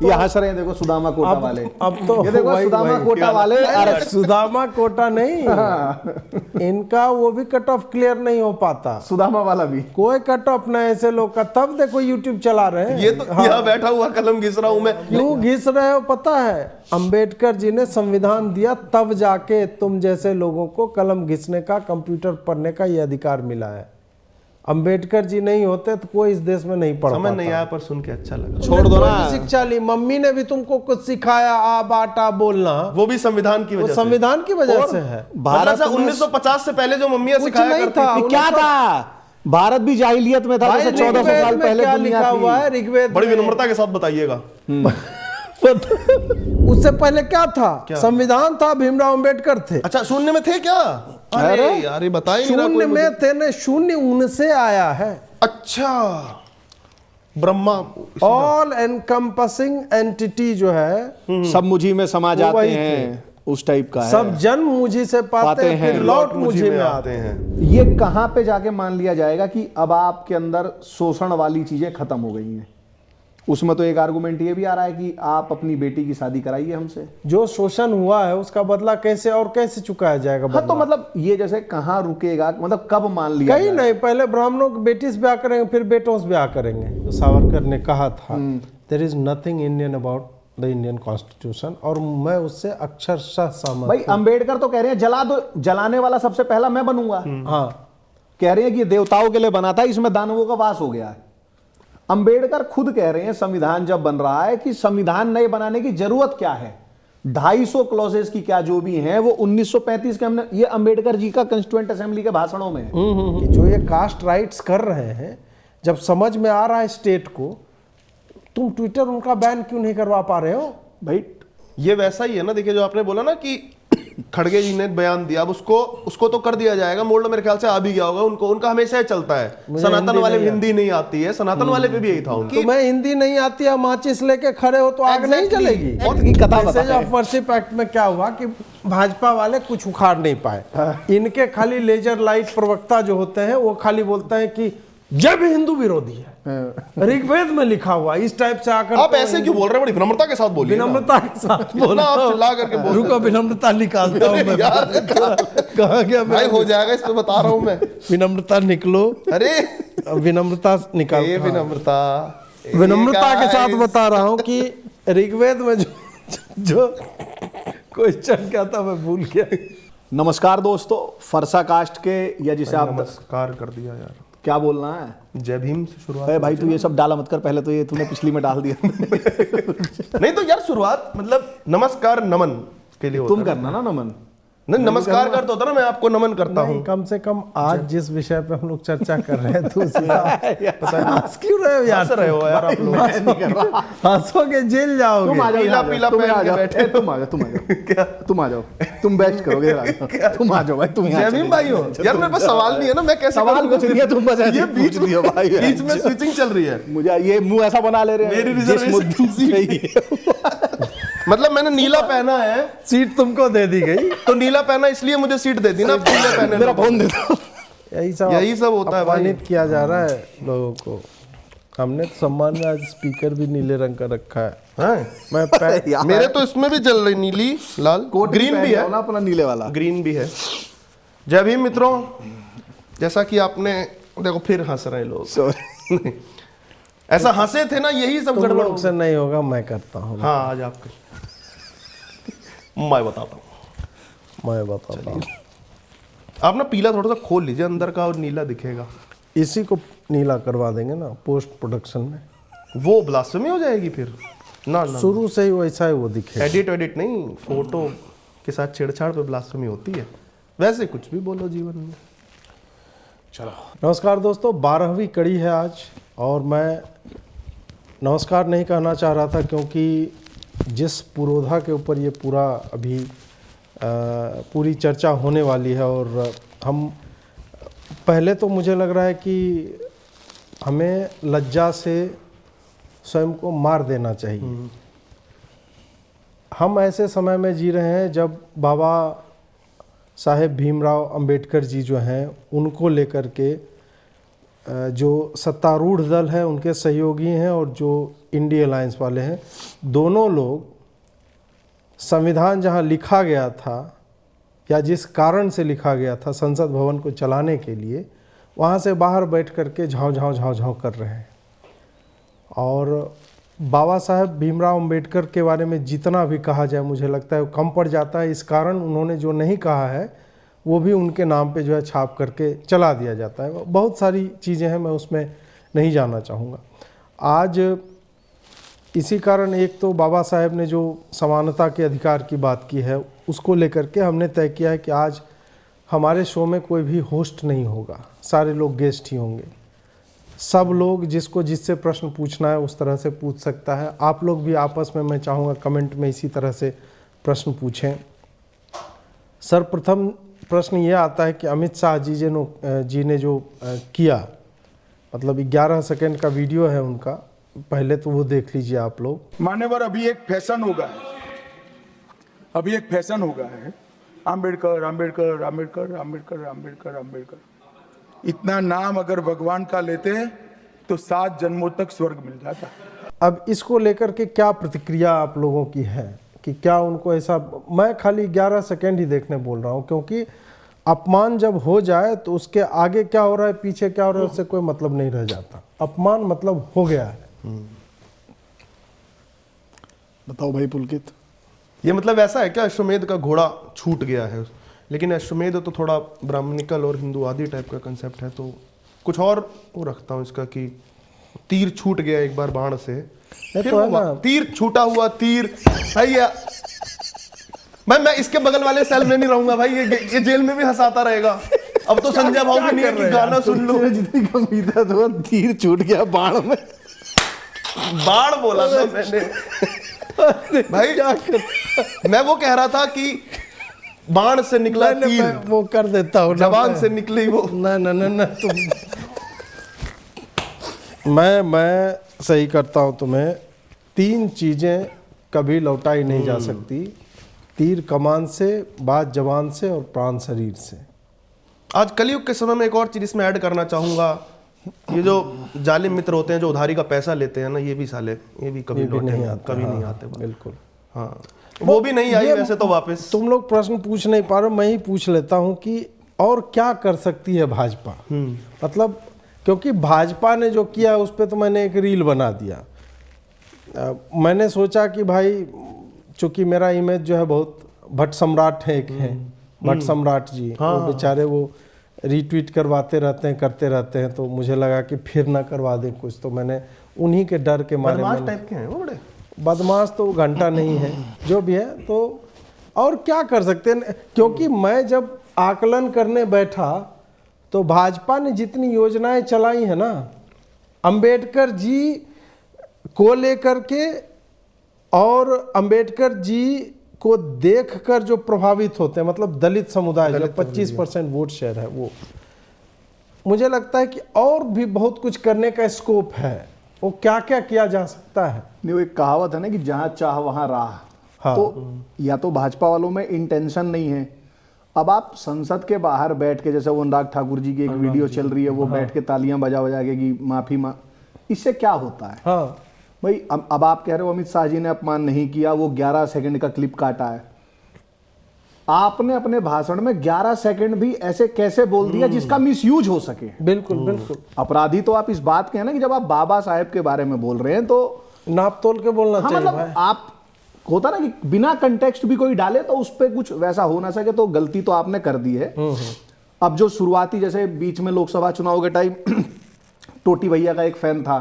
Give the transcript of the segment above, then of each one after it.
ये हंस रहे हैं, देखो सुदामा कोटा वाले। अब तो ये देखो सुदामा कोटा वाले। अरे सुदामा कोटा नहीं, इनका वो भी कट ऑफ क्लियर नहीं हो पाता, सुदामा वाला भी कोई कट ऑफ नहीं ऐसे लोग का। तब देखो यूट्यूब चला रहे हैं। ये तो यहाँ बैठा हुआ कलम घिस रहा हूं मैं। क्यों घिस रहे हो पता है? अंबेडकर जी ने संविधान दिया, तब जाके तुम जैसे लोगों को कलम घिसने का, कंप्यूटर पढ़ने का ये अधिकार मिला है। अंबेडकर जी नहीं होते तो कोई इस देश में नहीं पढ़ समझ नहीं आया, पर सुन के अच्छा लगा। छोड़ दो ना। शिक्षा ली, मम्मी ने भी तुमको कुछ सिखाया, आ बाटा बोलना, वो भी संविधान की वो वजह से। संविधान की वजह से है। भारत मतलब 1950 से पहले जो मम्मियां सिखाया नहीं करती था। थी, क्या था? भारत भी जाहिलियत में था, जैसे 1400 साल पहले क्या दुनिया लिखा थी। हुआ है ऋग्वेद बड़ी में? विनम्रता के साथ बताइएगा। उससे पहले क्या था? संविधान था, भीमराव अंबेडकर थे। अच्छा, शून्य में थे क्या? अरे यार बताइए। शून्य में थे ने, शून्य उनसे आया है। अच्छा, ब्रह्मा ऑल एनकम्पसिंग एंटिटी जो है, सब मुझी में समा जाते वही हैं, उस टाइप का है। सब जन्म मुझी से पाते हैं, फिर लौट मुझी में आते हैं। ये कहां पे जाके मान लिया जाएगा कि अब आपके अंदर शोषण वाली चीजें खत्म हो गई हैं? उसमें तो एक आर्गुमेंट ये भी आ रहा है कि आप अपनी बेटी की शादी कराइए हमसे। जो शोषण हुआ है उसका बदला कैसे और कैसे चुकाया जाएगा? हाँ, तो मतलब ये जैसे कहाँ रुकेगा, मतलब कब मान लिया कहीं नहीं, पहले ब्राह्मणों की बेटी से ब्याह करेंगे, फिर बेटों से ब्याह करेंगे। तो सावरकर ने कहा था, there is nothing Indian about the Indian constitution, और मैं उससे अक्षरशः सहमत। भाई अंबेडकर तो कह रहे हैं जला दो, जलाने वाला सबसे पहला मैं बनूंगा। हाँ, कह रहे हैं कि ये देवताओं के लिए बना था, इसमें दानवों का वास हो गया है। अंबेडकर खुद कह रहे हैं संविधान जब बन रहा है कि संविधान नए बनाने की जरूरत क्या है, 250 क्लॉजेस की क्या जो भी हैं वो 1935 के हमने, ये अंबेडकर जी का कंस्टिट्यूएंट असेंबली के भाषणों में है। कि जो ये कास्ट राइट्स कर रहे हैं, जब समझ में आ रहा है स्टेट को, तुम ट्विटर उनका बैन क्यों नहीं करवा पा रहे हो? भाई ये वैसा ही है ना। देखिए, जो आपने बोला ना कि खड़गे जी ने बयान दिया, अब उसको तो कर दिया जाएगा। मोल्ड मेरे ख्याल से आ भी गया होगा उनको। उनका हमेशा ही चलता है, सनातन वाले हिंदी नहीं आती है, सनातन वाले पे भी यही था उनकी। तुम्हें हिंदी नहीं आती है, माचिस लेके खड़े हो तो आग नहीं जलेगी। मैसेज ऑफ वर्शिप एक्ट में क्या हुआ कि भाजपा वाले कुछ उखाड़ नहीं पाए। इनके खाली लेजर लाइट प्रवक्ता जो होते हैं वो खाली बोलते हैं कि जब हिंदू विरोधी है, ऋग्वेद में लिखा हुआ, इस टाइप से आकर आप ऐसे क्यों बोल रहे हैं? बड़ी विनम्रता के साथ बोलिए ना। विनम्रता के साथ बोलना, आप चिल्ला करके बोल। रुको, विनम्रता निकालता हूँ मैं। कहाँ गया भाई? हो जाएगा, इस पे बता रहा हूँ मैं। विनम्रता निकलो। अरे विनम्रता निकाल, विनम्रता के साथ बता रहा हूँ कि ऋग्वेद में जो क्वेश्चन क्या था मैं भूल गया। नमस्कार दोस्तों, फरसा कास्ट के, या जिसे आप नमस्कार कर दिया यार, क्या बोलना है, जय भीम से शुरुआत। भाई तू ये सब डाला मत कर, पहले तो ये तूने पिछली में डाल दिया। नहीं तो यार, शुरुआत मतलब नमस्कार नमन के लिए होता तुम है। करना ना नमन। नहीं, नमस्कार करता होता ना, मैं आपको नमन करता हूँ। कम से कम आज जिस विषय पे हम लोग चर्चा कर रहे हैं तो हंस क्यों रहे हो यार? हंस रहे हो यार आप लोग। हंसोगे जेल जाओगे। तुम आ जाओ, पीला पीला तुम पहन आ के जाओ, बैठे। तुम आ जाओ, तुम आ जाओ, तुम बेस्ट करोगे। तुम आ जाओ भाई, तुम जय भीम भाई हो यार। मेरे पास सवाल नहीं है ना, मैं कैसे सवाल कुछ नहीं है, तुम बस ये बीच दियो भाई। बीच में स्विचिंग चल रही है। मुझे ये मुंह ऐसा बना ले रहे हैं मेरी जिस मुद्दे रिजर्वेशन मतलब मैंने नीला पहना है, सीट तुमको दे दी गई तो नीला पहना इसलिए मुझे सीट दे दी ना। पीले पहने मेरा फोन दे दो। यही सब होता है भाई। अपमानित किया जा रहा है लोगों को। हमने तो सम्मान में आज स्पीकर भी नीले रंग का रखा है। मैं मेरे तो इसमें भी चल रही नीली लाल, ग्रीन भी है ना, अपना नीले वाला ग्रीन भी है। जय भीम मित्रों, जैसा कि आपने देखो फिर हंस रहे लोग। ऐसा हंसे थे ना, यही सब गड़बड़ से नहीं होगा, मैं करता हूँ। हाँ, आज आप मैं बताता हूँ। आप ना पीला थोड़ा सा खोल लीजिए अंदर का, और नीला दिखेगा। इसी को नीला करवा देंगे ना पोस्ट प्रोडक्शन में, वो ब्लास्फेमी हो जाएगी फिर ना। शुरू से ही वैसा ही वो दिखे। एडिट नहीं, फोटो के साथ छेड़छाड़ पे ब्लास्फेमी होती है। वैसे कुछ भी बोलो जीवन में। चलो, नमस्कार दोस्तों, 12वीं कड़ी है आज, और मैं नमस्कार नहीं कहना चाह रहा था क्योंकि जिस पुरोधा के ऊपर ये पूरा अभी पूरी चर्चा होने वाली है, और हम पहले तो मुझे लग रहा है कि हमें लज्जा से स्वयं को मार देना चाहिए। हम ऐसे समय में जी रहे हैं जब बाबा साहेब भीमराव अंबेडकर जी जो हैं, उनको लेकर के जो सत्तारूढ़ दल है उनके सहयोगी हैं और जो इंडिया अलायंस वाले हैं, दोनों लोग संविधान जहां लिखा गया था या जिस कारण से लिखा गया था संसद भवन को चलाने के लिए, वहां से बाहर बैठ करके झाँव कर रहे हैं। और बाबा साहेब भीमराव अंबेडकर के बारे में जितना भी कहा जाए मुझे लगता है वो कम पड़ जाता है। इस कारण उन्होंने जो नहीं कहा है वो भी उनके नाम पे जो है छाप करके चला दिया जाता है। बहुत सारी चीज़ें हैं, मैं उसमें नहीं जाना चाहूँगा। आज इसी कारण एक तो बाबा साहेब ने जो समानता के अधिकार की बात की है उसको लेकर के हमने तय किया है कि आज हमारे शो में कोई भी होस्ट नहीं होगा, सारे लोग गेस्ट ही होंगे। सब लोग जिसको जिससे प्रश्न पूछना है उस तरह से पूछ सकता है। आप लोग भी आपस में, मैं चाहूँगा कमेंट में इसी तरह से प्रश्न पूछें। सर्वप्रथम प्रश्न ये आता है कि अमित शाह जी ने जो किया, मतलब 11 सेकंड का वीडियो है उनका, पहले तो वो देख लीजिए आप लोग। मान्यवर, अभी एक फैशन हो गया है, अभी एक फैशन हो गया है, आम्बेडकर आम्बेडकर आम्बेडकर आम्बेडकर आम्बेडकर आम्बेडकर। इतना नाम अगर भगवान का लेते हैं तो 7 जन्मों तक स्वर्ग मिल जाता। अब इसको लेकर के क्या प्रतिक्रिया आप लोगों की है कि क्या उनको ऐसा, मैं खाली 11 सेकंड ही देखने बोल रहा हूँ, क्योंकि अपमान जब हो जाए तो उसके आगे क्या हो रहा है पीछे क्या हो रहा है उससे कोई मतलब नहीं रह जाता। अपमान मतलब हो गया है। बताओ भाई पुलकित। ये मतलब ऐसा है क्या, अश्वमेध का घोड़ा छूट गया है? लेकिन अश्वमेध तो थोड़ा ब्राह्मणिकल और हिंदूवादी टाइप का कंसेप्ट है, तो कुछ और वो रखता हूँ इसका कि तीर छूट गया एक बार बाण से, फिर तो है ना, तीर छूटा हुआ तीर भाई। मैं इसके बगल वाले सेल में नहीं रहूंगा भाई, ये जेल में भी हंसाता रहेगा। अब तो संजय भाव भी नहीं है कि गाना सुन लो। जितनी गंभीरता तो तीर छूट गया बाण में, बाण बोला था मैंने भाई। मैं वो कह रहा था कि बाण से निकला तीर, मैं वो कर देता हूँ, जवान से निकली वो। ना तुम मैं सही करता हूँ तुम्हें। 3 चीजें कभी लौटाई नहीं जा सकती, तीर कमान से, बात जवान से और प्राण शरीर से। आज कलयुग के समय में एक और चीज इसमें ऐड करना चाहूंगा, ये जो जालिम मित्र होते हैं जो उधारी का पैसा लेते हैं ना, ये भी साले, ये भी कभी नहीं आते, कभी नहीं आते। बिल्कुल, हाँ, वो भी नहीं आई वैसे तो वापस। तुम लोग प्रश्न पूछ नहीं पा रहे, मैं ही पूछ लेता हूँ कि और क्या कर सकती है भाजपा। मतलब क्योंकि भाजपा ने जो किया उस पर तो मैंने एक रील बना दिया। मैंने सोचा कि भाई चूंकि मेरा इमेज जो है बहुत भट्ट सम्राट है, एक है भट्ट सम्राट जी, वो बेचारे वो रीट्वीट करवाते रहते हैं, करते रहते हैं, तो मुझे लगा कि फिर ना करवा दें कुछ, तो मैंने उन्हीं के डर के मारे। बदमाश टाइप के हैं वो बड़े। बदमाश तो घंटा नहीं है, जो भी है। तो और क्या कर सकते हैं, क्योंकि मैं जब आकलन करने बैठा तो भाजपा ने जितनी योजनाएं चलाई है ना अंबेडकर जी को लेकर के, और अंबेडकर जी को देखकर जो प्रभावित होते हैं, मतलब दलित समुदाय जो 25% वोट शेयर है, वो मुझे लगता है कि और भी बहुत कुछ करने का स्कोप है। वो क्या क्या किया जा सकता है। नहीं, वो एक कहावत है ना कि जहां चाह वहां राह। हाँ। तो या तो भाजपा वालों में इंटेंशन नहीं है। अब आप संसद के बाहर बैठ के, जैसे वो अनुराग ठाकुर जी की एक वीडियो चल रही है, वो बैठ के तालियां बजा बजा के कि माफी इससे क्या होता है? हाँ भाई अब आप कह रहे हो अमित शाह जी ने अपमान नहीं किया, वो 11 सेकंड का क्लिप काटा है। आपने अपने भाषण में 11 सेकंड भी ऐसे कैसे बोल दिया जिसका मिसयूज हो सके? बिल्कुल बिल्कुल। अपराधी तो आप इस बात के हैं ना कि जब आप बाबा साहेब के बारे में बोल रहे हैं तो नाप तोल के बोलना चाहिए। मतलब भाई आप होता ना कि बिना कंटेक्स्ट भी कोई डाले तो उस पर कुछ वैसा हो ना सके, तो गलती तो आपने कर दी है। अब जो शुरुआती, जैसे बीच में लोकसभा चुनाव के टाइम टोटी भैया का एक फैन था,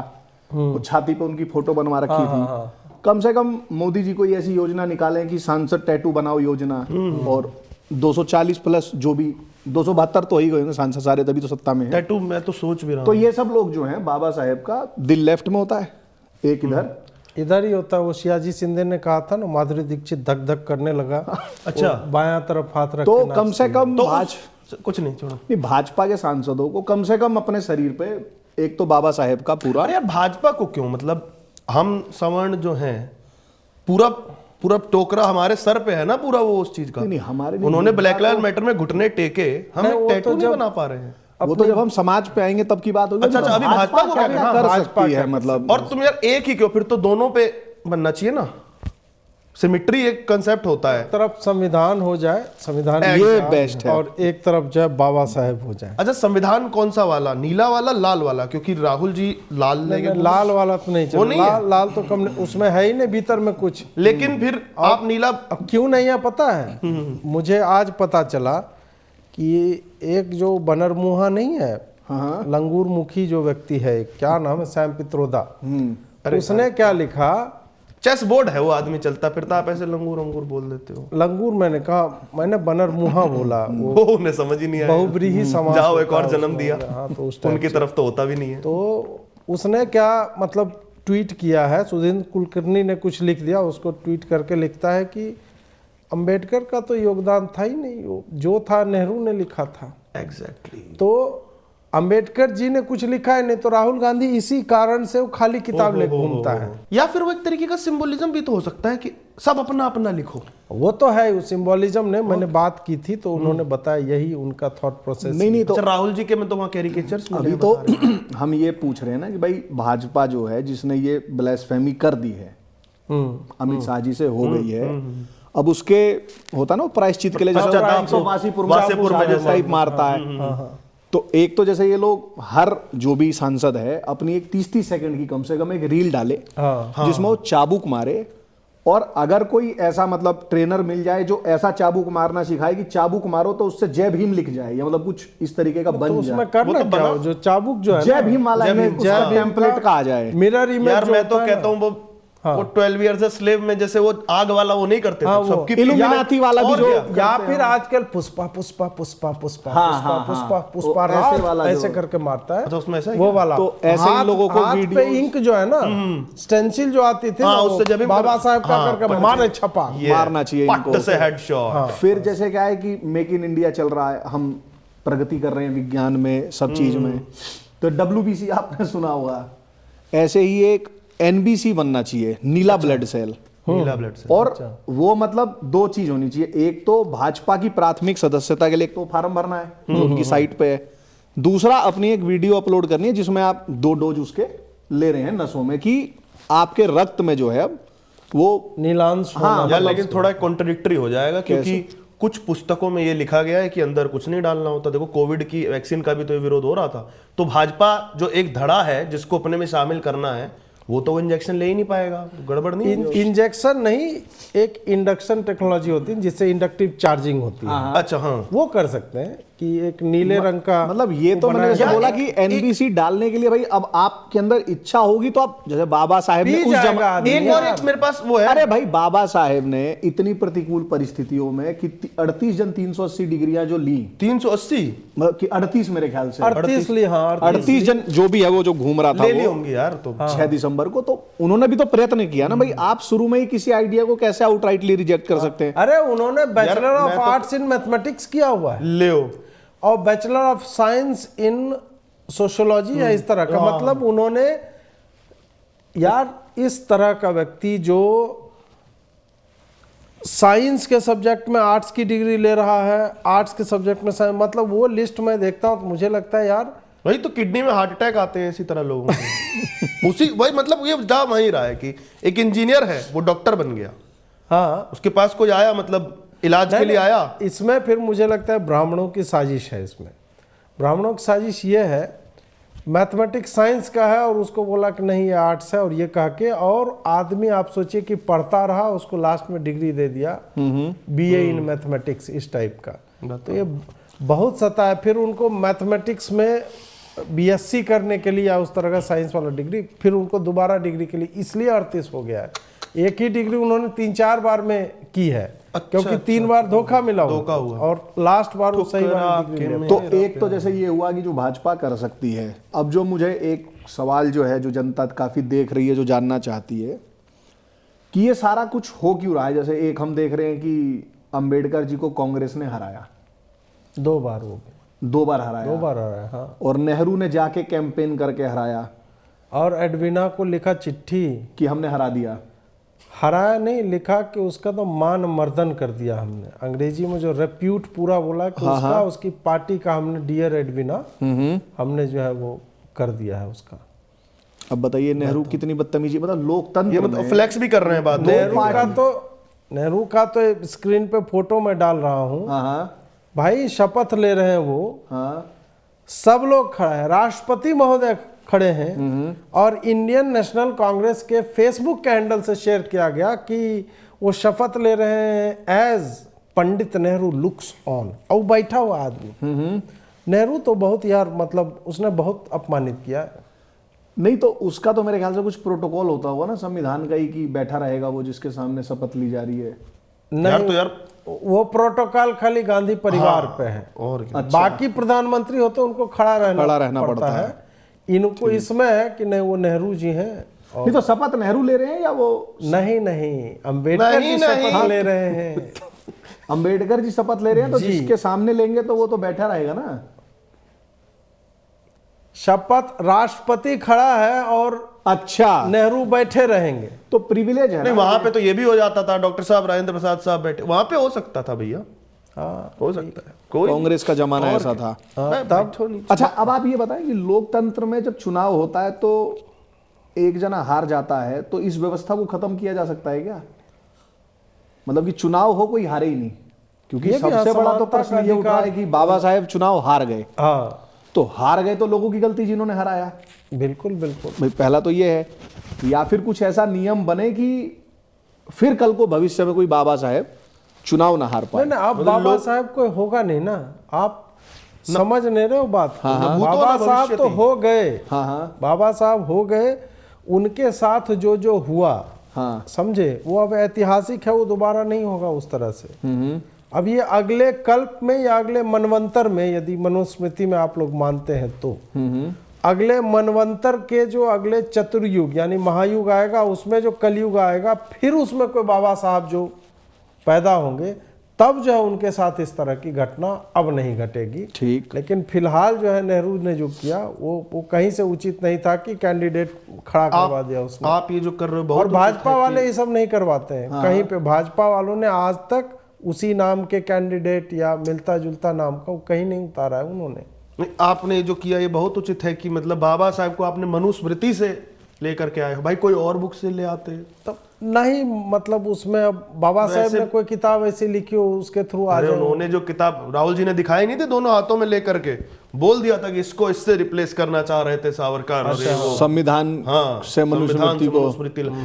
वो छाती पे उनकी फोटो बनवा रखी थी। कम से कम मोदी जी कोई ऐसी योजना निकालें कि सांसद टैटू बनाओ योजना, और 240 प्लस जो भी 272 तो ही गए सांसद सारे, तभी तो सत्ता में है। टैटू मैं तो सोच भी रहा हूं। तो ये सब लोग जो हैं, बाबा साहेब का दिल लेफ्ट में होता है, एक इधर ही होता है। वो सियाजी शिंदे ने कहा था ना, माधुरी दीक्षित धक धक करने लगा। अच्छा, बायां तरफ हाथ रख तो कम से कम तो कुछ नहीं छोड़ो। नहीं, भाजपा के सांसदों को कम से कम अपने शरीर पे एक तो बाबा साहेब का पूरा। अरे यार, भाजपा को क्यों, मतलब हम सवर्ण जो हैं, पूरा पूरा टोकरा हमारे सर पे है ना पूरा, वो उस चीज का। नहीं, हमारे उन्होंने ब्लैक लाइव्स मैटर में घुटने टेके, हम एक टैटू नहीं बना पा रहे हैं। वो तो जब हम समाज पे आएंगे तब की बात होगी। अच्छा, अभी भाजपा को क्या क्या कर भाजपा सकती क्या है कर मतलब। और तुम यार एक ही क्यों, फिर तो दोनों पे बनना चाहिए ना, सिमिट्री एक कंसेप्ट होता है। एक तरफ संविधान हो जाए, संविधान ये बेस्ट है। और एक तरफ जो है बाबा साहेब हो जाए। अच्छा, संविधान कौन सा वाला, नीला वाला लाल वाला? क्योंकि राहुल जी लाल लेके नहीं, लाल वाला तो नहीं वो चल, नहीं है? लाल तो कम, उसमें है ही नहीं भीतर में कुछ। लेकिन फिर आप नीला अब क्यों नहीं है पता है, मुझे आज पता चला कि एक जो बनरमुहा नहीं है, हाँ। लंगूर मुखी जो व्यक्ति है, क्या नाम है, सैम पित्रोदा, उसने क्या लिखा, चेस बोर्ड है वो आदमी चलता फिरता, आप ऐसे लंगूर अंगूर बोल देते हो। लंगूर मैंने कहा, मैंने बनरमुहा बोला, वो उन्हें समझ ही नहीं आया। बहुब्रीही समास जाओ एक होता और है जन्म उसमें। दिया। हाँ, तो उस टाइप उनकी तरफ तो होता भी नहीं है। तो उसने क्या मतलब ट्वीट किया है, सुधींद्र कुलकर्णी ने कुछ लिख दिया, उसको ट्वीट करके लिखता है कि अंबेडकर का तो योगदान था ही नहीं, वो जो था नेहरू ने लिखा था। एग्जैक्टली। तो अंबेडकर जी ने कुछ लिखा है नहीं, तो राहुल गांधी इसी कारण से वो खाली किताब लेकर घूमता है। या फिर वो एक तरीके का सिंबोलिज्म भी तो हो सकता है कि सब अपना अपना लिखो। वो तो है, वो सिंबोलिज्म ने मैंने बात की थी तो उन्होंने बताया यही उनका थॉट प्रोसेस। नहीं तो अच्छा, राहुल जी के में तो वहाँ कैरिकेचर्स अभी तो हम ये पूछ रहे हैं ना कि भाई भाजपा जो है जिसने ये ब्लास्फेमी कर दी है, अमित शाह जी से हो गई है, अब उसके होता ना प्रायश्चित के लिए जैसे वासेपुर में जैसा टाइप मारता है। तो एक तो जैसे ये लोग हर जो भी सांसद है अपनी एक 30-30 सेकंड की कम से कम एक रील डाले जिसमें वो चाबुक मारे, और अगर कोई ऐसा मतलब ट्रेनर मिल जाए जो ऐसा चाबुक मारना सिखाए कि चाबुक मारो तो उससे जय भीम लिख जाए, या मतलब कुछ इस तरीके का बन तो जाए। उसमें करना क्या हो, जो चाबुक जो है जय ना, भीम वाला टेम्पलेट का आ जाए। मिरर इमेज यार जो मैं होता तो है कहता ना, हूँ वो 12 इयर्स ए स्लेव में जैसे वो आग वाला वो नहीं करते थे, हाँ, वो सबकी इल्यूमिनाती वाला भी और जो क्या? या फिर आजकल पुष्पा पुष्पा पुष्पा पुष्पा हाँ, पुष्पा हाँ, पुष्पा हाँ। पुष्पा तो ऐसे वाला राज जो- ऐसे करके मारता है। अच्छा, उसमें ऐसा है वो क्या? वाला तो ऐसे इन लोगों को हाथ पे वीडियोस- इंक जो है ना, स्टेंसिल जो आती थी हाँ, ना, उससे जब वो भी बाबा साहब का हाँ, करके मारे छपा। ये मारना चाहिए इनको। पट से हेडशॉट। फिर जैसे क्या है कि मेक इन इंडिया चल रहा है, हम प्रगति कर रहे हैं विज्ञान में, सब चीज में, तो WBC आपने सुना होगा, ऐसे ही एक NBC बनना चाहिए, नीला ब्लड सेल। नीला ब्लड से। और वो मतलब दो चीज होनी चाहिए, एक तो भाजपा की प्राथमिक सदस्यता के लिए एक तो फॉर्म भरना है जो उनकी साइट पे है, दूसरा अपनी एक वीडियो अपलोड करनी है जिसमें आप 2 डोज उसके ले रहे हैं नसों में, कि आपके रक्त में जो है अब वो नीलांश हाँ, यार लेकिन थोड़ा कॉन्ट्रडिक्टरी हो जाएगा, क्योंकि कुछ पुस्तकों में ये लिखा गया है कि अंदर कुछ नहीं डालना होता। देखो कोविड की वैक्सीन का भी तो ये विरोध हो रहा था, तो भाजपा जो एक धड़ा है जिसको अपने में शामिल करना है, वो तो इंजेक्शन ले ही नहीं पाएगा, गड़बड़ नहीं होगी? इंजेक्शन नहीं, एक इंडक्शन टेक्नोलॉजी होती है जिससे इंडक्टिव चार्जिंग होती है। अच्छा, हाँ, वो कर सकते हैं कि एक नीले रंग का, मतलब ये तो मैंने जैसे बोला कि NBC डालने के लिए भाई अब आपके अंदर इच्छा होगी तो आप, जैसे बाबा साहेब ने पी उस जाएगा आदमी। एक और एक मेरे पास वो है। अरे भाई बाबा साहेब ने इतनी प्रतिकूल परिस्थितियों में कि 38 जन 380 डिग्रियां जो ली, 380 मतलब कि 38 मेरे ख्याल से 38 लिए, हाँ 38 जन जो भी है वो जो घूम रहा था ले ली वो होंगी यार। तो 6 दिसंबर को, तो उन्होंने भी तो प्रयत्न किया ना भाई। आप शुरू में ही किसी आइडिया को कैसे आउटराइटली रिजेक्ट कर सकते हैं? अरे उन्होंने बैचलर मैं ऑफ तो- आर्ट्स इन मैथमेटिक्स किया हुआ है ले और bachelor of science in sociology है, इस तरह का। मतलब उन्होंने, यार इस तरह का व्यक्ति जो साइंस के सब्जेक्ट में आर्ट्स की डिग्री ले रहा है, आर्ट्स के सब्जेक्ट में साइंस, मतलब वो लिस्ट में देखता हूं तो मुझे लगता है यार वही तो, किडनी में हार्ट अटैक आते हैं इसी तरह लोगों को। उसी वही मतलब ये जा वही रहा है कि एक इंजीनियर है वो डॉक्टर बन गया, हाँ उसके पास कोई आया मतलब इलाज के लिए आया। इसमें फिर मुझे लगता है ब्राह्मणों की साजिश है। इसमें ब्राह्मणों की साजिश ये है, मैथमेटिक्स साइंस का है और उसको बोला कि नहीं ये आर्ट्स है, और ये कह के, और आदमी आप सोचिए कि पढ़ता रहा, उसको लास्ट में डिग्री दे दिया BA इन मैथमेटिक्स, इस टाइप का। तो ये बहुत सता है। फिर उनको मैथमेटिक्स में BSc करने के लिए या उस तरह का साइंस वाला डिग्री, फिर उनको दोबारा डिग्री के लिए, इसलिए 38 हो गया है। एक ही डिग्री उन्होंने 3-4 बार में की है, क्योंकि 3 बार धोखा मिला हुआ और लास्ट बार वो सही वाली डिग्री ले। तो एक तो जैसे ये हुआ कि जो भाजपा कर सकती है। अब जो मुझे एक सवाल जो है, जो जनता काफी देख रही है, जो जानना चाहती है कि ये सारा कुछ हो क्यों रहा है। जैसे एक हम देख रहे हैं कि अंबेडकर जी को कांग्रेस ने हराया, 2 बार हो गए, 2 बार हराया, 2 बार हराया, हाँ। और नेहरू ने जाके कैंपेन करके हराया, और एडविना को लिखा चिट्ठी कि हमने हरा दिया। हराया नहीं, लिखा कि उसका तो मान मर्दन कर दिया हमने। अंग्रेजी में जो रेप्यूट पूरा बोला कि उसका, उसकी पार्टी का हमने डियर एडविना हमने जो है वो कर दिया है उसका। अब बताइए नेहरू कितनी बदतमीजी, मतलब ये लोकतंत्र मतलब में फ्लेक्स भी कर रहे हैं बाद में। नेहरू का तो स्क्रीन पे फोटो मैं डाल रहा हूँ हाँ भाई, शपथ ले रहे हैं वो, हाँ सब लोग खड़े हैं, राष्ट्रपति महोदय खड़े हैं, और इंडियन नेशनल कांग्रेस के फेसबुक के हैंडल से शेयर किया गया कि वो शपथ ले रहे हैं as Pandit Nehru looks on, और वो बैठा हुआ आदमी। नेहरू तो बहुत यार, मतलब उसने बहुत अपमानित किया। नहीं तो उसका तो मेरे ख्याल से कुछ प्रोटोकॉल होता होगा ना संविधान का ही, कि बैठा रहेगा वो जिसके सामने शपथ ली जा रही है। यार तो यार वो प्रोटोकॉल खाली गांधी परिवार पे है, और क्या। बाकी प्रधानमंत्री होते उनको खड़ा रहना पड़ता है। इनको इसमें है कि नहीं वो नेहरू जी हैं। नहीं तो शपथ नेहरू ले रहे हैं या वो नहीं अंबेडकर जी शपथ ले रहे हैं। अंबेडकर जी शपथ ले रहे हैं, तो जी। जिसके सामने लेंगे तो वो तो बैठा रहेगा ना। शपथ राष्ट्रपति खड़ा है और अच्छा, नेहरू बैठे रहेंगे। तो प्रिविलेज है नहीं, ना। वहां पे तो ये भी हो जाता था, डॉक्टर साहब राजेंद्र प्रसाद साहब बैठे, वहां पे हो सकता था भैया, हाँ हो सकता है। कोई कांग्रेस का जमाना ऐसा था। तब अच्छा, अब आप ये बताएं कि लोकतंत्र में जब चुनाव होता है तो एक जना हार जाता है, तो इस व्यवस्था को खत्म किया जा सकता है क्या? मतलब कि चुनाव हो, कोई हारे ही नहीं, क्योंकि ये भी सबसे बड़ा तो असमानता प्रश्न का ये उठ रहा है कि बाबा साहेब चुनाव हार गए, हाँ तो हार गए तो लोगों की गलती जिन्होंने हराया। बिल्कुल बिल्कुल। भाई पहला तो ये है, या फिर कुछ ऐसा नियम बने कि फिर कल को भविष्य में कोई बाबा साहेब चुनाव ना हार पाए। नहीं आप बाबा साहब कोई होगा नहीं ना, आप समझ नहीं रहे हो बात को। बाबा साहब तो हो गए, हाँ हाँ बाबा साहब हो गए, उनके साथ जो जो हुआ, हाँ, समझे, वो अब ऐतिहासिक है, वो दोबारा नहीं होगा उस तरह से। अब ये अगले कल्प में या अगले मनवंतर में, यदि मनुस्मृति में आप लोग मानते हैं तो, अगले मनवंतर के जो अगले चतुर्युग यानी महायुग आएगा, उसमें जो कलयुग आएगा, फिर उसमें कोई बाबा साहब जो पैदा होंगे, तब जो है उनके साथ इस तरह की घटना अब नहीं घटेगी। ठीक। लेकिन फिलहाल जो है नेहरू ने जो किया वो कहीं से उचित नहीं था कि कैंडिडेट खड़ा करवा दिया उसने। आप ये जो कर रहे हो बहुत और भाजपा वाले ये सब नहीं करवाते हैं। कहीं पे भाजपा वालों ने आज तक उसी नाम के कैंडिडेट या मिलता जुलता नाम का कहीं नहीं उतारा है उन्होंने। नहीं, आपने जो किया ये बहुत उचित है कि मतलब बाबा साहब को आपने मनुस्मृति से लेकर के आए हो। भाई कोई और बुक से ले आते तब नहीं, मतलब उसमें अब बाबा साहब ने कोई किताब ऐसी लिखी हो उसके थ्रू आ अरे जाए। उन्होंने जो किताब राहुल जी ने दिखाई नहीं थे दोनों हाथों में लेकर के, बोल दिया था कि इसको इससे रिप्लेस करना चाह रहे थे सावरकर। और ये वो संविधान से मनुस्मृति को,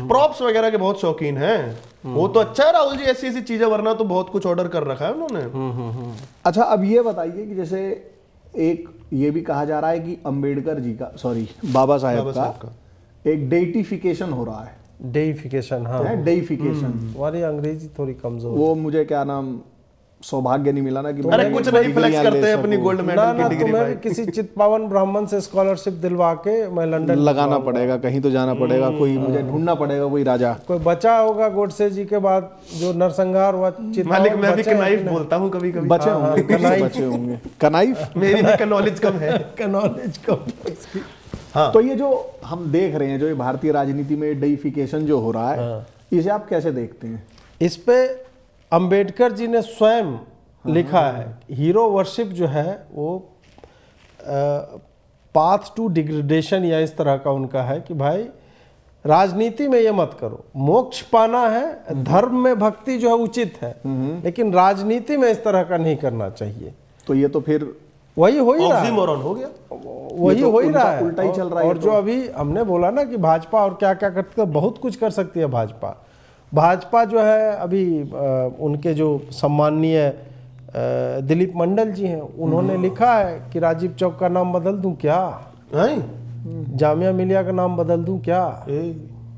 प्रॉप्स वगैरह के बहुत शौकीन हैं। वो तो अच्छा है राहुल जी, ऐसी ऐसी चीजें, वरना तो बहुत कुछ ऑर्डर कर रखा है उन्होंने। अच्छा अब ये बताइए कि जैसे एक ये भी कहा जा रहा है कि अंबेडकर जी का, सॉरी बाबा साहेब का एक डेटिफिकेशन हो रहा है। डेइफिकेशन, हाँ डेइफिकेशन, हमारी अंग्रेजी थोड़ी कमजोर। वो मुझे क्या नाम सौभाग्य नहीं मिला ना कि अरे कुछ नहीं, फ्लेक्स करते हैं अपनी गोल्ड ना मेडल ना, की डिग्री तुम्हें भाई। भी किसी चितपावन ब्राह्मण से स्कॉलरशिप दिलवा के मैं लंदन लगाना पड़ेगा, कहीं तो जाना पड़ेगा, कोई मुझे ढूंढना पड़ेगा कोई राजा। कोई बचा होगा गोडसे जी के बाद जो नरसंहार हुआ चितपावन, मालिक मैं भी बचे हैं कनाइफ कि नहीं? बोलता हूँ कभी कभी, बचे होंगे, कुछ कनाइफ। बचे होंगे, कनाइफ। मेरी भी नॉलेज कम है। का नॉलेज कम है इसकी। हाँ तो ये जो हम देख रहे हैं, जो ये भारतीय राजनीति में डेइफिकेशन जो हो रहा है, इसे आप कैसे देखते हैं? इस पे अंबेडकर जी ने स्वयं लिखा है, हीरो वर्शिप जो है वो पाथ टू डिग्रेडेशन या इस तरह का उनका है कि भाई राजनीति में ये मत करो, मोक्ष पाना है, धर्म में भक्ति जो है उचित है, लेकिन राजनीति में इस तरह का नहीं करना चाहिए। तो ये तो फिर वही हो ही रहा है, ऑक्सीमोरॉन हो गया। वही तो हो ही रहा है, उल्टा ही चल रहा है। और जो अभी हमने बोला ना कि भाजपा और क्या क्या करती है, बहुत कुछ कर सकती है भाजपा। भाजपा जो है अभी उनके जो सम्माननीय दिलीप मंडल जी हैं, उन्होंने लिखा है कि राजीव चौक का नाम बदल दूं क्या, जामिया मिलिया का नाम बदल दूं क्या,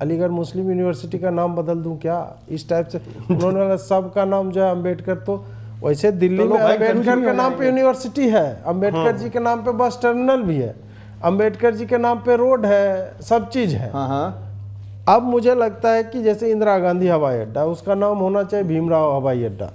अलीगढ़ मुस्लिम यूनिवर्सिटी का नाम बदल दूं क्या, इस टाइप से उन्होंने सबका नाम जो है अम्बेडकर, तो वैसे दिल्ली में अम्बेडकर के नाम पे यूनिवर्सिटी है, अम्बेडकर जी के नाम पे बस टर्मिनल भी है, अम्बेडकर जी के नाम पे रोड है, सब चीज है। हाँ। अब मुझे लगता है कि जैसे इंदिरा गांधी हवाई अड्डा, उसका नाम होना चाहिए भीमराव हवाई अड्डा।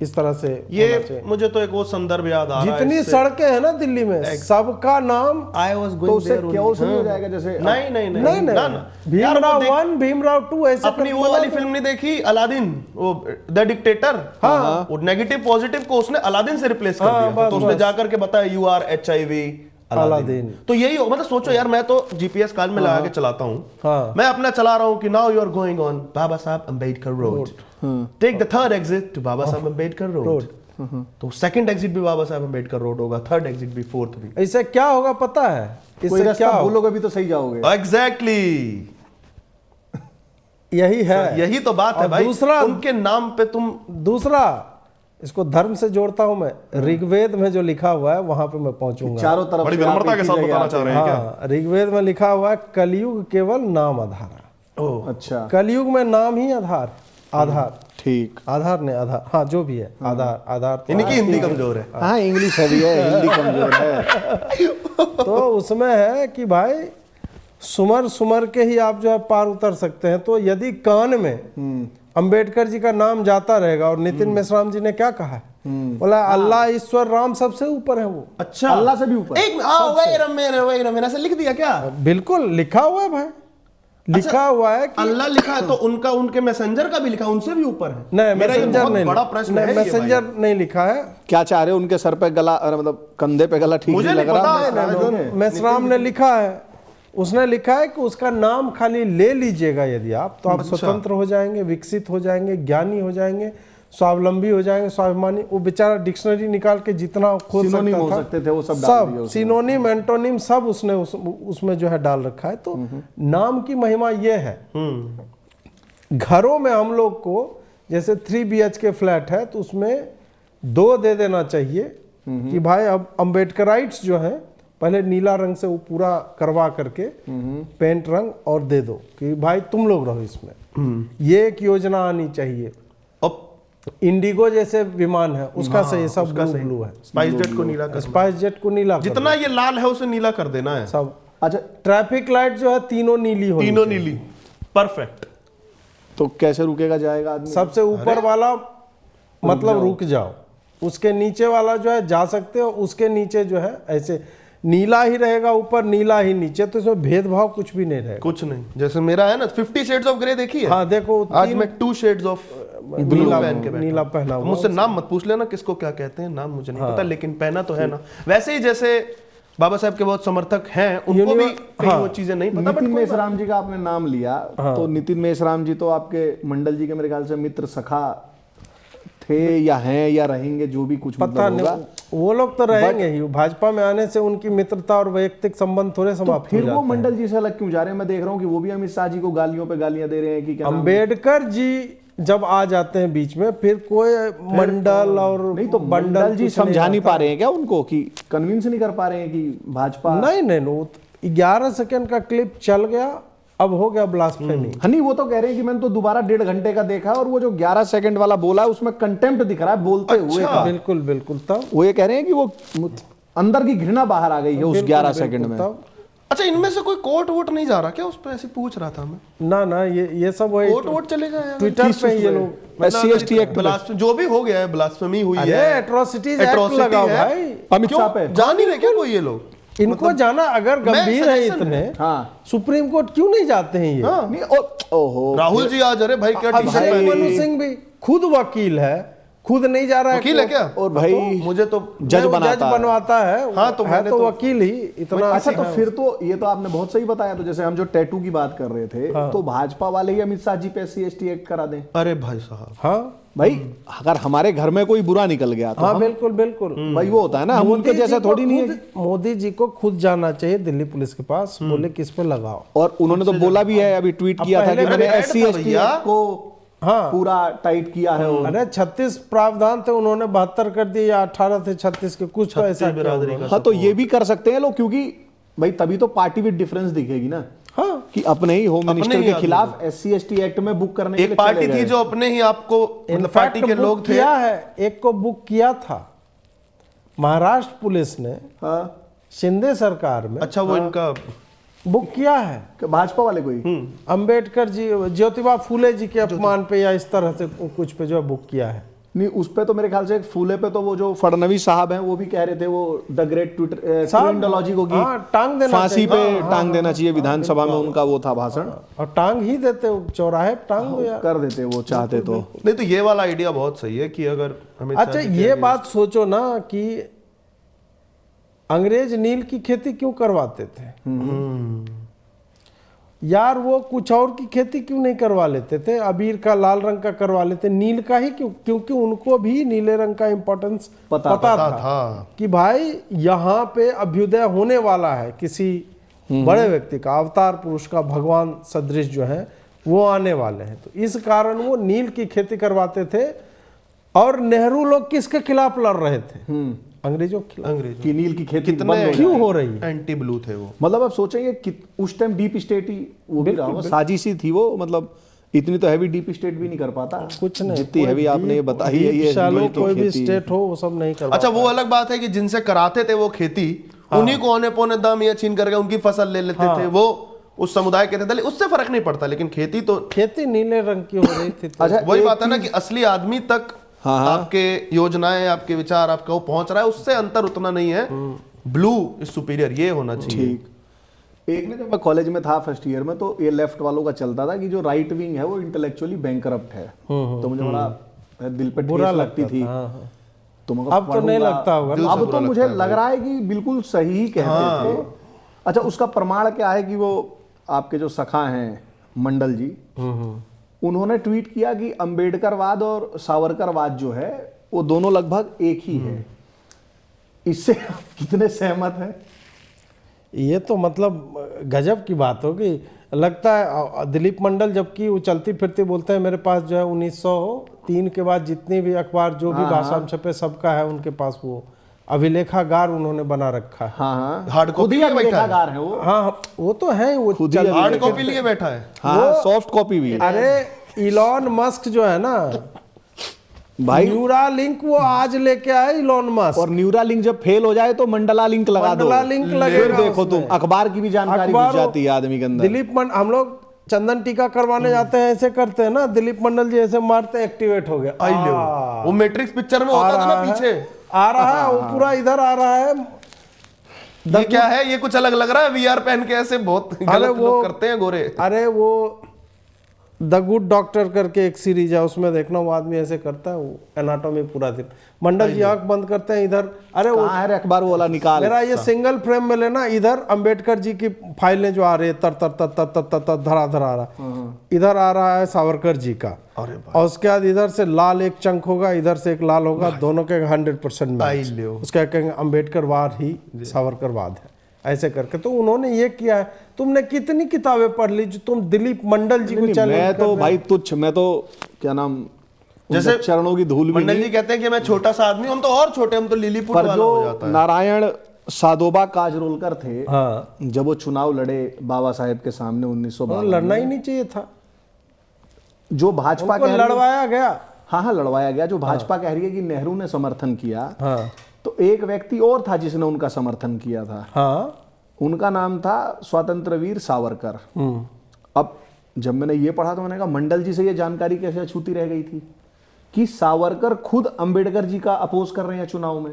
इस तरह से होना ये चाहिए। मुझे तो एक वो संदर्भ याद आ रहा है जितनी इससे। सड़कें हैं ना दिल्ली में, सबका नाम I was तो going उससे there क्या only। नहीं हो जाएगा जैसे नहीं नहीं नहीं नहीं ना, नहीं, ना। यार वो भीमराव देख- 1 भीमराव 2 ऐसे अपनी करके वो बना वाली दो। फिल्म नहीं देखी अलादीन, वो द डिक्टेटर। हाँ, वो नेगेटिव पॉजिटिव को उसने अलादीन से रिप्लेस कर हाँ, दिया था। बस, तो उसने बस। जाकर के बताया यू आर HIV अलादीन। तो यही हो, मतलब सोचो यार, मैं तो GPS काल में लगा के चलाता हूँ। हाँ। मैं अपना चला रहा हूँ कि now you are going on Baba Saheb Ambedkar road, take the third exit to Baba Saheb Ambedkar road. तो सेकंड एग्जिट भी बाबा साहब अम्बेडकर रोड होगा, थर्ड एग्जिट भी, फोर्थ भी। इससे क्या होगा पता है? कोई इससे क्या रास्ता होगा? बोलोगे भी तो सही जाओगे। एग्जैक्टली, यही है। यही तो बात है और भाई। दूसरा- उनके नाम पे तुम दूसरा, इसको धर्म से जोड़ता हूं मैं। ऋग्वेद में जो लिखा हुआ है वहां पे मैं पहुंचूंगा। चारों तरफ बड़ी से आप विनम्रता एक के ही साथ जगह बताना आते चाह रहे हैं क्या? हाँ, ऋग्वेद में लिखा हुआ है कलयुग केवल नाम आधार। ओह, अच्छा कलयुग में नाम ही आधार। आधार ठीक। आधार ने आधार, हाँ जो भी है, आधार आधार तो इनकी हिंदी कमजोर है। हाँ इंग्लिश हैवी है, हिंदी कमजोर है। तो उसमें है कि भाई सुमर सुमर के ही आप जो है पार उतर सकते हैं। तो यदि कान में अंबेडकर जी का नाम जाता रहेगा, और नितिन मेश्राम जी ने क्या कहा है, बोला अल्लाह ईश्वर राम सबसे ऊपर है वो। अच्छा, अल्लाह से भी ऊपर। एक वही ऐसे लिख दिया क्या? बिल्कुल लिखा हुआ है भाई, लिखा हुआ है कि अल्लाह लिखा है तो उनका, उनके मैसेंजर का भी लिखा, उनसे भी ऊपर है। नहीं, मेरा ये मैसेंजर बहुत नहीं, बड़ा प्रश्न है ये मैसेंजर भाई। नहीं लिखा है। क्या चाह रहे हो, उनके सर पे गला, अरे मतलब कंधे पे गला ठीक मुझे नहीं नहीं लग रहा? पता, नहीं, नहीं, मेश्राम ने लिखा है, उसने लिखा है कि उसका नाम खाली ले लीजिएगा यदि आप, तो आप स्वतंत्र हो जाएंगे, विकसित हो जाएंगे, ज्ञानी हो जाएंगे, स्वावलंबी हो जाएंगे, स्वाभिमानी। वो बेचारा डिक्शनरी निकाल के जितना खोज सिनोनिम सकता हो था, सकते थे वो सब डाल दिए सब उसने। सिनोनिम एंटोनिम सब उसने उसमें जो है डाल रखा है। तो नाम की महिमा ये है। घरों में हम लोग को जैसे 3 BHK फ्लैट है तो उसमें 2 दे देना चाहिए कि भाई अब अम्बेडकराइट्स जो है पहले नीला रंग से वो पूरा करवा करके पेंट रंग और दे दो कि भाई तुम लोग रहो इसमें। ये एक योजना आनी चाहिए। अब इंडिगो जैसे विमान है उसका सही, सब ब्लू है। स्पाइस जेट को नीला कर, स्पाइस जेट को नीला कर जितना ये लाल है उसे नीला कर देना है। दो। सब अच्छा ट्रैफिक लाइट जो है तीनों नीली होनी तीनों चाहिए। नीली, परफेक्ट। तो कैसे रुकेगा जाएगा आदमी? सबसे ऊपर वाला मतलब रुक जाओ, उसके नीचे वाला जो है जा सकते हो, उसके नीचे जो है ऐसे नीला ही रहेगा ऊपर, नीला ही नीचे, तो इसमें भेदभाव कुछ भी नहीं रहेगा। कुछ नहीं, जैसे मेरा है ना 50 शेड्स ऑफ ग्रे देखी है? हाँ देखो, आज मैं 2 शेड्स ऑफ ब्लू नीला पहन के बैठा नीला हूं। पहना हुआ। मुझसे नाम मत पूछ लेना किसको क्या कहते हैं, नाम मुझे नहीं पता, लेकिन पहना तो है ना। वैसे ही जैसे बाबा साहब के बहुत समर्थक हैं, उनको भी कहीं वो चीजें नहीं पता, बट नितिन मेश्राम जी का आपने नाम लिया, तो नितिन मेश्राम जी तो आपके मंडल जी के मेरे ख्याल से मित्र सखा थे या हैं या रहेंगे, जो भी कुछ पता मतलब नहीं, होगा। वो लोग तो रहेंगे ही। भाजपा में आने से उनकी मित्रता और वैयक्तिक संबंध थोड़े तो समाप्त हो फिर जाते वो हैं। मंडल जी से अलग क्यों जा रहे हैं? मैं देख रहा हूँ कि वो भी अमित शाह जी को गालियों पे गालियां दे रहे हैं कि क्या नाम? अंबेडकर जी जब आ जाते हैं बीच में, फिर कोई मंडल और नहीं तो मंडल जी समझा नहीं पा रहे हैं क्या उनको, कि कन्विंस नहीं कर पा रहे हैं कि भाजपा? नहीं नहीं, वो 11 सेकंड का क्लिप चल गया, अब हो गया ब्लास्फेमी। हनी वो तो कह रहे हैं कि मैंने तो दोबारा 1.5 घंटे का देखा, और वो जो 11 सेकंड वाला बोला है उसमें कंटेम्प्ट दिख रहा है बोलते हुए का। बिल्कुल बिल्कुल। तब वो ये कह रहे हैं कि वो अंदर की घृणा बाहर आ गई है उस 11 सेकंड में। तब अच्छा, इनमें से कोई कोर्ट वोट नहीं जा रहा क्या? उस पर ऐसे पूछ रहा था मैं। ना ये सब वही कोर्ट वोट चले जाए ट्विटर पे ये लोग SC ST एक्ट में जो भी हो गया है, ब्लास्फेमी हुई अरे है, एट्रोसिटीज एक्ट atrocity लगाओ है। भाई। अमित क्यों शाह पे जा नहीं रहे क्या कोई ये लोग? इनको जाना अगर गंभीर है suggestion इतने, हाँ। सुप्रीम कोर्ट क्यों नहीं जाते हैं ये? नहीं, ओहो राहुल जी आज, अरे भाई क्या अब टी-शर्ट भाई पहनी? मनु सिंह भी खुद वकील है, खुद नहीं जा रहा है वकील है कोर्ट। क्या? और भाई मुझे तो जज बनाता है। बनवाता है। हाँ, तो है मैंने तो तो- वकील ही इतना। अच्छा, तो फिर तो ये तो आपने बहुत सही बताया। तो जैसे हम जो टैटू की बात कर रहे थे, तो भाजपा वाले ही अमित शाह जी पे SC ST एक्ट करा दें। अरे भाई साहब, हाँ भाई अगर हमारे घर में कोई बुरा निकल गया तो हाँ हम, बिल्कुल बिल्कुल। भाई वो होता है ना, हम उनके मोदी जी जैसा को थोड़ी नहीं है। खुद- मोदी जी को खुद जाना चाहिए दिल्ली पुलिस के पास, बोले किस पे लगाओ। और उन्होंने तो बोला भी है, अभी ट्वीट किया था कि पहले मैंने अरे SC था ST भैया। एक्ट को हाँ पूरा टाइट किया है। वो अरे 36 प्रावधान थे, उन्होंने 72 कर दिए, या 18 थे 36 के, कुछ तो ऐसा किया बिरादरी उन्होंने। का हाँ, तो ये भी कर सकते हैं लोग, क्योंकि भाई तभी तो पार्टी विद डिफरेंस दिखेगी ना, हाँ कि अपने ही होम मिनिस्टर ही के आदमी खिलाफ SC ST एक्ट में बुक करने के एक लिए पार्टी चले थी गए। जो अपने ही आपको, मतलब इनफैक्ट पार्टी के बुक लोग थे। किया है, एक को बुक किया था महाराष्ट्र पुलिस ने, हाँ, शिंदे सरकार में अच्छा, वो इनका बुक किया है। कि भाजपा वाले कोई अंबेडकर जी, ज्योतिबा फूले जी के अपमान पे या इस तरह से कुछ पे जो है बुक किया है। नहीं, उस पे तो मेरे ख्याल से एक फूले पे तो वो जो फडणवीस साहब हैं वो भी कह रहे थे वो द ग्रेट ट्विंडोलॉजी को हाँ, टांग कि देना फांसी चाहिए। पे टांग देना चाहिए, विधानसभा में उनका वो था भाषण, और टांग ही देते हो, चौराहे पे टांग दो यार। कर देते वो चाहते तो। नहीं तो ये वाला आइडिया बहुत सही है कि अगर हमें अच्छा ये बात सोचो ना कि अंग्रेज नील की खेती क्यों करवाते थे यार, वो कुछ और की खेती क्यों नहीं करवा लेते थे, अबीर का लाल रंग का करवा लेते, नील का ही क्यों? क्योंकि उनको भी नीले रंग का इंपॉर्टेंस पता था कि भाई यहाँ पे अभ्युदय होने वाला है, किसी बड़े व्यक्ति का, अवतार पुरुष का, भगवान सदृश जो है वो आने वाले हैं। तो इस कारण वो नील की खेती करवाते थे। और नेहरू लोग किसके खिलाफ लड़ रहे थे? अंग्रेजों के खिलाफ। अंग्रेज कि नील की खेती कितने बंद हो क्यों जाए। हो रही है? एंटी ब्लू थे वो। मतलब अब सोचेंगे कि उस टाइम डीप स्टेट ही वो भी रहा होगा, साजिशी थी वो, मतलब इतनी तो हैवी डीप स्टेट भी नहीं कर पाता कुछ नहीं, जितनी हैवी आपने ये बताई है। ये शालो नील की कोई भी खेती। स्टेट हो वो सब नहीं करवा। अच्छा वो अलग बात है कि जिनसे कराते थे वो खेती, उन्हीं को औने पौने दाम या छीन करके उनकी फसल ले लेते थे, वो उस समुदाय के थे, उससे फर्क नहीं पड़ता। लेकिन खेती तो खेती नीले रंग की हो रही थी तो अच्छा, वही एक बात है ना कि असली आदमी तक आपके योजनाएं, आपके विचार, आपका वो पहुंच रहा है, उससे अंतर उतना नहीं है। ब्लू इज सुपीरियर, ये होना चाहिए। ठीक। एक ने जब मैं कॉलेज में था फर्स्ट ईयर में, तो ये लेफ्ट वालों का चलता था कि जो राइट विंग है वो इंटेलेक्चुअली बैंकरप्ट है, तो मुझे बड़ा दिल पे बुरा ठेस लगती थी। तो मैं अब तो नहीं लगता होगा ना? अब तो मुझे लग रहा है कि बिल्कुल सही ही कहते थे। अच्छा, उसका प्रमाण क्या है कि वो आपके जो सखा हैं मंडल जी, उन्होंने ट्वीट किया कि अंबेडकरवाद और सावरकरवाद जो है वो दोनों लगभग एक ही है। इससे कितने सहमत हैं? ये तो मतलब गजब की बात होगी। लगता है दिलीप मंडल जबकि वो चलती फिरती बोलते हैं मेरे पास जो है 1903 के बाद जितनी भी अखबार जो भी भाषा में छपे सबका है उनके पास वो अभिलेखागार उन्होंने बना रखा है। हाँ, हार्ड खुद कॉपी ही लिए बैठा है। अभिलेखागार है वो। हाँ वो तो है, वो खुद ही हार्ड कॉपी लिए बैठा है। हाँ, सॉफ्ट कॉपी भी। अरे इलॉन मस्क जो है ना भाई, न्यूरा लिंक वो आज लेके आए इलॉन मस्क। और न्यूरा लिंक जब फेल हो जाए तो मंडला लिंक लगा दो, मंडला लिंक फिर लगेगा देखो तुम उसमें। अखबार की भी जानकारी घुस जाती है आदमी के अंदर। दिलीप मंडल, हम लोग चंदन टीका करवाने जाते हैं, ऐसे करते हैं ना, दिलीप मंडल जी ऐसे मारते हैं, एक्टिवेट हो गया। आई ले वो मैट्रिक्स पिक्चर में होता था ना पीछे, आ रहा है वो पूरा इधर आ रहा है। ये क्या है, ये कुछ अलग लग रहा है, वीआर पहन के ऐसे बहुत गलत लोग करते हैं गोरे। अरे वो द गुड डॉक्टर करके एक सीरीज है, उसमें देखना वो आदमी ऐसे करता है, वो एनाटॉमी पूरा दिन। मंडल जी आंख बंद करते हैं इधर, अरे वो कहाँ है अखबार वाला निकाल। मेरा ये सिंगल फ्रेम में लेना, इधर अंबेडकर जी की फाइलें जो आ रही है तर तर तर तर तर तर तर धरा धरा रहा, इधर आ रहा है सावरकर जी का, और उसके बाद इधर से लाल एक चंक होगा, इधर से एक लाल होगा, दोनों के 100% मैच। उसका कहेंगे अंबेडकरवाद ही सावरकरवाद है, ऐसे करके। तो उन्होंने ये किया है। तुमने कितनी किताबें पढ़ ली जो तुम दिलीप मंडल जी को चैलेंज मैं तो भाई तुच्छ, मैं तो क्या नाम, जैसे चरणों की धूल भी मंडल नहीं। जी कहते हैं कि मैं छोटा सा आदमी, हम तो और छोटे, हम तो लिलीपुट पर वाला हो जाता जो है। नारायण सादोबा काजरोलकर थे, हाँ, जब वो चुनाव लड़े बाबा साहेब के सामने 1952 लड़ना ही नहीं चाहिए था, जो भाजपा उनको कह रही है, लड़वाया गया। हाँ लड़वाया गया। जो भाजपा कह रही है कि नेहरू ने समर्थन किया, हाँ तो एक व्यक्ति और था जिसने उनका समर्थन किया था, हाँ, उनका नाम था स्वतंत्रवीर सावरकर। अब जब मैंने ये पढ़ा तो मैंने कहा मंडल जी से ये जानकारी कैसे अछूती रह गई थी कि सावरकर खुद अंबेडकर जी का अपोज कर रहे हैं चुनाव में।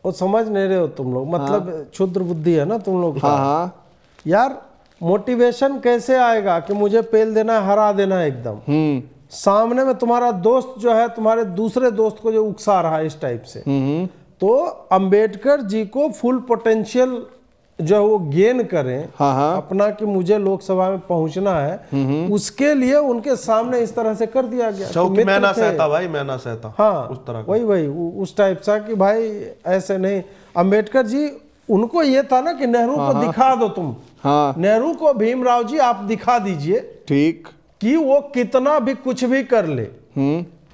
वो समझ नहीं रहे हो तुम लोग, मतलब क्षुद्र बुद्धि है ना तुम लोग का। हाँ यार मोटिवेशन कैसे आएगा कि मुझे पेल देना है, हरा देना है एकदम। सामने में तुम्हारा दोस्त जो है तुम्हारे दूसरे दोस्त को जो उकसा रहा है इस टाइप से, तो अंबेडकर जी को फुल पोटेंशियल जो है वो गेन करें अपना, कि मुझे लोकसभा में पहुंचना है, उसके लिए उनके सामने इस तरह से कर दिया गया। चौकी मैं ना सहता भाई, मैं ना सहता। हाँ उस तरह वही उस टाइप सा कि भाई ऐसे नहीं। अंबेडकर जी, उनको ये था ना कि नेहरू को दिखा दो तुम। नेहरू को भीमराव जी आप दिखा दीजिए ठीक कि वो कितना भी कुछ भी कर ले,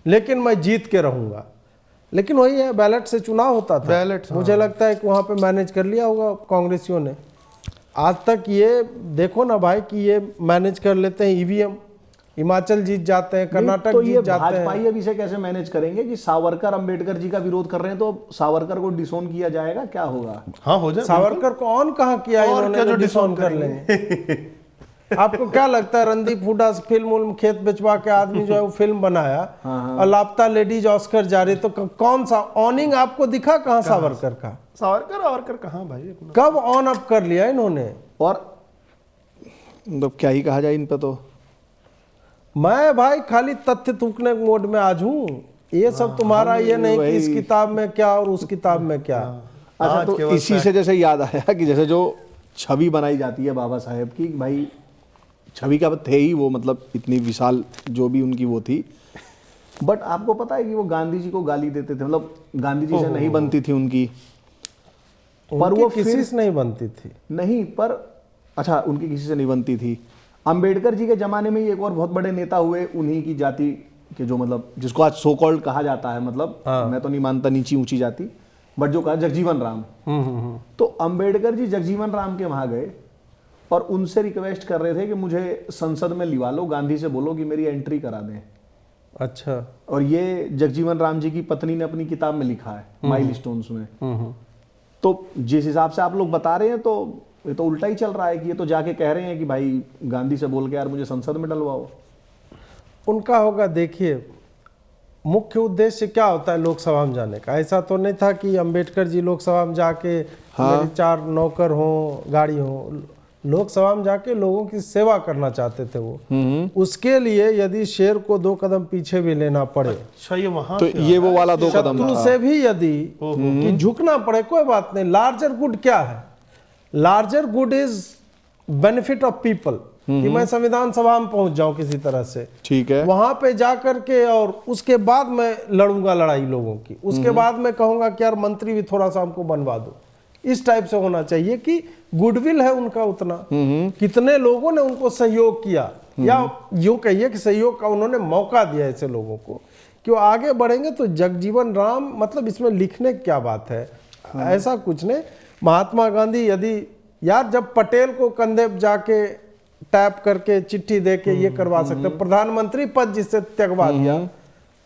लेकिन मैं जीत के रहूंगा। लेकिन वही है, बैलेट से चुनाव होता था। बैलेट, मुझे लगता है कि वहां पे मैनेज कर लिया होगा कांग्रेसियों ने। आज तक ये देखो ना भाई कि ये मैनेज कर लेते हैं ईवीएम, हिमाचल जीत जाते हैं, कर्नाटक तो ये जीत जाते हैं। भाजपाई अब इसे कैसे मैनेज करेंगे कि सावरकर अंबेडकर जी का विरोध कर रहे हैं तो सावरकर को डिसोन किया जाएगा, क्या होगा? हाँ हो जाए। सावरकर को ऑन कहाँ किया और इन्होंने क्या जो जो डिसोन डिसोन कर लेंगे। आपको क्या लगता है रणदीप हुड्डा से फिल्म खेत बेचवा के आदमी जो है वो फिल्म बनाया और लापता लेडीज ऑस्कर जारी, तो कौन सा ऑनिंग आपको दिखा? कहाँ सावरकर का? सावरकर कहाँ भाई अपना? कब ऑन अप कर लिया इन्होंने? और मतलब क्या ही कहा जाए इन पे। तो मैं भाई खाली तथ्य थूकने मोड में आज हूँ। ये सब तुम्हारा ये नहीं कि इस किताब में क्या और उस किताब में क्या। अच्छा, तो इसी से जैसे याद आया कि जैसे जो छवि बनाई जाती है बाबा साहेब की, भाई छवि का थे ही वो, मतलब इतनी विशाल जो भी उनकी वो थी, बट आपको पता है कि वो गांधी जी को गाली देते थे, मतलब गांधी जी से नहीं बनती थी उनकी, पर वो किसी से नहीं बनती थी। नहीं, पर अच्छा उनकी किसी से नहीं बनती थी। अंबेडकर जी के जमाने में एक और बहुत बड़े नेता हुए उन्हीं की जाति के, जो मतलब जिसको आज सो कॉल्ड कहा जाता है, मतलब मैं तो नहीं मानता नीची ऊंची जाति, बट जो कहा जगजीवन राम। तो अंबेडकर जी जगजीवन राम के वहां गए और उनसे रिक्वेस्ट कर रहे थे कि मुझे संसद में लिवा लो, गांधी से बोलो कि मेरी एंट्री करा दें। अच्छा। और ये जगजीवन राम जी की पत्नी ने अपनी किताब में लिखा है, माइलस्टोन्स में। तो जिस हिसाब से आप लोग बता रहे हैं, तो ये तो उल्टा ही चल रहा है कि ये तो जाके कह रहे हैं कि भाई गांधी से बोल के यार मुझे संसद में डलवाओ। उनका होगा, देखिए मुख्य उद्देश्य क्या होता है लोकसभा में जाने का? ऐसा तो नहीं था कि अंबेडकर जी लोकसभा में जाके मेरे 4 नौकर हों, गाड़ी हो। लोकसभा में जाके लोगों की सेवा करना चाहते थे वो। उसके लिए यदि शेर को 2 कदम पीछे भी लेना पड़े, अच्छा ये वहां तो ये वो वाला 2 कदम शत्रु था। से भी यदि कि झुकना पड़े, कोई बात नहीं। लार्जर गुड क्या है? Larger good is benefit of people, कि मैं संविधान सभा में पहुंच जाऊं किसी तरह से, ठीक है, वहां पे जा करके, और उसके बाद मैं लड़ूंगा लड़ाई लोगों की। उसके बाद मैं कहूंगा कि यार मंत्री भी थोड़ा सा हमको बनवा दो। इस टाइप से होना चाहिए कि गुडविल है उनका उतना, कितने लोगों ने उनको सहयोग किया, या यूं कहिए कि सहयोग का उन्होंने मौका दिया ऐसे लोगों को कि वो आगे बढ़ेंगे। तो जगजीवन राम, मतलब इसमें लिखने की क्या बात है? ऐसा कुछ नहीं। महात्मा गांधी यदि यार जब पटेल को कंधे पे जाके टैप करके चिट्ठी दे के ये करवा सकते, प्रधानमंत्री पद जिससे त्यगवा दिया,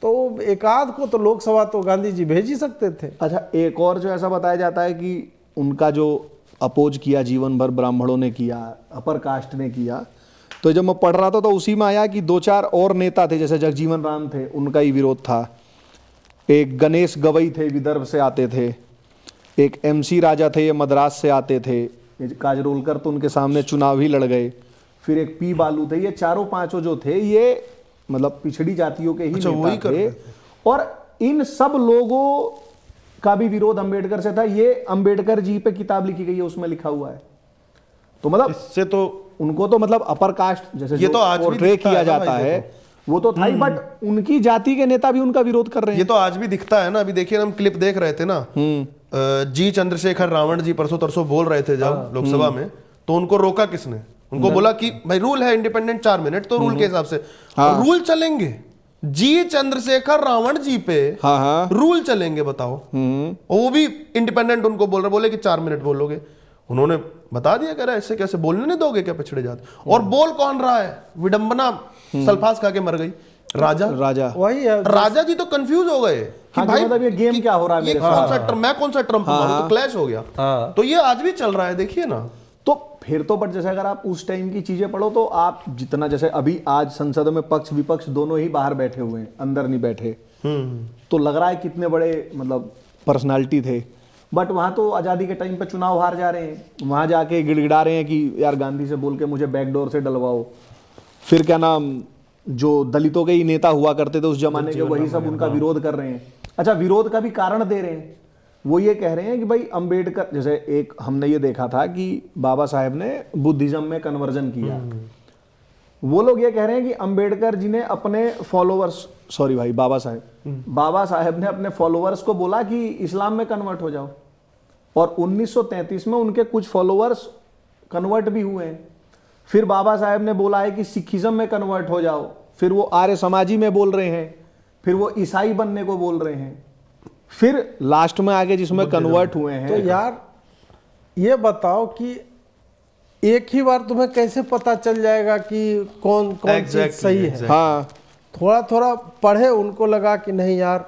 तो एक आध को तो लोकसभा तो गांधी जी भेज ही सकते थे। अच्छा, एक और जो ऐसा बताया जाता है कि उनका जो अपोज किया जीवन भर ब्राह्मणों ने किया, अपर कास्ट ने किया, तो जब मैं पढ़ रहा था तो उसी में आया कि 2-4 और नेता थे, जैसे जगजीवन राम थे, उनका ही विरोध था। एक गणेश गवई थे, विदर्भ से आते थे। एक MC राजा थे, ये मद्रास से आते थे। काजरोलकर तो उनके सामने चुनाव ही लड़ गए। फिर एक P बालू थे। ये 4-5 जो थे ये मतलब पिछड़ी जातियों के ही नेता थे। और इन सब लोगों का भी विरोध अंबेडकर से था। ये अंबेडकर जी पे किताब लिखी गई है, उसमें लिखा हुआ है। तो मतलब इससे तो उनको तो मतलब अपर कास्ट जैसे ये तो आज भी पोर्ट्रे किया जाता है वो तो था ही, बट उनकी जाति के नेता भी उनका विरोध कर रहे हैं। ये तो आज भी दिखता है ना। अभी देखिए, हम क्लिप देख रहे थे ना, जी चंद्रशेखर रावण जी परसों तरसों बोल रहे थे जब लोकसभा में, तो उनको रोका किसने? उनको बोला कि भाई रूल है इंडिपेंडेंट 4 मिनट, तो रूल के हिसाब से रूल चलेंगे। जी चंद्रशेखर रावण जी पे रूल चलेंगे, बताओ। वो भी इंडिपेंडेंट उनको बोल रहे, बोले कि 4 मिनट बोलोगे। उन्होंने बता दिया, कह रहा ऐसे कैसे बोलने नहीं दोगे क्या पिछड़े जाते? और बोल कौन रहा है? विडंबना सल्फास खा के मर गई राजा वही है। राजा जी तो कंफ्यूज हो गए कि हाँ, भाई मतलब ये गेम क्या हो रहा है, ये कौन सा ट्रम्प, मैं कौन सा ट्रम्प मारूं? तो क्लैश हो गया। तो ये आज भी चल रहा है, देखिए ना। तो फिर तो बट जैसे अगर आप उस टाइम की चीजें पढ़ो तो आप जितना, जैसे अभी आज संसद में पक्ष विपक्ष दोनों ही बाहर बैठे हुए हैं, अंदर नहीं बैठे, तो लग रहा है कितने बड़े मतलब पर्सनालिटी थे। बट वहां तो आजादी के टाइम पे चुनाव हार जा रहे हैं, वहां जाके गिड़गिड़ा रहे हैं कि यार गांधी से बोल के मुझे बैकडोर से डलवाओ। फिर क्या नाम, जो दलितों के ही नेता हुआ करते थे उस जमाने के, वही सब उनका विरोध कर रहे हैं। अच्छा, विरोध का भी कारण दे रहे हैं। वो ये कह रहे हैं कि भाई अंबेडकर, जैसे एक हमने ये देखा था कि बाबा साहेब ने बुद्धिज्म में कन्वर्जन किया। वो लोग ये कह रहे हैं कि अंबेडकर जी ने अपने फॉलोअर्स, सॉरी भाई बाबा साहेब ने अपने फॉलोअर्स को बोला कि इस्लाम में कन्वर्ट हो जाओ। और 1933 में उनके कुछ फॉलोअर्स कन्वर्ट भी हुए हैं। फिर बाबा साहेब ने बोला है कि सिखिज्म में कन्वर्ट हो जाओ। फिर वो आर्य समाजी में बोल रहे हैं, फिर वो ईसाई बनने को बोल रहे हैं, फिर लास्ट में आगे जिसमें कन्वर्ट हुए हैं। तो यार ये बताओ कि एक ही बार तुम्हें कैसे पता चल जाएगा कि कौन चीज सही है? हाँ, थोड़ा थोड़ा पढ़े, उनको लगा कि नहीं यार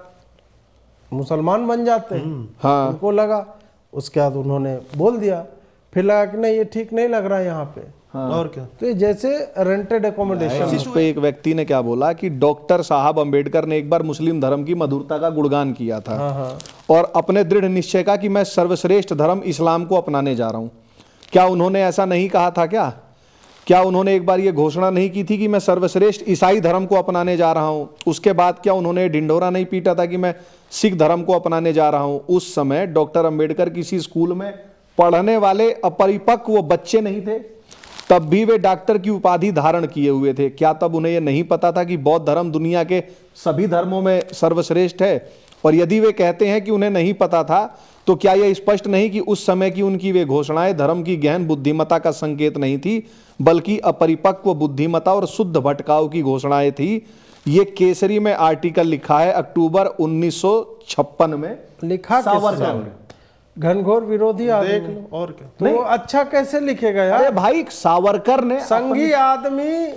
मुसलमान बन जाते हैं। हाँ, उनको लगा, उसके बाद उन्होंने बोल दिया। फिर लगा कि नहीं ये ठीक नहीं लग रहा है यहाँ पे, और क्या। तो ये जैसे रेंटेड एकोमोडेशन। इस पे एक व्यक्ति ने क्या बोला कि डॉक्टर साहब अंबेडकर ने एक बार मुस्लिम धर्म की मधुरता का गुणगान किया था और अपने दृढ़ निश्चय का कि मैं सर्वश्रेष्ठ धर्म इस्लाम को अपनाने जा रहा हूं। क्या उन्होंने ऐसा नहीं कहा था? क्या उन्होंने एक बार ये घोषणा नहीं की थी कि मैं सर्वश्रेष्ठ ईसाई धर्म को अपनाने जा रहा हूं? उसके बाद क्या उन्होंने ढिंढोरा नहीं पीटा था कि मैं सिख धर्म को अपनाने जा रहा हूं? उस समय डॉक्टर अंबेडकर किसी स्कूल में पढ़ने वाले अपरिपक्व वो बच्चे नहीं थे, तब भी वे डॉक्टर की उपाधि धारण किए हुए थे। क्या तब उन्हें यह नहीं पता था कि बौद्ध धर्म दुनिया के सभी धर्मों में सर्वश्रेष्ठ है? और यदि वे कहते हैं कि उन्हें नहीं पता था, तो क्या यह स्पष्ट नहीं कि उस समय की उनकी वे घोषणाएं धर्म की गहन बुद्धिमत्ता का संकेत नहीं थी, बल्कि अपरिपक्व बुद्धिमत्ता और शुद्ध भटकाव की घोषणाएं थी? ये केसरी में आर्टिकल लिखा है अक्टूबर 1956 में, लिखा सावरकर ने। घनघोर विरोधी आदमी। देख लो और क्या। तो वो अच्छा कैसे लिखेगा यार? अरे भाई, सावरकर ने संघी आदमी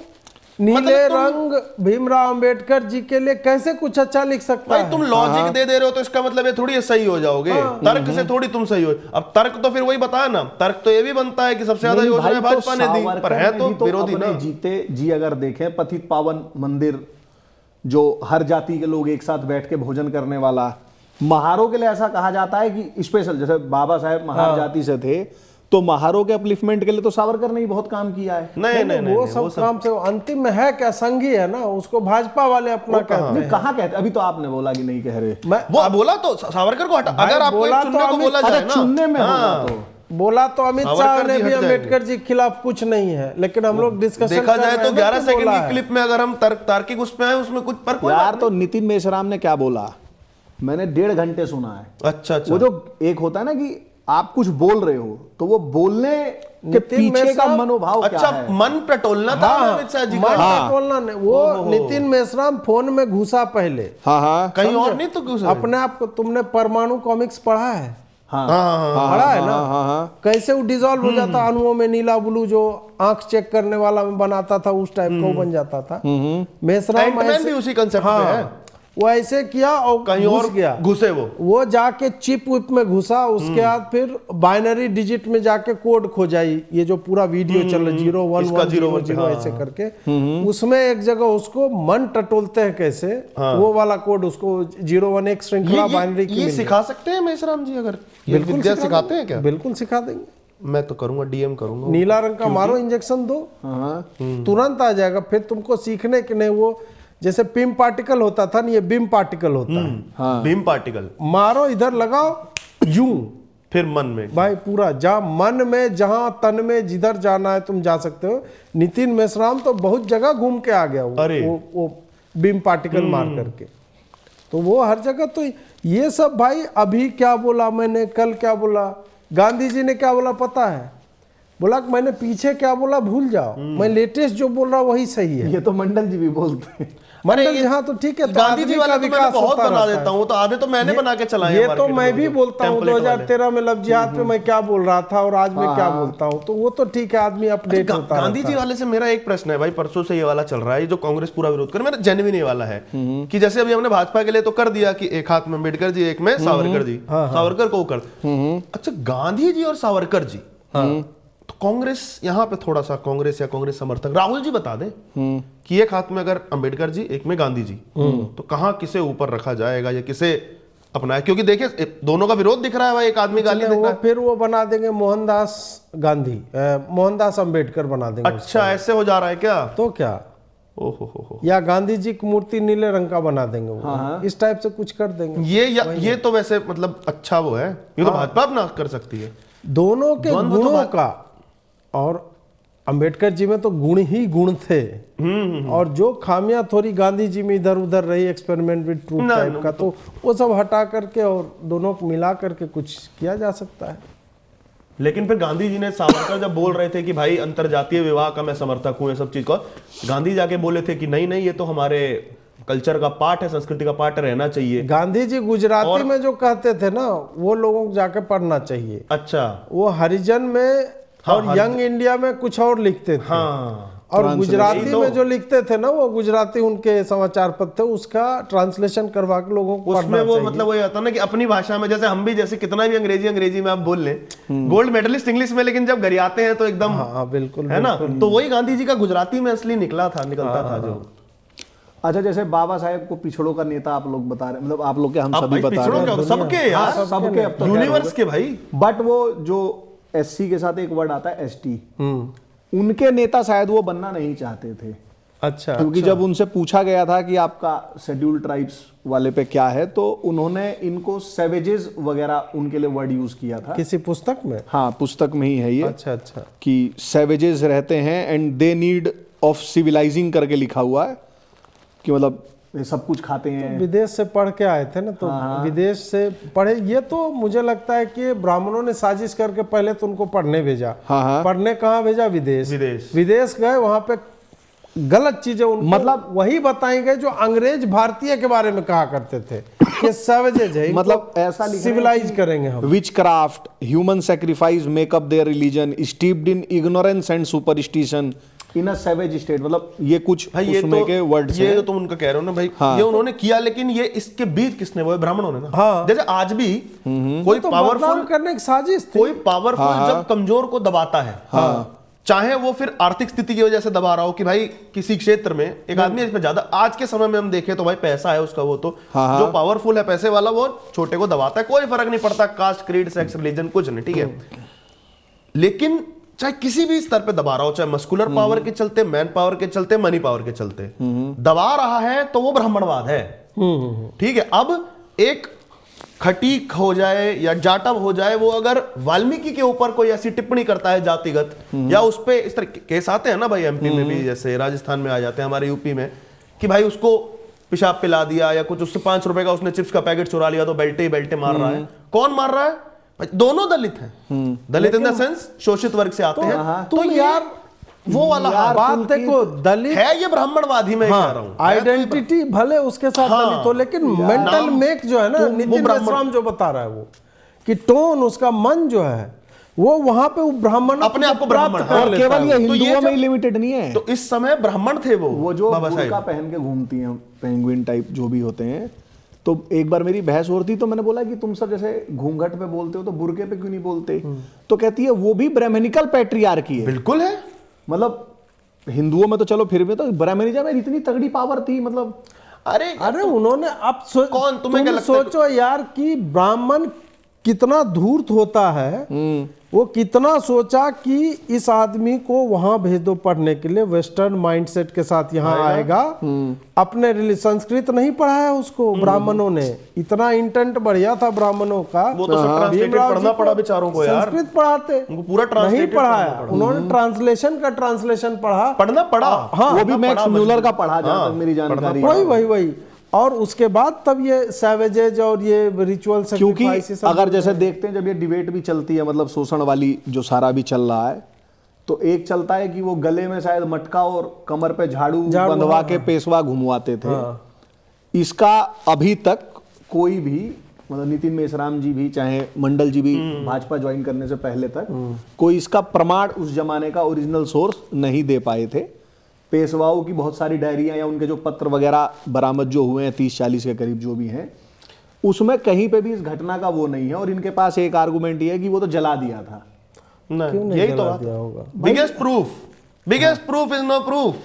नीले रंग भीमराव अंबेडकर जी के लिए कैसे कुछ अच्छा लिख सकता भाई है? तुम लॉजिक दे रहे हो तो इसका मतलब ये थोड़ी ये सही हो जाओगे। तर्क से थोड़ी तुम सही हो। अब तर्क तो फिर वही बताया ना, तर्क तो ये भी बनता है कि सबसे ज्यादा नहीं योजना भाई, भाजपा ने दी, पर है तो विरोधी अपने ना। जीते जी अगर देखें पतित पावन मंदिर, जो हर जाति के लोग एक साथ बैठ के भोजन करने वाला, महारों के लिए ऐसा कहा जाता है कि स्पेशल, जैसे बाबा साहेब महार जाति से थे, तो महारों के अपलिफ्टमेंट के लिए तो सावरकर ने ही बहुत काम किया है। नहीं वो सब काम से अंतिम में है क्या? संघी है ना, उसको भाजपा वाले अपना कहते हैं। कहाँ कहते? अभी तो आपने बोला कि नहीं कह रहे। मैं वो बोला तो सावरकर को हटा, अगर आपको बोला एक चुनने तो को बोला जाए ना, चुनने में होगा तो बोला तो अमित शाह सावरकर ने जी भी हट अंबेडकर जी के खिलाफ कुछ नहीं है, लेकिन हम लोग डिस्कशन देखा जाए तो 11 तो सेकंड बोला की है। क्लिप में अगर हम तार्किक उसमें आए उसमें कुछ पर कोई यार, बात तो नितिन मेश्राम ने क्या बोला मैंने 1.5 घंटे सुना है। नहीं। अच्छा वो जो एक होता है ना कि आप कुछ बोल रहे हो तो वो बोलने के पीछे का मनोभाव क्या अच्छा, है। मन टटोलना था अमित शाह जी मन का। टटोलना नहीं, वो नितिन मेश्राम फोन में घुसा पहले, हाँ कहीं और नहीं तो क्यों अपने आप को। तुमने परमाणु कॉमिक्स पढ़ा है? हाँ पढ़ा है ना? कैसे वो डिसॉल्व हो जाता अणुओं में, नीला ब्लू जो आंख चेक करने वाला में बनाता था उस टाइप का वो बन जाता था। मेश्राम एंटमैन भी उसी कंसेप्ट पे है। वो ऐसे किया और कहीं और गया, घुसे वो जाके चिप विप में घुसा। उसके बाद फिर बाइनरी डिजिट में जाके कोड खोजाई, ये जो पूरा वीडियो चल रहा 01100 ऐसे करके, उसमें एक जगह उसको मन टटोलते हैं कैसे, वो वाला कोड उसको 01 श्रृंखला बाइनरी की ये सिखा सकते हैं मेश्राम जी? अगर ये विद्या सिखाते हैं क्या? बिल्कुल सिखा देंगे। मैं तो करूंगा, डीएम करूंगा। नीला रंग का मारो, इंजेक्शन दो, तुरंत आ जाएगा। फिर तुमको सीखने के नहीं, वो जैसे पिम पार्टिकल होता था ना, ये बिम पार्टिकल होता है। भीम पार्टिकल मारो, इधर लगाओ, यूं फिर मन में भाई पूरा जा, मन में, जहां तन में, जिधर जाना है तुम जा सकते हो। नितिन मेश्राम तो बहुत जगह घूम के आ गया अरे। वो बिम पार्टिकल मार करके, तो वो हर जगह। तो ये सब भाई, अभी क्या बोला मैंने, कल क्या बोला, गांधी जी ने क्या बोला पता है? बोला कि मैंने पीछे क्या बोला भूल जाओ, मैं लेटेस्ट जो बोल रहा हूँ वही सही है। ये तो मंडल जी भी बोलते हैं। मंडल जी, हाँ तो ठीक है। तो गांधी जी आदमी वाला का तो मैं विकास बहुत होता बना रहता देता है। हूँ, तो आधे तो मैंने बना के चलाए ये हैं तो market मैं में भी लोग, बोलता हूँ template वाले। 2013 में लफ्जियात पे मैं क्या बोल रहा था और आज मैं क्या बोलता हूँ, तो वो तो ठीक है, आदमी अपडेट होता है। गांधी जी वाले से मेरा एक प्रश्न है भाई, परसों से ये वाला चल रहा है, ये जो कांग्रेस पूरा विरोध कर, मेरा जेन्युइन ये वाला है कि जैसे अभी हमने भाजपा के लिए तो कर दिया कि एक हाथ में अम्बेडकर जी, एक में सावरकर जी, सावरकर को कर। अच्छा, गांधी जी और सावरकर जी, तो कांग्रेस यहाँ पे थोड़ा सा, कांग्रेस या कांग्रेस समर्थक राहुल जी बता दें कि एक हाथ में अगर अंबेडकर जी, एक में गांधी जी, तो कहाँ किसे ऊपर रखा जाएगा या किसे अपनाए? क्योंकि देखिए दोनों का विरोध दिख रहा है भाई, एक आदमी गाली देता है। फिर वो बना देंगे मोहनदास गांधी, मोहनदास अंबेडकर बना देंगे। अच्छा, ऐसे हो जा रहा है क्या? तो क्या, ओहो, या गांधी जी की मूर्ति नीले रंग का बना देंगे वो, इस टाइप से कुछ कर देंगे। ये तो वैसे मतलब अच्छा वो है, ये तो भाजपा अपना कर सकती है। दोनों के गुणों का, और अंबेडकर जी में तो गुण ही गुण थे, और जो खामियां थोड़ी गांधी जी में इधर उधर रही, एक्सपेरिमेंट विद ट्रूथ टाइप का, तो वो सब हटा करके और दोनों को मिला करके कुछ किया जा सकता है। लेकिन फिर गांधी जी ने, सावरकर जब बोल रहे थे कि भाई अंतरजातीय विवाह का मैं समर्थक हूं, ये सब चीज का, गांधी जाके बोले थे कि नहीं नहीं, ये तो हमारे कल्चर का पार्ट है, संस्कृति का पार्ट रहना चाहिए। गांधी जी गुजराती में जो कहते थे ना, वो लोगों को जाके पढ़ना चाहिए। अच्छा, वो हरिजन में और यंग इंडिया में कुछ और लिखते थे। और गुजराती में जो लिखते थे ना, वो गुजराती उनके समाचार पत्र थे, उसका ट्रांसलेशन करवा के लोगों को उसमें पढ़ना वो चाहिए। मतलब वही आता ना कि अपनी भाषा में, जैसे हम भी जैसे कितना भी अंग्रेजी में आप बोल लें, गोल्ड मेडलिस्ट इंग्लिश में, लेकिन जब गरियाते हैं तो एकदम, हाँ बिल्कुल, है ना। तो वही गांधी जी का गुजराती में असली निकलता था जो। अच्छा, जैसे बाबा साहेब को पिछड़ों का नेता आप लोग बता रहे, मतलब आप लोग के हम अब सभी भाई बता रहे पिछड़ों हैं। क्या, सबके यार, सबके अब तो यूनिवर्स के भाई। बट वो जो एससी के साथ एक वर्ड आता है एसटी, उनके नेता शायद वो बनना नहीं चाहते थे। अच्छा, क्योंकि जब उनसे पूछा गया था कि आपका शेड्यूल ट्राइब्स वाले पे क्या है, तो उन्होंने इनको सेवेजेस वगैरह उनके लिए वर्ड यूज किया था। किसी पुस्तक में? हाँ, पुस्तक में ही है ये। अच्छा अच्छा। कि सेवेजेस रहते हैं and they need of civilising करके लिखा हुआ है, कि मतलब ये सब कुछ खाते हैं। विदेश से पढ़ के आए थे ना, तो विदेश से पढ़े। ये तो मुझे लगता है कि ब्राह्मणों ने साजिश करके पहले तो उनको पढ़ने भेजा। पढ़ने कहाँ भेजा? विदेश गए, वहां पे गलत चीजें उनको मतलब वही बताई गई जो अंग्रेज भारतीय के बारे में कहा करते थे कि सवेजेज है, मतलब ऐसा सिविलाइज करेंगे हम। Witchcraft human sacrifice make up their religion steeped in ignorance and superstition in a savage state. मतलब ये कुछ भाई उसमें के वर्ड्स ये हैं। तो तुम उनका कह रहे हो ना भाई। ये उन्होंने किया, लेकिन ये इसके बीच किसने, वो ब्राह्मणों ने ना। जैसे आज भी कोई तो पावरफुल करने की साजिश थी। कोई पावरफुल जब कमजोर को दबाता है, चाहे वो फिर आर्थिक स्थिति की वजह से दबा रहा हो, कि भाई किसी क्षेत्र में एक आदमी इसमें ज्यादा, आज के समय में हम देखें तो भाई पैसा है उसका, वो तो जो पावरफुल है पैसे वाला, वो छोटे को दबाता है, कोई फर्क नहीं पड़ता कास्ट, क्रीड, सेक्स, रिलीजन, कुछ नहीं, ठीक है। लेकिन चाहे किसी भी स्तर पे दबा रहा हो, चाहे मस्कुलर पावर के चलते, मैन पावर के चलते, मनी पावर के चलते दबा रहा है, तो वो ब्राह्मणवाद है। ठीक है। अब एक खटीक हो जाए या जाटव हो जाए, वो अगर वाल्मीकि के ऊपर कोई ऐसी टिप्पणी करता है जातिगत, या उस पे इस तरह केस आते हैं ना भाई, एमपी में भी, जैसे राजस्थान में आ जाते हैं, हमारे यूपी में, कि भाई उसको पेशाब पिला दिया, या कुछ उससे 5 रुपए का उसने चिप्स का पैकेट चुरा लिया, तो बेल्टे ही बेल्टे मार रहा है। कौन मार रहा है भाई? दोनों दलित हैं। दलित इन द सेंस शोषित वर्ग से आते हैं। तो यार वो वाला बात देखो, दलित है, ये ब्राह्मणवादी मैं कह रहा हूं। आइडेंटिटी भले उसके साथ दलित हो, लेकिन मेंटल मेक जो है ना, नितिन मेश्राम जो बता रहा है वो, कि टोन उसका मन जो है वो वहां पे वो ब्राह्मण अपने आप को ब्राह्मण, और केवल ये हिंदुओं में ही लिमिटेड नहीं है। तो इस समय ब्राह्मण थे वो जो बुर्का पहन के घूमती हैं, पेंगुइन टाइप जो भी होते हैं। तो एक बार मेरी बहस हो रही थी, तो मैंने बोला कि तुम सब जैसे घूंघट पे बोलते हो, तो बुर्के पे क्यों नहीं बोलते? तो कहती है वो भी ब्राह्मणिकल पैट्रियार्की है। बिल्कुल है। मतलब हिंदुओं में तो चलो फिर भी, तो ब्राह्मणिज्म में इतनी तगड़ी पावर थी। मतलब अरे उन्होंने अब कौन तुम्हें क्या लगता सोचो यार कि ब्राह्मण कितना धूर्त होता है। वो कितना सोचा कि इस आदमी को वहां भेज दो पढ़ने के लिए, वेस्टर्न माइंडसेट के साथ यहाँ आएगा। अपने संस्कृत नहीं पढ़ाया उसको ब्राह्मणों ने, इतना इंटेंट बढ़िया था ब्राह्मणों का। वो तो सब ट्रांसलेटेड पढ़ना पड़ा बेचारों को यार। संस्कृत पढ़ाते, पूरा नहीं पढ़ाया उन्होंने, ट्रांसलेशन पढ़ना पड़ा। हाँ, वो भी मैक्स म्यूलर का पढ़ा, जहां तक मेरी जानकारी। वही और उसके बाद तब ये सैवेजेज और ये रिचुअल, क्योंकि अगर जैसे देखते हैं जब ये डिबेट भी चलती है, मतलब शोषण वाली जो सारा भी चल रहा है, तो एक चलता है कि वो गले में शायद मटका और कमर पे झाड़ू बंधवा के पेशवा घुमवाते थे। इसका अभी तक कोई भी, मतलब नितिन मेश्राम जी भी, चाहे मंडल जी भी भाजपा ज्वाइन करने से पहले तक कोई इसका प्रमाण उस जमाने का ओरिजिनल सोर्स नहीं दे पाए थे। पेशवाओं की बहुत सारी डायरियां या उनके जो पत्र वगैरह बरामद जो हुए हैं 30-40 के करीब जो भी हैं, उसमें कहीं पे भी इस घटना का वो नहीं है। और इनके पास एक आर्गुमेंट ये है कि वो तो जला दिया था। यही तो बात है। Biggest proof is no proof,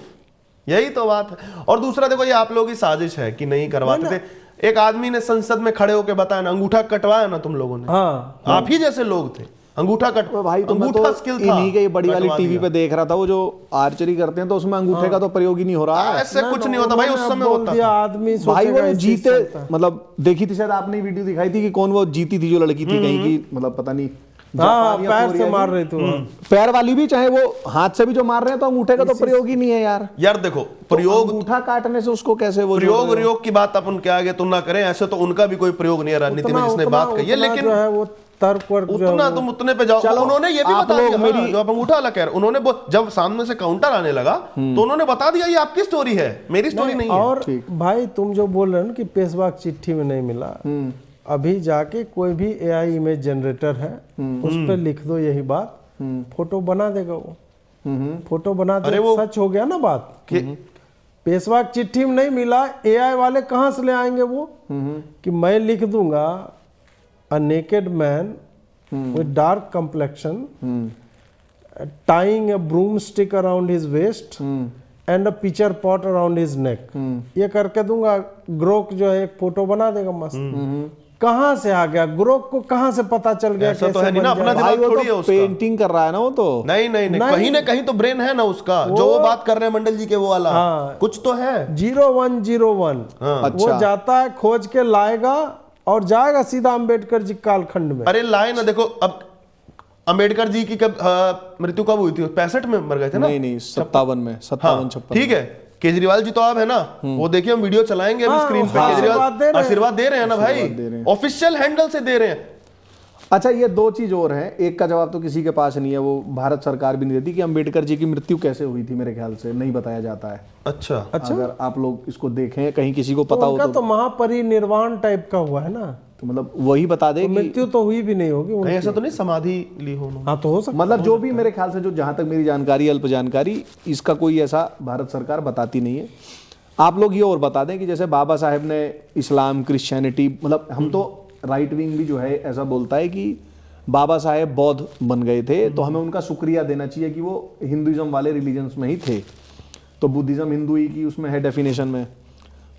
यही तो बात है। और दूसरा देखो, ये आप लोगों की साजिश है कि नहीं करवाते थे। एक आदमी ने संसद में खड़े होकर बताया ना, अंगूठा कटवाया ना तुम लोगों ने। आप ही जैसे लोग थे, अंगूठा कट भाई। तो अंगूठा स्किल था, इन्हीं के बड़ी वाली टीवी पे देख रहा था, वो जो आर्चरी करते हैं, तो उसमें अंगूठे का तो प्रयोग ही नहीं हो रहा है। ऐसे कुछ नहीं होता भाई, उस समय होता था। आदमी भाई वो जीते, मतलब देखी थी शायद आपने वीडियो दिखाई थी कि कौन वो जीती थी, जो लड़की थी कहीं की, मतलब पता नहीं, पैर से मार रहे थे। पैर वाली भी, चाहे वो हाथ से भी जो मार रहे हैं, तो अंगूठे का तो प्रयोग ही नहीं है यार। देखो, प्रयोग, अंगूठा काटने से उसको कैसे वो प्रयोग की बात अपन के आगे तुम ना करें। ऐसे तो उनका भी कोई प्रयोग नहीं है राजनीति में, जिसने बात कही है। लेकिन उतना तुम उतने पे जाओ। उन्होंने ये भी बता दिया, जो आप अंगूठा वाला कह रहे, उन्होंने जब सामने से काउंटर आने लगा तो उन्होंने बता दिया ये आपकी स्टोरी है, मेरी स्टोरी नहीं है। और भाई तुम जो बोल रहे हो ना कि पेशवा चिट्ठी में नहीं मिला, अभी जाके कोई भी AI इमेज जनरेटर है, उस पर लिख दो यही बात, फोटो बना देगा वो। फोटो बना अरे दे, वो- सच हो गया ना बात। कि पेशवा की चिट्ठी में नहीं मिला, एआई वाले कहाँ से ले आएंगे वो? कि मैं लिख दूंगा a naked man with dark complexion tying a broom stick around his waist and a pitcher pot around his neck, ये करके दूंगा, ग्रोक जो है एक फोटो बना देगा मस्त। कहाँ से आ गया ग्रोक को, कहाँ से पता चल गया? ऐसा तो कैसे है नहीं ना, बन अपना जाएगा? भाई दिमाग वो थोड़ी है तो उसका। पेंटिंग कर रहा है ना वो तो। नहीं नहीं नहीं, कहीं ना कहीं तो ब्रेन है ना उसका, जो वो बात कर रहे हैं मंडल जी के वो वाला, हाँ। कुछ तो है। 0101 हाँ। अच्छा। वो जाता है, खोज के लाएगा और जाएगा सीधा अंबेडकर जी कालखंड में। अरे लाए ना, देखो अब अंबेडकर जी की कब मृत्यु कब हुई थी? 65 में मर गए थे ना? नहीं नहीं 57 में, 57 56। ठीक है, केजरीवाल जी तो अब है ना, वो देखिए हम वीडियो चलाएंगे अभी हाँ, स्क्रीन पे। हाँ, केजरीवाल आशीर्वाद दे रहे हैं। आशीर्वाद दे रहे हैं ना भाई, दे रहे हैं। ऑफिशियल हैंडल से दे रहे हैं। अच्छा, ये दो चीज और हैं, एक का जवाब तो किसी के पास नहीं है, वो भारत सरकार भी नहीं देती, कि अंबेडकर जी की मृत्यु कैसे हुई थी, मेरे ख्याल से नहीं बताया जाता है। अच्छा, अगर आप लोग इसको देखें, कहीं किसी को पता हो उनका तो तो महापरिनिर्वाण टाइप का हुआ है ना, तो मतलब वही बता दे तो कि मृत्यु तो हुई भी नहीं होगी कहीं उनकी। ऐसा तो नहीं समाधि ली हो उन्होंने? हाँ तो हो सकता मतलब जो भी मेरे ख्याल से, जो जहां तक मेरी जानकारी, अल्प जानकारी, इसका कोई ऐसा भारत सरकार बताती नहीं है। आप लोग ये और बता दें कि जैसे बाबा साहेब ने इस्लाम, क्रिश्चियनिटी, मतलब हम तो राइट विंग भी जो है ऐसा बोलता है कि बाबा साहेब बौद्ध बन गए थे, तो हमें उनका शुक्रिया देना चाहिए कि वो हिंदुइज्म वाले रिलीजन्स में ही थे, तो बुद्धिज्म हिंदू ही की उसमें है डेफिनेशन में।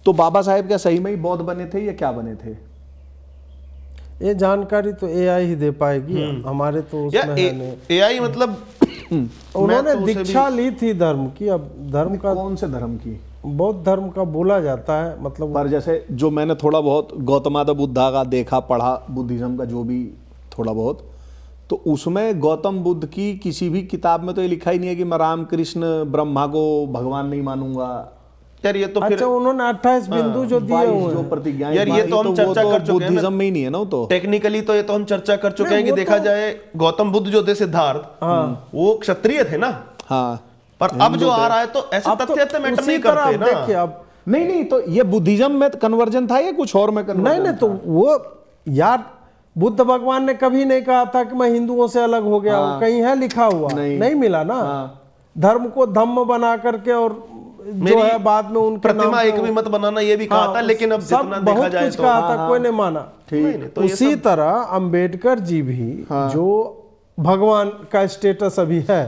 तो बाबा साहेब क्या सही में ही बौद्ध बने थे या क्या बने थे? ये जानकारी तो एआई ही दे पाएगी, हमारे तो या उसमें है नहीं। एआई मतलब उन्होंने तो उसे दीक्षा ली थी धर्म की, अब धर्म का, कौन से धर्म की? बौद्ध धर्म का बोला जाता है, मतलब पर जैसे जो मैंने थोड़ा बहुत गौतमादा बुद्धा का देखा, पढ़ा, बुद्धिज्म का जो भी थोड़ा बहुत, तो उसमें गौतम बुद्ध की किसी भी किताब में तो ये लिखा ही नहीं है कि मैं राम कृष्ण ब्रह्मा को भगवान नहीं मानूंगा। यार ये तो फिर अच्छा, उन्होंने 28 बिंदु जो दिए 22 हुए जो हैं। प्रतिज्ञाएं यार ये तो हम वो चर्चा तो कर चुके हैं ना। बुद्धिज्म में ही नहीं है ना वो तो। टेक्निकली तो ये तो हम चर्चा कर चुके हैं कि वो देखा तो- जाए गौतम बुद्ध जो थे सिद्धार्थ, वो क्षत्रिय थे ना, हाँ, पर अब जो आ रहा है तो ऐसे अब तो तथ्य मैटर उसी नहीं तरह करते अब ना। देखिए अब, नहीं नहीं, तो ये बुद्धिज्म में कन्वर्जन था या कुछ और में नहीं कन्वर्जन? नहीं, तो वो यार बुद्ध भगवान ने कभी नहीं कहा था कि मैं हिंदुओं से अलग हो गया हूँ, कहीं है लिखा हुआ? नहीं मिला ना। धर्म को धम्म बना करके, और जो है बाद में उनके नाम प्रतिमा पे एक भी मत बनाना ये भी कहा था, लेकिन अब सब जितना देखा बहुत जाए कुछ तो कहा था, कोई नहीं माना। नहीं, तो ये उसी तरह अंबेडकर जी भी जो भगवान का स्टेटस अभी है,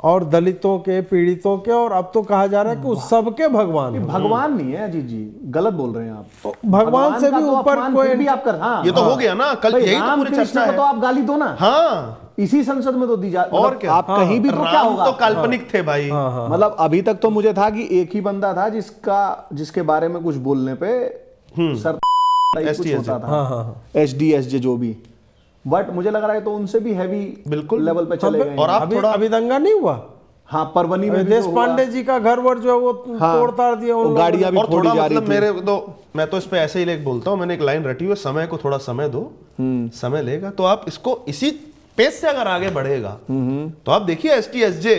और दलितों के, पीड़ितों के, और अब तो कहा जा रहा है कि उस सबके भगवान हैं। भगवान नहीं है अजीत जी, गलत बोल रहे हैं आप। भगवान से का भी तो ऊपर अपमान कोई फिर भी आप कर, हाँ, ये तो हो गया ना, कल भाई, यही तो राम पूरी कृष्ण चर्चा को है। तो आप गाली दो ना, हाँ, इसी संसद में तो दी जा, और मतलब क्या? आप कहीं भी तो क्या राम होगा? तो काल्पनिक थे भाई। मतलब अभी तक तो मुझे था कि एक ही बंदा था जिसके बारे में कुछ बोलने पे सर कुछ होता था, SDSJ जो भी, बट मुझे लग रहा है तो उनसे भी हैवी बिल्कुल लेवल पे चले गए। और आप अभी थोड़ा अभी दंगा नहीं हुआ? हाँ, परवनी में भी देश तो हुआ। पांडे जी का घर वर जो है वो तोड़ ताड़ दिया उन और लोगों गाड़ियां ने। भी और फोड़ी थोड़ा जा रही मतलब थी। मेरे तो, मैं तो इस पे ऐसे ही बोलता हूँ, मैंने एक लाइन रटी हुई है, समय को थोड़ा समय दो, समय लेगा, तो आप इसको इसी पेस से अगर आगे बढ़ेगा तो आप देखिए ST-SJ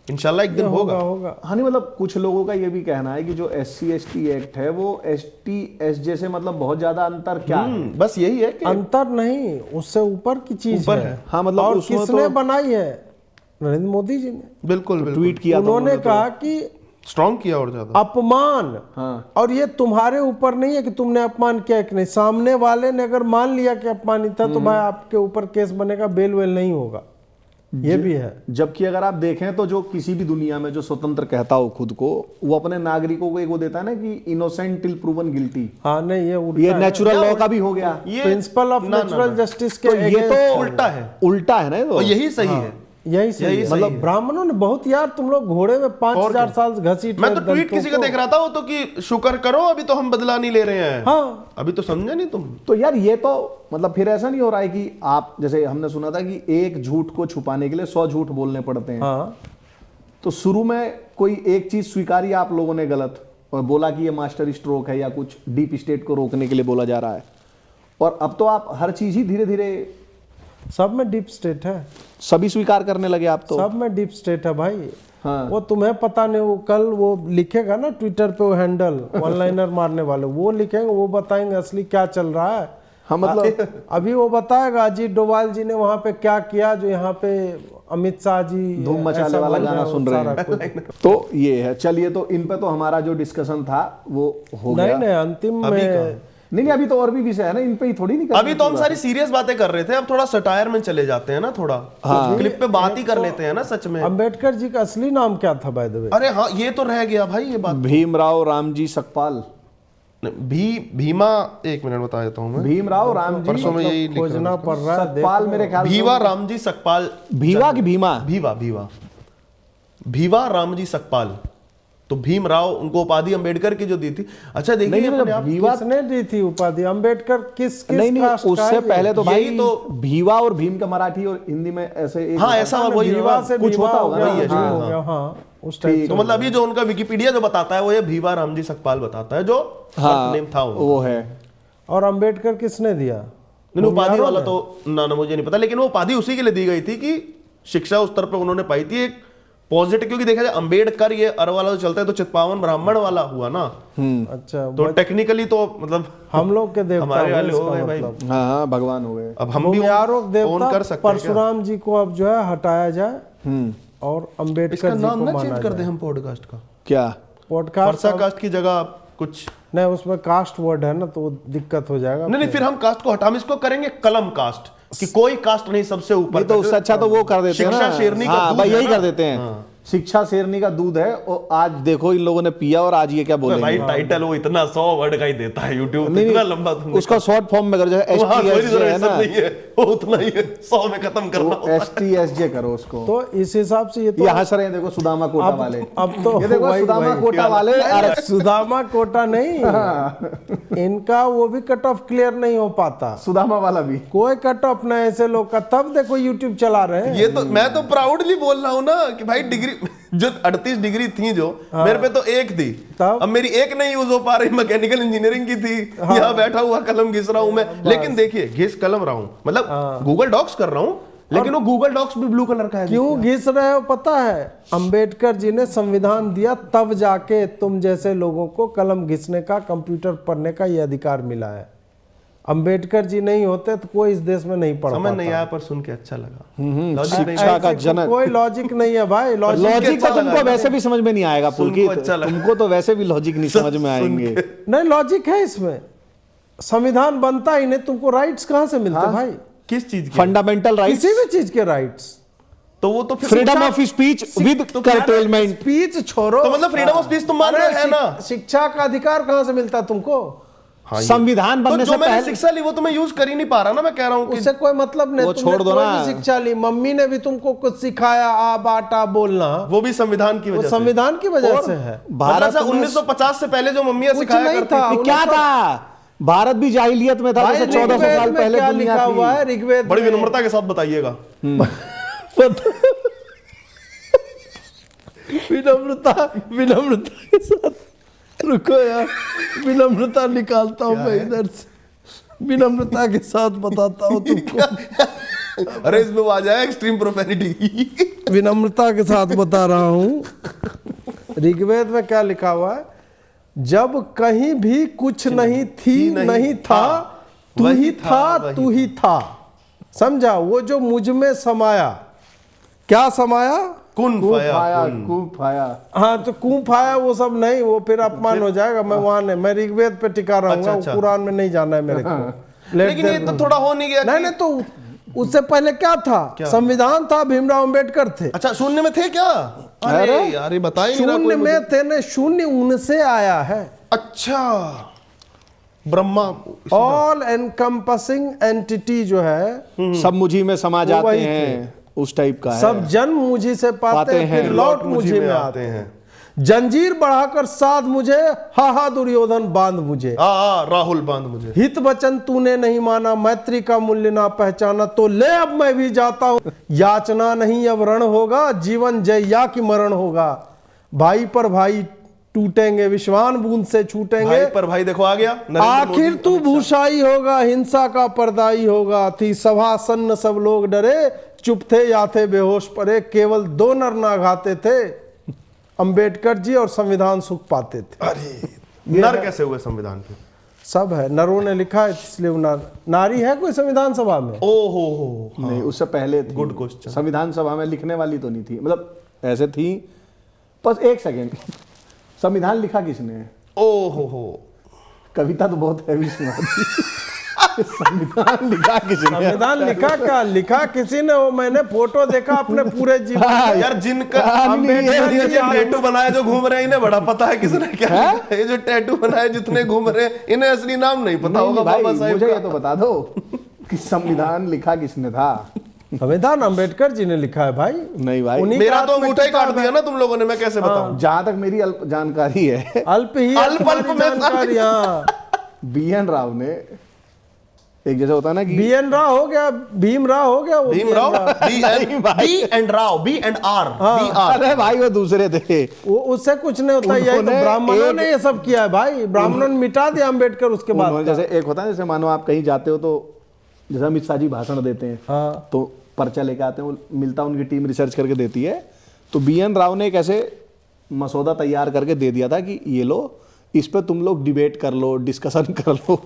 इंशाल्लाह एक दिन होगा। होगा। हाँ, नहीं मतलब कुछ लोगों का ये भी कहना है कि जो SC/ST एक्ट है वो ST/SJ से मतलब बहुत ज्यादा अंतर क्या है? बस यही है कि अंतर नहीं, उससे ऊपर की चीज ऊपर है। है। हाँ, मतलब और उसमें किसने तो बनाई है? नरेंद्र मोदी जी ने बिल्कुल बिल्कुल ट्वीट किया था उन्होंने तो। कहा कि स्ट्रॉन्ग किया और ज्यादा। अपमान, हाँ। और ये तुम्हारे ऊपर नहीं है कि तुमने अपमान किया कि नहीं, सामने वाले ने अगर मान लिया कि अपमानित है तो भाई आपके ऊपर केस बनेगा, बेल वेल नहीं होगा, ये भी है। जबकि अगर आप देखें तो जो किसी भी दुनिया में जो स्वतंत्र कहता हो खुद को, वो अपने नागरिकों को एक वो देता है ना कि इनोसेंट टिल प्रूवन गिल्टी। हाँ नहीं, ये उल्टा ये है। नेचुरल लॉ का भी हो गया। ये प्रिंसिपल ऑफ ना, नेचुरल ना। जस्टिस के तो ये against तो है। उल्टा है, उल्टा है ना ये तो। और यही सही है। यही सही है। सही मतलब है। ब्राह्मणों ने बहुत, यार तुम लोग घोड़े में 5000 साल घसीट मैं तो रहे ट्वीट दलितों किसी का को। देख रहा था वो तो कि शुक्र करो अभी तो हम बदला नहीं ले रहे हैं। हाँ, अभी तो समझा नहीं तुम। तो यार ये तो मतलब फिर ऐसा नहीं हो रहा है कि आप, जैसे हमने सुना था कि एक झूठ को छुपाने के लिए 100 झूठ बोलने पड़ते हैं। हाँ, तो शुरू में कोई एक चीज स्वीकारी आप लोगों ने गलत, और बोला कि ये मास्टर स्ट्रोक है या कुछ डीप स्टेट को रोकने के लिए बोला जा रहा है, और अब तो आप हर चीज ही धीरे धीरे सब में डीप स्टेट है, सभी स्वीकार करने लगे आप तो। सब में डीप स्टेट है भाई। हाँ। वो तुम्हें पता नहीं, वो कल वो लिखेगा ना ट्विटर पे, वो हैंडल वन लाइनर मारने वाले वो लिखेंगे, वो बताएंगे असली क्या चल रहा है। हाँ, मतलब अभी वो बताएगा अजीत डोभाल जी ने वहां पे क्या किया जो यहाँ पे अमित शाह जी धूम मचाने ऐसा वाला बोल गाना हैं, सुन रहे सारा हैं। कुछ। तो ये है, चलिए, तो इन पे तो हमारा जो डिस्कशन था वो हो नहीं गया। नहीं, अंतिम अभी में नहीं अभी तो और भी विषय है ना, इन पे ही थोड़ी नहीं करना अभी तो हम पूरा। सारी सीरियस बातें कर रहे थे, अब थोड़ा सटायर में चले जाते हैं ना, थोड़ा क्लिप पे बात ही कर लेते हैं ना सच में। अंबेडकर जी का असली नाम क्या था बाय द वे? अरे हाँ, ये तो रह गया भाई, ये बात। भीमराव रामजी सकपाल। भीमा, एक मिनट बता देता हूँ मैं। भीमराव रामजी परसों में यही लिखा खोजना पड़ रहा है, सकपाल, मेरे ख्याल से भीवा रामजी सकपाल। भीवा की भीमा। भीवा भीवा भीवा रामजी सकपाल। तो भीमराव, उनको उपाधि अंबेडकर की जो दी थी। अच्छा देखिए, नहीं, अपने आप- भीवा किसने दी थी उपाधि? अंबेडकर किस नहीं नहीं, कास्ट का उससे है? पहले तो भाई यही तो भीवा और भीम का मराठी और हिंदी में ऐसे एक हाँ, ऐसा वही भीवा से कुछ भीमा होता हो होगा गया, ना, भीम हाँ, हो हाँ। गया, हाँ उस टाइप तो मतलब अभी जो उनका विकिपीडिया जो बताता है वो ये भीवा रामजी सकपाल बताता है, जो हाँ, नेम था उनका। वो है। और अंबेडकर किसने दिया? नहीं, उपाधि भूमिहारों वाला ने? तो ना मुझे नहीं पता, लेकिन वो उपाधि उसी के लिए दी गई थी कि शिक्षा उस स्तर पे उन्होंने पाई थी, एक पॉजिटिव। क्योंकि देखा जाए अंबेडकर ये अर वाला जो चलता है तो चित्पावन ब्राह्मण वाला हुआ ना, अच्छा, तो टेक्निकली तो मतलब हम लोग के देवता हमारे हुए वाले हो इसका गए भाई। मतलब। हाँ हाँ, भगवान हो गए। अब हम भी भूमिहारों के ओन देवता कर सकते हैं क्या? परशुराम जी को अब जो है हटाया जाए और इसका अंबेडकर जी नाम को ना माना चेंज कर दे जाए। हम पॉडकास्ट का, क्या? पॉडकास्ट फरसा कास्ट की जगह कुछ नहीं, उसमें कास्ट वर्ड है ना, तो दिक्कत हो जाएगा। नहीं, फिर हम कास्ट को हटा, हम इसको करेंगे कलम कास्ट, कि कोई कास्ट नहीं सबसे ऊपर। नहीं तो उससे अच्छा तो वो कर देते हैं शिक्षा ना, शेरनी का हाँ दूध भाई, है यही ना। कर देते हैं। शिक्षा शेरनी का दूध है, और आज देखो इन लोगों ने पिया और आज ये क्या बोलेंगे। भाई टाइटल वो इतना 100 वर्ड का ही देता है यूट्यूब, नहीं, इतना लंबा तुमने उसका शॉर्ट फॉर्म में करो, जैसे वहाँ कोई STSJ है रिजर्वेशन ना, नहीं है, वो उतना ही है, 100 में खत्म करना होता है। STSJ करो उसको। तो इस हिसाब से ये तो ये हंस रहे हैं, देखो सुदामा कोटा अब- वाले। अब तो ये देखो वही- सुदामा वही। कोटा वाले, अरे सुदामा कोटा नहीं, इनका वो भी कट ऑफ क्लियर नहीं हो पाता, सुदामा वाला भी। कोई कट ऑफ नहीं ऐसे लोग का। तब देखो यूट्यूब चला रहे हैं। ये तो मैं तो प्राउडली बोल रहा हूँ ना कि भाई डिग्री जो 38 डिग्री थी जो मेरे पे तो एक थी, तब? अब मेरी एक नहीं यूज हो पा रही, मैकेनिकल इंजीनियरिंग की थी। यहाँ बैठा हुआ कलम घिस रहा हूँ मैं, लेकिन देखिए घिस कलम रहा हूँ, मतलब गूगल डॉक्स कर रहा हूँ, लेकिन वो गूगल डॉक्स भी ब्लू कलर का है। क्यों घिस रहे हो पता है? अंबेडकर जी ने संविधान दिया, तब जाके तुम जैसे लोगों को कलम घिसने का, कंप्यूटर पढ़ने का ये अधिकार मिला है। अंबेडकर जी नहीं होते तो कोई इस देश में नहीं पढ़ समझ पाता। नहीं आया पर सुन के अच्छा लगा। लॉजिक नहीं शिक्षा का ऐसे जनक। कोई लॉजिक नहीं है भाई। लॉजिक अच्छा तो तुमको लगा। वैसे भी समझ में नहीं आएगा पुलकित, अच्छा लगा। तुमको तो वैसे भी लॉजिक नहीं समझ में आएंगे। नहीं, लॉजिक है इसमें। संविधान बनता ही नहीं, तुमको राइट्स कहाँ से मिलते भाई? किस चीज की? फंडामेंटल राइट्स, किसी भी चीज के राइट्स। तो वो तो फिर freedom of speech with curtailment. Speech छोड़ो, तो मतलब फ्रीडम ऑफ स्पीच तुम मान रहे हैं ना? शिक्षा का अधिकार कहाँ से मिलता है तुमको? संविधान तो बनने जो से मैंने पहले शिक्षा ली वो तो मैं यूज कर ही नहीं पा रहा ना, मैं कह रहा हूँ कि उससे कोई मतलब नहीं। वो तुमने छोड़ दो कोई ना। भी शिक्षा ली, मम्मी ने भी तुमको कुछ सिखाया, आ बाटा बोलना, वो भी संविधान की वो वजह से। संविधान की वजह से है। भारत में 1950 से पहले जो मम्मियां कुछ सिखाया नहीं करती था। थी। क्या था? भारत भी जाहिलियत में था, भाई, जैसे 1400 ऋग्वेद साल में पहले क्या दुनिया लिखा थी। हुआ है? ऋग्वेद बड़ी में- विनम्रता के साथ बताइएगा। विनम्रता के साथ रुको यार, विनम्रता निकालता हूँ मैं इधर से, विनम्रता के साथ बताता हूँ तुमको। अरे इसमें वो आ जाए एक्सट्रीम प्रोफेनिटी। विनम्रता के साथ बता रहा हूँ। ऋग्वेद में क्या लिखा हुआ है? जब कहीं भी कुछ नहीं थी, नहीं था, तू वही ही था, था, वही तू ही था। समझा? वो जो मुझ में समाया, क्या समाया? कुन फाया फाया, कुन। कूप फाया। हाँ, तो कूप आया वो सब नहीं, वो फिर अपमान हो जाएगा। मैं वहां नहीं, मैं ऋग्वेद पे टिका रहूंगा। अच्छा। कुरान में नहीं जाना है मेरे को। लेकिन ये तो थोड़ा हो नहीं गया नहीं कि- नहीं, तो उससे पहले क्या था? संविधान था, भीमराव अंबेडकर थे। अच्छा, शून्य में थे क्या? अरे यार ये बता ही नहीं रहा शून्य कोई मुझे। में थे ने, शून्य उनसे आया है। अच्छा, ब्रह्मा ऑल एनकम्पसिंग एंटिटी जो है, सब मुझी में समा जाते वही हैं, उस टाइप का है। सब जन्म मुझे से पाते हैं, फिर लौट मुझे में आते हैं। हैं। जंजीर बढ़ाकर साध मुझे, हा हा दुर्योधन बांध मुझे। राहुल बांध मुझे। हित वचन तूने नहीं माना, मैत्री का मूल्य ना पहचाना, तो ले अब मैं भी जाता हूं। याचना नहीं अब रण होगा, जीवन जया की मरण होगा। भाई पर भाई टूटेंगे, विश्वान बूंद से छूटेंगे। भाई पर भाई देखो आ गया नरेंद्र आखिर मोदी, तू अमित शाह। भूषाई होगा, हिंसा का पर्दाई होगा। थी सभा सन्न, सब लोग डरे, चुप थे या थे बेहोश पड़े। केवल दो नर ना घाते थे, अंबेडकर जी और संविधान सुख पाते थे। अरे नर कैसे हुए संविधान के? सब है। नरों ने लिखा है इसलिए वो नारी है कोई संविधान सभा में? ओ हो नहीं, उससे पहले थी। Good question. संविधान सभा में लिखने वाली तो नहीं थी, मतलब ऐसे थी। बस एक सेकेंड, संविधान लिखा किसने है? ओ हो कविता तो बहुत हैवी सुना दी। संविधान लिखा किसने? संविधान लिखा क्या? लिखा किसी ने, वो मैंने फोटो देखा अपने पूरे जीवन में। यार जिनका अम्बेडकर ये जी जो टैटू बनाए जो घूम रहे हैं इन्हें बड़ा पता है किसने क्या लिखा है। ये जो टैटू बनाए जितने घूम रहे हैं इन्हें असली नाम नहीं पता होगा भाई, बाबा साहेब मुझे का। ये तो बता दो कि संविधान लिखा किसने था? संविधान अम्बेडकर जी ने लिखा है भाई। नहीं भाई, उन्हीं मेरा का तो हाथ में अंगूठा ही किताब काट दिया ना तुम लोगों ने, मैं कैसे बताऊं? जहां तक मेरी अल्प जानकारी है, अल्प ही है अल्प तुम्हारी में जानकारी। हाँ, BN राव ने, एक जैसा होता है ना कि BN राव हो गया, भीम राव हो गया, वो भीमराव नहीं भाई। B and Rao, B and R, B R. अरे भाई वो दूसरे थे। वो उससे कुछ नहीं होता। यही तो उन्होंने ब्राह्मणों एक- ने ये सब किया है भाई। ब्राह्मणों ने मिटा दिया अम्बेडकर उसके बाद। उन्होंने जैसे एक होता है, जैसे मानो आप कहीं जाते हो तो जैसे अमित शाह जी भाषण देते हैं, हाँ, तो पर्चा लेके आते हैं, वो मिलता उनकी टीम रिसर्च करके देती है। तो BN राव ने एक ऐसे मसौदा तैयार करके दे दिया था कि ये लो, इस पे तुम लोग डिबेट कर लो, डिस्कशन कर लो,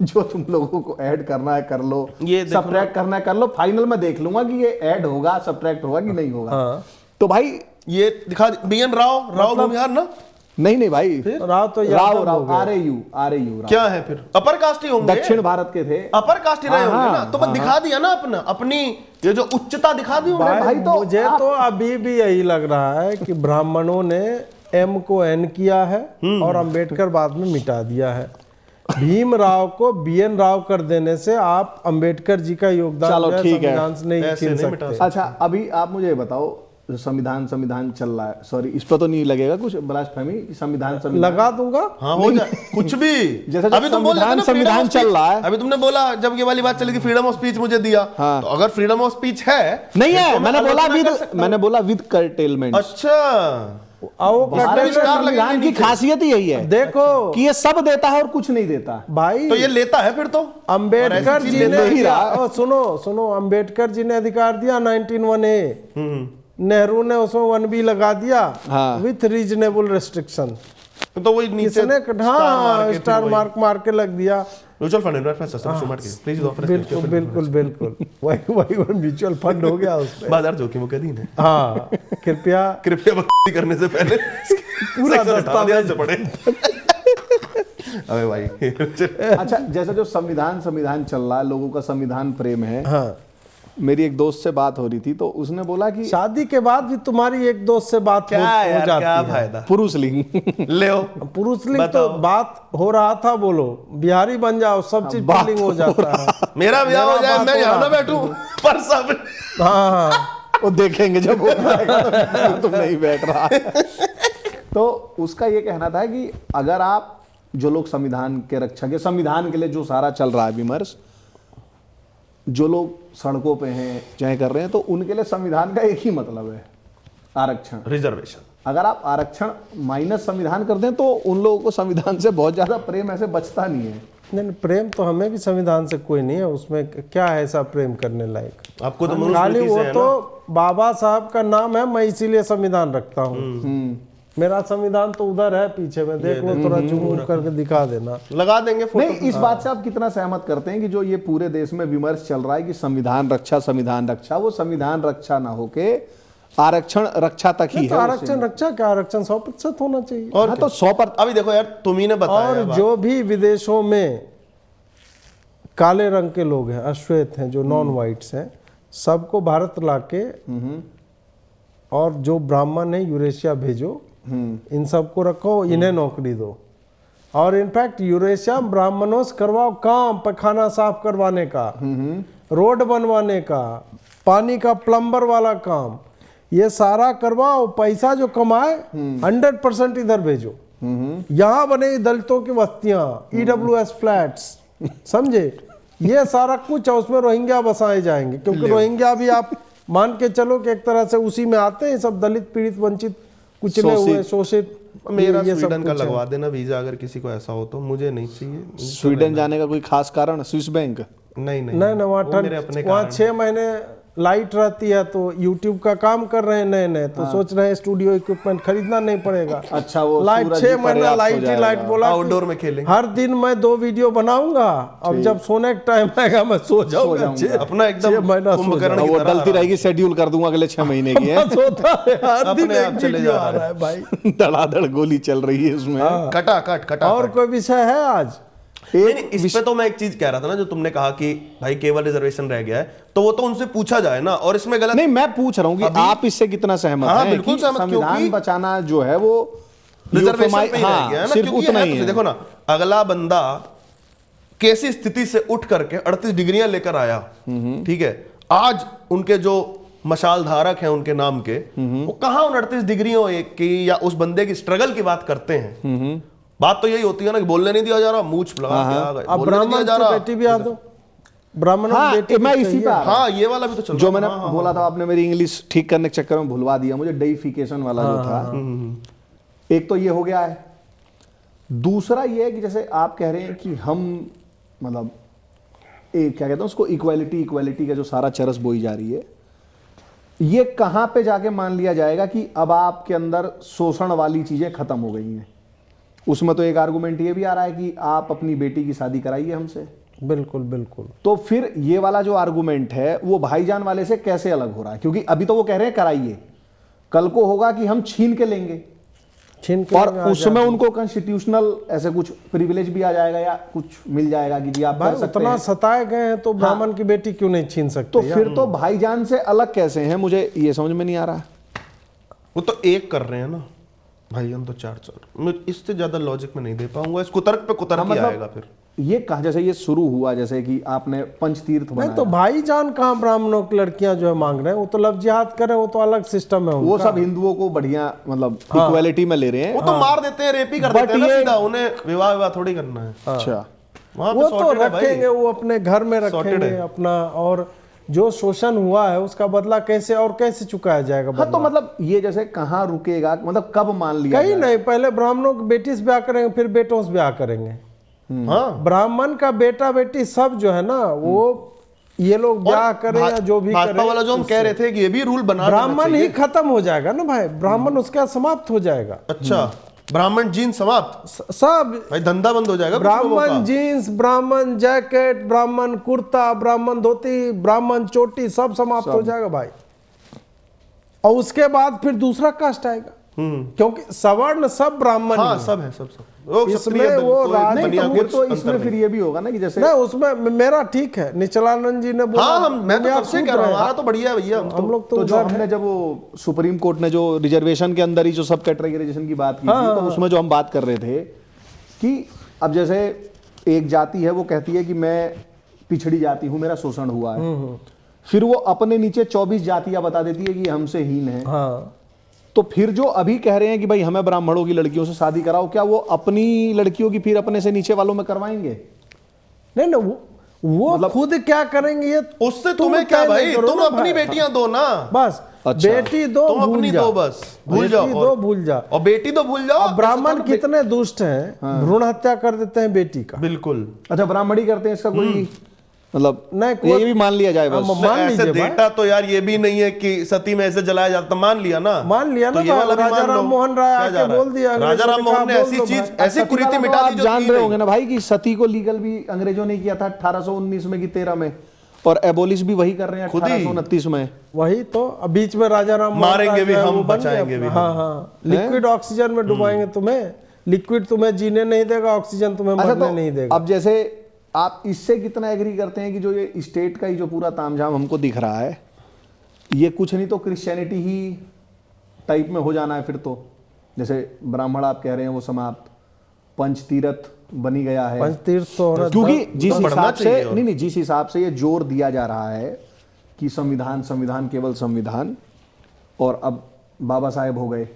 जो तुम लोगों को ऐड करना है कर लो, ये देखो सब्ट्रैक्ट करना है कर लो, फाइनल में देख लूंगा कि ये ऐड होगा, सब्ट्रैक्ट होगा कि नहीं होगा। हाँ। तो भाई ये दिखा BN राव भूमिहार ना? नहीं भाई, राव तो राव यादव हो गया। RAU राव। क्या है फिर? अपर कास्ट ही होंगे, दक्षिण भारत के थे। अपर कास्ट ही रहे हाँ, होंगे ना। तो बस हाँ, दिखा दिया ना अपना, अपनी ये जो उच्चता दिखा दी उन्होंने। भाई, भाई तो मुझे आप- तो अभी भी यही लग रहा है कि ब्राह्मणों ने M को N किया है और अंबेडकर बाद में मिटा दिया है। भीम राव को BN राव कर देने से आप अंबेडकर जी का योगदान चलो, जो है ठीक है। संविधान से नहीं ऐसे छीन नहीं मिटा सकते। अच्छा, अभी आप मुझे ये बताओ, जो संविधान चल रहा है, सॉरी इस पर तो नहीं लगेगा कुछ ब्लास्फेमी कि संविधान लगा दूंगा। हाँ हो जाए कुछ भी। जैसे जब अभी तुम बोल रहे थे ना संविधान freedom of चल speech। रहा है। अभी तुमने बोला जब ये वाली बात चली थी फ्रीडम ऑफ स्पीच मुझे दिया। हाँ। तो अगर फ्रीडम ऑफ स्पीच है नहीं तो है, मैं मैंने बोला विद कर्टेलमेंट। अच्छा आओ संविधान की खासियत ही यही है देखो कि ये सब देता है और कुछ नहीं देता। भाई, तो ये लेता है फिर तो। और अंबेडकर ऐसी चीज जी लेता ने ही रहा। ओ, सुनो अंबेडकर जी ने अधिकार दिया 1901A। नेहरू ने उसमें 1B लगा दिया हाँ। With reasonable restriction. तो वही नीचे किसने हाँ स्टार मार्क मार के लग दिया। म्यूचुअल फंड इन्वेस्टमेंट सिस्टम शुरू मार्केट प्लीज ऑफर बिल्कुल वही म्यूचुअल फंड हो गया उसमें। बाजार जोखिमों के अधीन है। हाँ, कृपया कृपया करने से पहले पूरा सेक्शन हटा दस्तावेज से पढ़े। अबे भाई अच्छा, जैसे जो संविधान चल रहा है, लोगों का संविधान प्रेम है। हाँ, मेरी एक दोस्त से बात हो रही थी तो उसने बोला कि शादी के बाद भी तुम्हारी एक दोस्त से बात क्या हो यार जाती क्या है। फायदा। पुरुष लिंग ले हो पुरुष लिंग तो बताओ। बात हो रहा था, बोलो बिहारी बन जाओ, सब चीज बात पुल्लिंग हो जाता है। मेरा ब्याह हो जाए बात मैं हो यहाँ रहा। ना बैठूं पर सब हाँ, वो देखेंगे जब हो जाएगा तो तुम नहीं बैठ रहा। तो उसका ये कहना था कि अगर आप जो लोग संविधान के रक्षक है, संविधान के लिए जो सारा चल रहा है विमर्श, जो लोग सड़कों पे हैं चाहे कर रहे हैं, तो उनके लिए संविधान का एक ही मतलब है, आरक्षण। रिजर्वेशन। अगर आप आरक्षण माइनस संविधान कर दें तो उन लोगों को संविधान से बहुत ज्यादा प्रेम ऐसे बचता नहीं है। नहीं प्रेम तो हमें भी संविधान से कोई नहीं है, उसमें क्या है ऐसा प्रेम करने लायक। आपको तो खाली मनुस्मृति वो से है तो ना। बाबा साहब का नाम है, मैं इसीलिए संविधान रखता हूँ। मेरा संविधान तो उधर है पीछे में, देख लो, थोड़ा जूम करके दिखा देना। लगा देंगे फोटो। नहीं, इस बात से आप कितना सहमत करते हैं कि जो ये पूरे देश में विमर्श चल रहा है कि संविधान रक्षा, वो संविधान रक्षा ना होके आरक्षण रक्षा तक ही तो है। आरक्षण रक्षा क्या, आरक्षण 100% होना चाहिए। और हाँ, तो 100%। अभी देखो यार तुम ही ने बताया और बात। जो भी विदेशों में काले रंग के लोग हैं, अश्वेत हैं, जो नॉन वाइट्स हैं, सबको भारत लाके और जो ब्राह्मण है यूरेशिया भेजो, इन सबको रखो, इन्हें नौकरी दो। और इनफैक्ट यूरेशिया ब्राह्मणों से करवाओ काम, पैखाना साफ करवाने का, रोड बनवाने का, पानी का प्लम्बर वाला काम, ये सारा करवाओ। पैसा जो कमाए 100% इधर भेजो। यहाँ बने दलितों की बस्तियां, EWS फ्लैट्स, समझे, ये सारा कुछ है, उसमें रोहिंग्या बसाए जाएंगे, क्योंकि रोहिंग्या भी आप मान के चलो कि एक तरह से उसी में आते हैं, सब दलित पीड़ित वंचित कुचले हुए शोषित। मेरा ये सब स्वीडन का कुछ है। लगवा देना वीजा, अगर किसी को ऐसा हो तो। मुझे नहीं चाहिए स्वीडन जाने का कोई खास कारण? Swiss bank? नहीं नहीं वहाँ वो मेरे अपने वहाँ कारण 6 महीने लाइट रहती है तो यूट्यूब का काम कर रहे हैं नए नए, तो सोच रहे हैं स्टूडियो इक्विपमेंट खरीदना नहीं पड़ेगा। अच्छा, वो लाइट सूरज 6 ही महीना पर्याप्त लाइट हो ही जाएगा। लाइट बोला कि आउटडोर में खेलेंगे। हर दिन मैं 2 वीडियो बनाऊंगा, अब जब सोने का टाइम आएगा मैं सो जाऊंगा। अपना एकदम 6 महीना सो कुंभकर्ण हाँ, की वो तरह डलती रहेगी, शेड्यूल कर दूंगा अगले 6 महीने की है। बस होता है, हर दिन अपने आप एक चले वीडियो जा आ रहा रहा है भाई। धड़ाधड़ गोली चल रही है उसमें। कटा कट और कोई विषय है आज? नहीं, इस पे तो मैं एक चीज कह रहा था ना, जो तुमने कहा कि भाई केवल रिजर्वेशन रह गया है, तो वो तो उनसे पूछा जाए ना, और इसमें गलत नहीं, मैं पूछ रहा हूँ कि आप इससे कितना सहमत हाँ, हैं बिल्कुल कि सहमत, संविधान क्योंकि बचाना जो है वो रिजर्वेशन पे ही रह गया है ना, सिर्फ क्योंकि उतना ये ही है तो है। देखो ना, अगला बंदा कैसी स्थिति से उठ करके 38 डिग्रियां लेकर आया, ठीक है, आज उनके जो मशाल धारक हैं उनके नाम के, वो कहां उन 38 डिग्रियों की या उस बंदे की स्ट्रगल की बात करते हैं। बात तो यही होती है ना कि बोलने नहीं दिया जा रहा, मूंछ लगा के आ गए, अब बोलने नहीं दिया ब्राह्मण जा की रहा। बेटी भी आ दो, ब्राह्मण हाँ, बेटी मैं भी इसी चाहिए। पे आ रहा हूं। हाँ, ये वाला भी तो चल जो रहा मैंने है। हाँ, बोला था, आपने मेरी इंग्लिश ठीक करने के चक्कर में भुलवा दिया मुझे, डेइफिकेशन वाला जो था। एक तो ये हो गया है, दूसरा ये है कि जैसे आप कह रहे हैं कि हम मतलब एक क्या कहते हैं उसको, इक्वालिटी का जो सारा चरस बोई जा रही है, ये कहां पे जाके मान लिया जाएगा कि अब आपके अंदर शोषण वाली चीजें खत्म हो गई हैं। उसमें तो एक आर्गुमेंट ये भी आ रहा है कि आप अपनी बेटी की शादी कराइए हमसे। बिल्कुल बिल्कुल। तो फिर ये वाला जो आर्गुमेंट है वो भाईजान वाले से कैसे अलग हो रहा है? क्योंकि अभी तो वो कह रहे हैं कराइए, कल को होगा कि हम छीन के लेंगे, छीन के और लेंगे, उसमें उनको कॉन्स्टिट्यूशनल ऐसे कुछ प्रिविलेज भी आ जाएगा या कुछ मिल जाएगा कि जी आप भाई कर सकते उतना हैं। सताए गए हैं तो ब्राह्मण की बेटी क्यों नहीं छीन सकते? तो फिर तो भाईजान से अलग कैसे हैं, मुझे ये समझ में नहीं आ रहा। वो तो एक कर रहे हैं ना भाई, हम तो 4 चल, मैं इससे ज्यादा लॉजिक में नहीं दे पाऊंगा, इस कुतर्क पे कुतर्क ही आएगा फिर। ये कहा जैसे ये शुरू हुआ, जैसे कि आपने पंचतीर्थ नहीं बनाया, तो भाईजान कहाँ ब्राह्मणों की लड़कियां जो है मांग रहे हैं, वो तो लव जिहाद कर रहे हैं, वो तो अलग सिस्टम है वो उनका। सब हिंदुओं को बढ़िया मतलब इक्वालिटी में ले रहे हैं। वो तो मार देते हैं, रेप ही कर But देते हैं ना ये- सीधा, उन्हें विवाह थोड़ी करना है। अच्छा, वहां पे वो तो sorted है भाई। रखेंगे, वो अपने घर में Sorted रखेंगे है। अपना, और जो शोषण हुआ है उसका बदला कैसे और कैसे चुकाया जाएगा? हाँ, तो मतलब ये जैसे कहाँ रुकेगा, मतलब कब मान लिया कहीं जाए? नहीं, पहले ब्राह्मणों की बेटी से ब्याह करेंगे, फिर बेटों से ब्याह करेंगे। हाँ, ब्राह्मण का बेटा बेटी सब जो है ना, वो ये लोग ब्याह करें या जो भी भाजपा करें, वाला जो हम कह रहे थे कि ये भी रूल बना देना ब्राह्मण चाहिए। ही खत्म हो जाएगा ना भाई, ब्राह्मण उसका समाप्त हो जाएगा। अच्छा, ब्राह्मण जीन समाप्त, सब भाई धंधा बंद हो जाएगा कुछ लोगों का। ब्राह्मण जीन्स, ब्राह्मण जैकेट, ब्राह्मण कुर्ता, ब्राह्मण धोती, ब्राह्मण चोटी, सब समाप्त हो जाएगा भाई। और उसके बाद फिर दूसरा कास्ट आएगा, क्योंकि सवर्ण सब ब्राह्मण हाँ, ही हैं। सब है, सब वो इसमें क्षत्रिय, वो कोई राज- नहीं, बनिया तो फिर कुछ तो अंतर इसमें नहीं। फिर ये भी होगा ना कि जैसे नहीं, उसमें मेरा ठीक है, निचलानंद जी ने बोला। हाँ, मैं तो दुनिया कब से कूद कह रहा हूँ, रहे हैं। हमारा तो बढ़िया है भैया, हम लोग तो तो जो उधर हमने हैं। जब वो सुप्रीम कोर्ट ने जो रिजर्वेशन के अंदर ही जो सब कैटेगराइजेशन की बात की थी, तो उसमें जो हम बात कर रहे थे कि अब जैसे एक जाति है वो कहती है कि मैं पिछड़ी जाति हूं, मेरा शोषण हुआ है, फिर वो अपने नीचे 24 जातियां बता देती है कि ये हमसे हीन है। हाँ, तो फिर जो अभी कह रहे हैं कि भाई हमें ब्राह्मणों की लड़कियों से शादी कराओ, क्या वो अपनी लड़कियों की फिर अपने से नीचे वालों में करवाएंगे? नहीं ना, वो मतलब- खुद क्या करेंगे ये उससे तुम्हें क्या तय भाई, नहीं करो तुम ना अपनी भाई। बेटियां दो ना, बस अच्छा। बेटी दो, तुम भूल अपनी जाओ। दो, बस भूल जाओ, बेटी दो, भूल जाओ। और बेटी तो भूल जाओ। अब ब्राह्मण ऐसा तो कितने दुष्ट हैं, भ्रूण हत्या कर देते हैं बेटी का। बिल्कुल अच्छा, ब्राह्मणी करते हैं, इसका कोई मतलब नहीं, ये भी मान लिया जाए बस? हम मान ऐसे लीजिए भाई। डेटा तो यार ये भी नहीं है कि सती में ऐसे जलाया जाता, मान लिया ना, मान लिया ना तो ये वाला भी राजा मान लो। राम मोहन राय क्या आके जा रहा है? बोल दिया, राजा अंग्रेजों राम ने मोहन ने कहा, ऐसी बोल दो चीज, भाई। ऐसी सती कुरीति वाला मिटा तो दी आप जो जान की रहे नहीं। होंगे ना भाई कि सती को लीगल भी अंग्रेजों ने किया था 1819 में कि 13 में, और एबोलिश भी वही कर रहे हैं खुद ही। 1829 में। वही तो, अब बीच में राजा राम मोहन मारेंगे राय भी जो है हम, वो बन गया बचाएंगे अपना। भी हाँ हाँ, लिक्विड ऑक्सीजन में डुबाएंगे तुम्हें, लिक्विड तुम्हें जीने नहीं देगा, ऑक्सीजन तुम्हें अच्छा, मरने तो नहीं देगा। अब जैसे आप इससे कितना एग्री करते हैं कि जो ये स्टेट का ही जो पूरा तामझाम हमको दिख रहा है, ये कुछ नहीं तो क्रिश्चियनिटी ही टाइप में हो जाना है फिर तो? जैसे ब्राह्मण आप कह रहे हैं वो समाप्त, पंचतीर्थ बनी गया है, पंचतीर्थ तो होना क्योंकि जिस बढ़ना हिसाब से चाहिए और। नहीं, जिस हिसाब से ये जोर दिया जा रहा है कि संविधान संविधान केवल संविधान, और अब बाबा साहेब हो गए,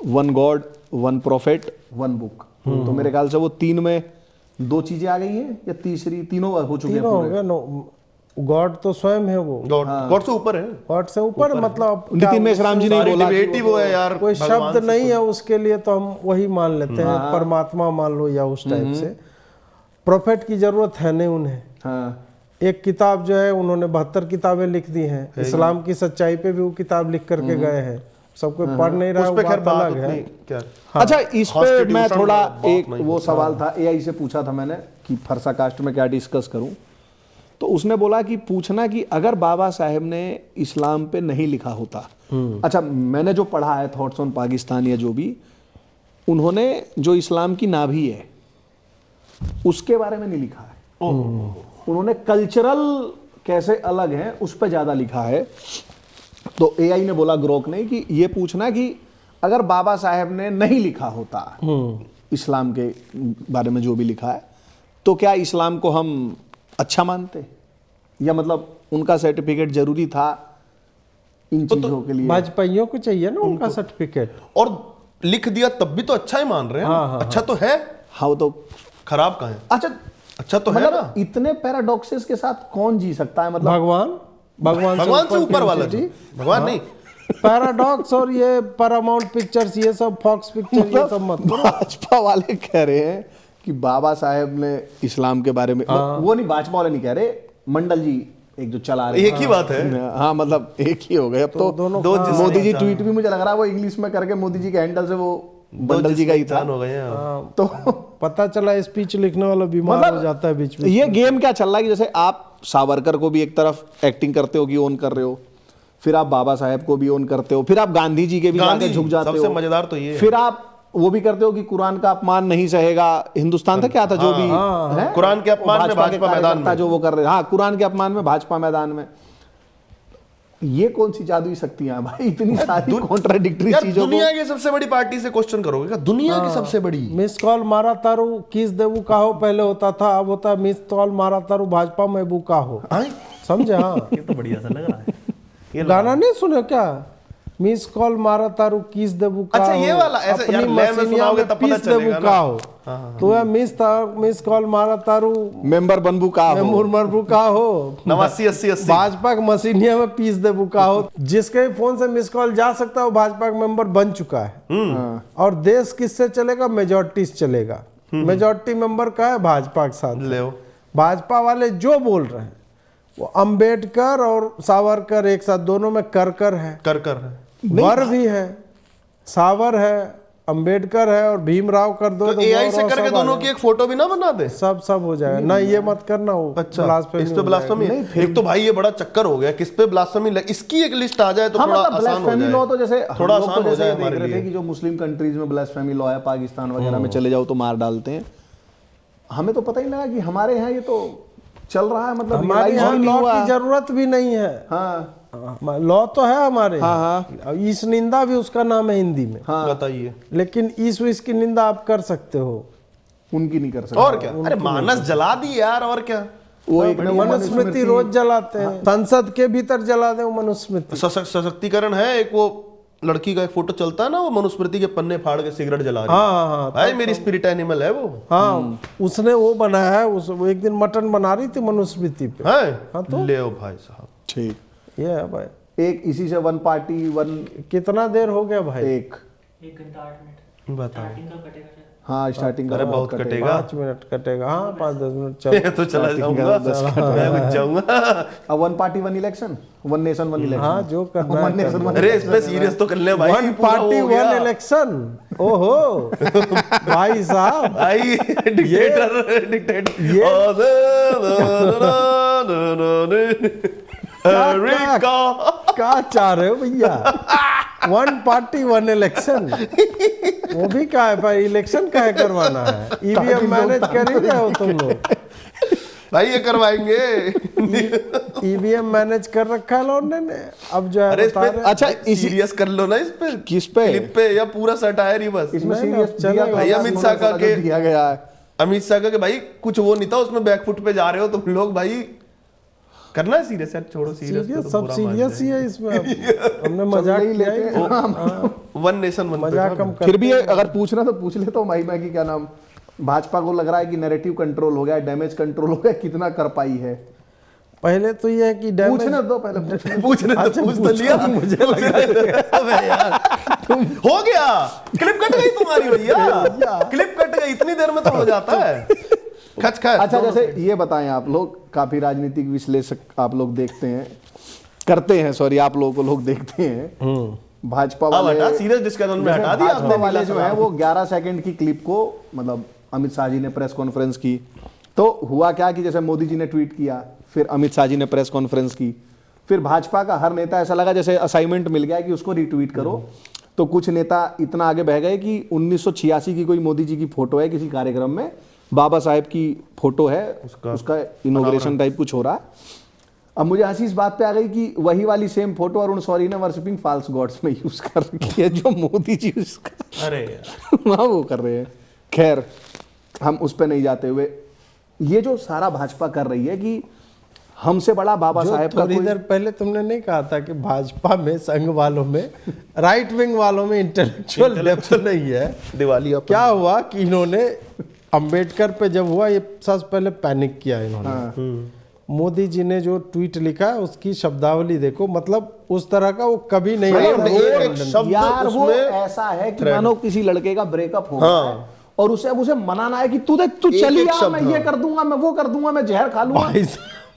one God one profit one book, तो मेरे ख्याल से वो 3 में 2 चीजें आ गई हैं या तीसरी, तीनों हो चुके हैं तीनों हो पूरे। गया। नो, गॉड तो स्वयं है वो, गॉड गॉड से ऊपर है, गॉड से ऊपर मतलब क्या नितिन मेश्राम जी ने सारी बोला कि डिबेट ही वो है यार, कोई भगवान शब्द से नहीं है उसके लिए, तो हम वही मान लेते हैं, परमात्मा मान लो या उस टाइप से। प्रोफेट की जरूरत है नहीं उन्हें, हाँ एक किताब जो है उन्होंने 72 किताबें लिख दी हैं, इस्लाम की सच्चाई पे भी वो किताब लिख करके गए हैं। सबको पढ़ नहीं रहा, उस वो पे खैर बात बात अलग है। उतनी क्या अच्छा, इस पे मैं Constitution थोड़ा बात एक नहीं वो होता। सवाल था, एआई से पूछा था मैंने कि फरसा कास्ट में क्या डिस्कस करूं, तो उसने बोला कि पूछना कि अगर बाबा साहेब ने इस्लाम पे नहीं लिखा होता, अच्छा मैंने जो पढ़ा है थॉट्स ऑन पाकिस्तान या जो भी, उन्होंने जो इस्लाम की नाभि है उसके बारे में नहीं लिखा है, उन्होंने कल्चरल कैसे अलग है उस पर ज्यादा लिखा है। तो एआई ने बोला, ग्रोक ने, कि ये पूछना कि अगर बाबा साहेब ने नहीं लिखा होता इस्लाम के बारे में जो भी लिखा है, तो क्या इस्लाम को हम अच्छा मानते, या मतलब उनका सर्टिफिकेट जरूरी था इन चीजों के लिए? वाजपेयियों को चाहिए ना उनका सर्टिफिकेट, और लिख दिया तब भी तो अच्छा ही मान रहे हैं ना। अच्छा तो है, हाँ वो तो खराब कहाँ है? अच्छा, अच्छा तो है मतलब ना। इतने पैराडॉक्सेस के साथ कौन जी सकता है? मतलब भगवान से ऊपर वाला जी, भगवान नहीं। पैराडॉक्स और ये पैरामाउंट पिक्चर्स, ये सब फॉक्स पिक्चर, ये सब मत करो। भाजपा वाले कह रहे हैं कि बाबा साहेब ने इस्लाम के बारे में, वो नहीं, भाजपा वाले नहीं कह रहे, मंडल जी एक जो चला रहे एक ही बात है। हाँ मतलब एक ही हो गए अब तो। दो मोदी जी ट्वीट भी मुझे लग रहा है वो इंग्लिश में करके, मोदी जी के हैंडल से वो मंडल जी का ही था, हो गए हैं। तो पता चला स्पीच लिखने वाला बीमार मतलब हो जाता है बीच में। ये गेम क्या चल रहा है कि जैसे आप सावरकर को भी एक तरफ एक्टिंग करते हो कि ओन कर रहे हो, फिर आप बाबा साहेब को भी ओन करते हो, फिर आप गांधी जी के भी जाके झुक जाते हो। सबसे मजेदार तो ये है। फिर आप वो भी करते हो कि कुरान का अपमान नहीं सहेगा हिंदुस्तान था, क्या था जो भी है? कुरान के अपमान में के भाजपा मैदान कार्यकर्ता में। जो वो कर रहे, हाँ कुरान के अपमान में भाजपा मैदान में। ये कौन सी जादुई शक्तियां हैं भाई, इतनी सारी कॉन्ट्राडिक्टरी यार चीजों को। दुनिया की सबसे बड़ी पार्टी से क्वेश्चन करोगे क्या? दुनिया की सबसे बड़ी। मिस कॉल मारा तारू किस देवू का हो पहले होता था, अब होता है मिस कॉल मारा तारू भाजपा महबू का हो। समझे? हाँ, ये तो बढ़िया सा लग रहा है। ये गाना नहीं सुने क्या? मिस कॉल मारा तारू किस देवू का अच्छा, हो, ये वाला ऐसे अपनी यार लय में मसीनिया सुनाओगे में तब पता पीस देवू चलेगा का ना। हो। तो यार मिस कॉल मारा तारू मेंबर बनबू का हो, मुरमरबू का हो, 89 80 80। भाजपा के मसीनिया में पीस देबू का हो। जिसके फोन से मिस कॉल जा सकता है वो भाजपा का मेंबर बन चुका है। और देश किससे चलेगा? मेजोरिटी से चलेगा। मेजोरिटी मेंबर का है भाजपा के साथ। ले भाजपा वाले जो बोल रहे हैं वो अंबेडकर और सावरकर एक साथ, दोनों में कर है, कर वर भी है, सावर है, अंबेडकर है और भीमराव कर दो तो एआई से करके दोनों की एक फोटो भी ना बना दे। सब हो जाएगा ना, ये मत करना। वो अच्छा, blasphemy इस पे हो ब्लास्फेमी। एक तो भाई ये बड़ा चक्कर हो गया, किस पे ब्लास्फेमी, इसकी एक लिस्ट आ जाए तो हाँ, थोड़ा मतलब आसान हो ब्लास्फेमी लॉ तो जाए। जैसे थोड़ा हम लोग आसान तो हो जैसे जाए ये देख हमारे रहे थे लिए। कि जो मुस्लिम कंट्रीज में ब्लास्फेमी लॉ है, पाकिस्तान वगैरह में चले जाओ तो मार डालते हैं। हमें तो पता ही लगा कि हमारे यहाँ ये तो चल रहा है, मतलब हमारे realize यहाँ ही नहीं लॉ हुआ। की जरूरत भी नहीं है। हाँ लॉ तो है हमारे हाँ, यहाँ। इस निंदा भी उसका नाम है हिंदी में, बताइए। लेकिन इस की निंदा आप कर सकते हो, उनकी नहीं कर सकते। और क्या, अरे मानस जला दी यार, और क्या। वो एक नहीं, मनुस्मृति रोज जलाते हैं, संसद के भीतर जला दे वो मनुस्मृति। सशक्तिकरण है। एक वो लड़की का एक फोटो चलता है ना, वो मनुस्मृति के पन्ने फाड़ के सिगरेट जला रही है। हाँ भाई मेरी स्पिरिट एनिमल है वो। हाँ, उसने वो बनाया है। वो एक दिन मटन बना रही थी मनुस्मृति पे। है हाँ, तो ले भाई साहब, ठीक। ये है भाई। एक इसी से वन पार्टी वन कितना देर हो गया भाई? एक 1 घंटा 8 मिनट बताओ। स्टार्टिंग का कटेगा शायद। हाँ स्टार्टिंग का अरे बहुत कटेगा। 5 मिनट कटेगा। हाँ 5-10 मिनट चल। मैं तो चला जाऊंगा, मैं कुछ जाऊंगा। अब one party one election, one nation one election. हाँ, जो करना है वन नेशन कर वन अरे इस पे सीरियस तो कर ले भाई। वन पूरा पार्टी हो गया। One election. ओहो भाई साहब, भाई डिक्टेटर क्या चाह रहे हो भैया? वन पार्टी वन इलेक्शन, वो भी क्या है भाई? इलेक्शन क्या है करवाना है? ईवीएम मैनेज कर ही रहे हो तुम लोग। भाई ये करवाएंगे। ईवीएम मैनेज कर रखा है लौंडे ने। अब जो है अरे इस बता पे रहे हैं। अच्छा, इसी सीरियस कर लो ना इस पे। किस पे? क्लिप पे या पूरा सटायर ही बस। इसमें नहीं, सीरियस अब चलेगा। दिया भाई गया, अमित शाह का जो के- दिया गया है। अमित शाह का कि भाई कुछ वो नहीं था उसमें, बैकफुट पे जा रहे हो तुम लोग। भाई करना है सीरियस यार, छोड़ो सीरियस। सीरियस सब सीरियस ही है इसमें। अब हमने मजाक नहीं किया लेते। ही। वन नेशन वन मजाक हम फिर भी अगर पूछना तो पूछ ले तो माही की क्या नाम, भाजपा को लग रहा है कि नैरेटिव कंट्रोल हो गया, डैमेज कंट्रोल हो गया, कितना कर पाई है? पहले तो ये है कि डैमेज पूछने दो पहले, पूछने दो। पूछने तो पूछ तो लिया मुझे अबे यार हो गया। क्लिप कट गई तुम्हारी भैया, क्लिप कट गई। इतनी देर में तो हो जाता है। खच खच अच्छा, जैसे ये बताएं, आप लोग काफी राजनीतिक विश्लेषक आप लोग देखते हैं, करते हैं, सॉरी, आप लोगों को लोग देखते हैं। भाजपा अब वाले, हटा, सीरियस डिस्कशन में हटा दिया भाजपा आपने वाले नीला जो है सलाम। वो 11 सेकंड की क्लिप को, मतलब अमित शाह जी ने प्रेस कॉन्फ्रेंस की, तो हुआ क्या कि जैसे मोदी जी ने ट्वीट किया, फिर अमित शाह जी ने प्रेस कॉन्फ्रेंस की, फिर भाजपा का हर नेता, ऐसा लगा जैसे असाइनमेंट मिल गया कि उसको रिट्वीट करो। तो कुछ नेता इतना आगे बह गए कि 1986 की कोई मोदी जी की फोटो है किसी कार्यक्रम में, बाबा साहेब की फोटो है, उसका इनॉग्रेशन टाइप कुछ हो रहा है। अब मुझे हंसी इस बात पे आ गई कि वही वाली सेम फोटो अरुण शौरी ने वर्शिपिंग फॉल्स गॉड्स में यूज कर रखी है, जो मोदी जी उसका अरे वहाँ वो कर रहे हैं। खैर, हम उस पे नहीं जाते हुए, ये जो सारा भाजपा कर रही है कि हमसे बड़ा बाबा जो साहेब का थोड़ी कोई, देर पहले तुमने नहीं कहा था कि भाजपा में, संघ वालों में, राइट विंग वालों में इंटेलेक्चुअल लेवल नहीं है। दिवाली क्या हुआ कि इन्होंने अंबेडकर पे जब हुआ, ये सबसे पहले पैनिक किया इन्होंने। मोदी जी ने जो ट्वीट लिखा है उसकी शब्दावली देखो, मतलब उस तरह का वो कभी नहीं फ्रेम है। एक शब्द यार वो उसमें ऐसा है कि मानो किसी लड़के का ब्रेकअप हो गया है और उसे अब उसे मनाना है कि तू एक चली आ, शब्द, मैं ये कर दूंगा, मैं वो कर दूंगा, मैं जहर खा लूंगा। भाई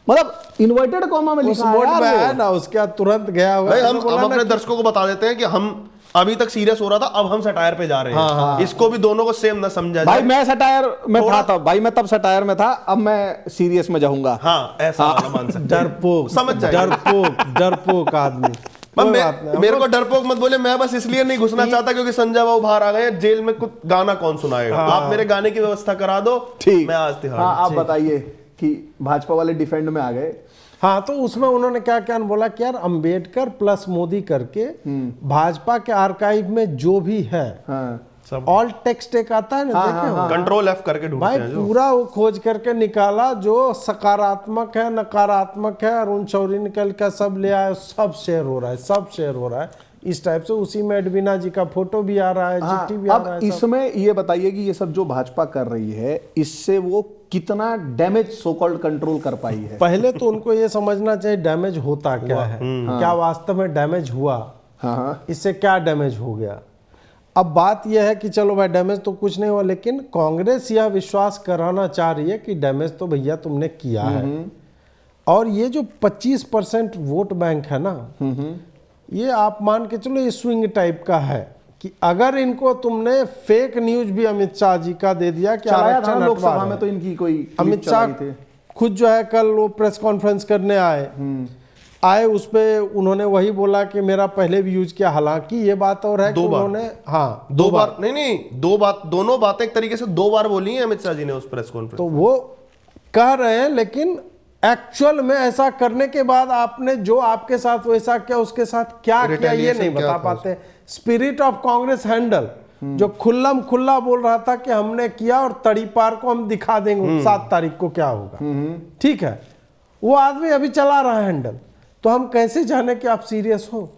मतलब इन्वर्टेड कॉमा में उस लिखा है मोड यार में वो। है ना, उसके बाद तुरंत गया हुआ। भाई तो हम बोला ना अपने कि- दर्शकों को बता देते हैं कि हम अभी तक सीरियस हो रहा था, अब हम सटायर पे जा रहे हैं। इसको भी दोनों को सेम ना समझा भाई जाए। मैं सटायर में था थोड़ा- तब, भाई मैं तब सटायर में था, अब मैं सीरियस में जाऊंगा। हाँ, ऐसा वाला मान सकते हैं। डरपोक, समझ जाएंगे। डरपोक आदमी। पर कोई बात नहीं, मेरे को डरपोक मत बोले, मैं बस इसलिए नहीं घुसना चाहता क्योंकि संजय बाबू बाहर आ गए हैं, जेल में कुछ गाना कौन सुनाएगा। आप मेरे गाने की व्यवस्था करा दो, ठीक, मैं आज तिहाड़। हाँ, आप बताइए कि भाजपा वाले डिफेंड में आ गए। हाँ, तो उसमें उन्होंने क्या क्या बोला कि यार अंबेडकर प्लस मोदी करके भाजपा के आर्काइव में जो भी है, हाँ, ऑल टेक्स्ट एक आता है ना, देखे हो? कंट्रोल F करके ढूंढते भाई हैं जो। पूरा वो खोज करके निकाला, जो सकारात्मक है, नकारात्मक है, अरुण शौरी निकल कर सब ले आया, सब शेयर हो रहा है, सब शेयर हो रहा है इस टाइप से। उसी में एडवीना जी का फोटो भी आ रहा है, हाँ, चिट्ठी भी आ रहा अब है, सब। इसमें ये बताइए कि ये सब जो भाजपा कर रही है, इससे वो कितना डैमेज सो कॉल्ड कंट्रोल कर पाई है। पहले तो उनको ये समझना चाहिए डैमेज होता क्या है, क्या वास्तव में डैमेज हुआ, हाँ, हाँ, इससे क्या डैमेज हो गया। अब बात यह है कि चलो भाई डैमेज तो कुछ नहीं हुआ, लेकिन कांग्रेस यह विश्वास कराना चाह रही है कि डैमेज तो भैया तुमने किया है। और ये जो 25% वोट बैंक है ना, ये आप मान के चलो ये स्विंग टाइप का है कि अगर इनको तुमने फेक न्यूज भी अमित शाह जी का दे दिया कि चलाया था आरक्षण ना हटवा लोकसभा रहे में, हैं। तो इनकी कोई क्लिप अमित शाह चलाई थी। खुद जो है कल वो प्रेस कॉन्फ्रेंस करने आए, उस पे उन्होंने वही बोला कि मेरा पहले भी यूज किया। हालांकि ये बात और है कि दो बार। उन्होंने, हाँ, दो बार नहीं, दोनों बातें एक तरीके से 2 बार बोली हैं अमित शाह जी ने उस प्रेस कॉन्फ्रेंस। तो वो कह रहे हैं, लेकिन एक्चुअल में ऐसा करने के बाद आपने जो आपके साथ वैसा किया, उसके साथ क्या किया ये नहीं Retaliation क्या बता था पाते। स्पिरिट ऑफ कांग्रेस हैंडल जो खुल्लम खुल्ला बोल रहा था कि हमने किया और तड़ीपार को हम दिखा देंगे 7 तारीख को क्या होगा, ठीक है, वो आदमी अभी चला रहा है हैंडल। तो हम कैसे जाने कि आप सीरियस हो,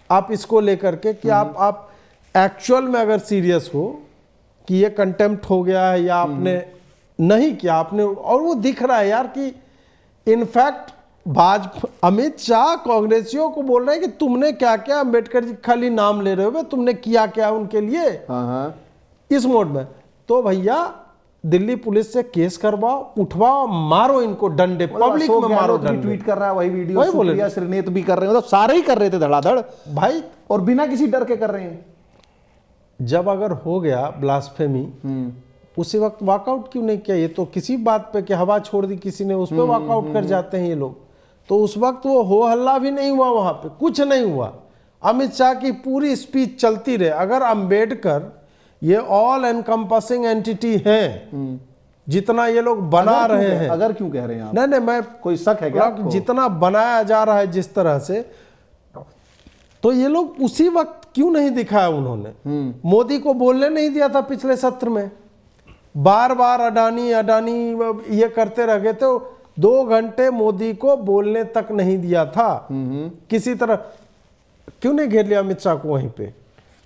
आप इसको लेकर के कि आप एक्चुअल में अगर सीरियस हो कि ये कंटेम्प्ट हो गया है या आपने नहीं किया, आपने, और वो दिख रहा है यार कि इनफैक्ट भाजपा, अमित शाह कांग्रेसियों को बोल रहे हैं कि तुमने क्या क्या, अंबेडकर जी खाली नाम ले रहे हो, तुमने किया क्या उनके लिए, हाँ, हाँ, इस मोड में। तो भैया दिल्ली पुलिस से केस करवाओ, उठवाओ, मारो इनको डंडे, पब्लिक अशोक में मारो गहलोत भी डंडे। ट्वीट कर रहा है वही वीडियो, वही बोले। सुप्रिया श्रीनेत भी कर रहे हैं, मतलब सारे ही कर रहे थे धड़ाधड़, भाई और बिना किसी डर के कर रहे हैं। जब अगर हो गया ब्लास्फेमी, उसी वक्त वॉकआउट क्यों नहीं किया? ये तो किसी बात पे कि हवा छोड़ दी किसी ने, उस पर वॉकआउट कर जाते हैं ये लोग। तो उस वक्त वो हो हल्ला भी नहीं हुआ, वहां पे कुछ नहीं हुआ। अमित शाह की पूरी स्पीच चलती रहे। अगर अंबेडकर ये ऑल एनकम्पासिंग एंटिटी है, जितना ये लोग बना रहे हैं, अगर क्यों कह रहे हैं आप? नहीं मैं कोई शक है क्या आपको? जितना बनाया जा रहा है जिस तरह से, तो ये लोग उसी वक्त क्यों नहीं दिखाया उन्होंने? मोदी को बोलने नहीं दिया था पिछले सत्र में, बार बार अडानी ये करते रह गए थे। 2 घंटे मोदी को बोलने तक नहीं दिया था किसी तरह। क्यों नहीं घेर लिया अमित शाह को वहीं पे?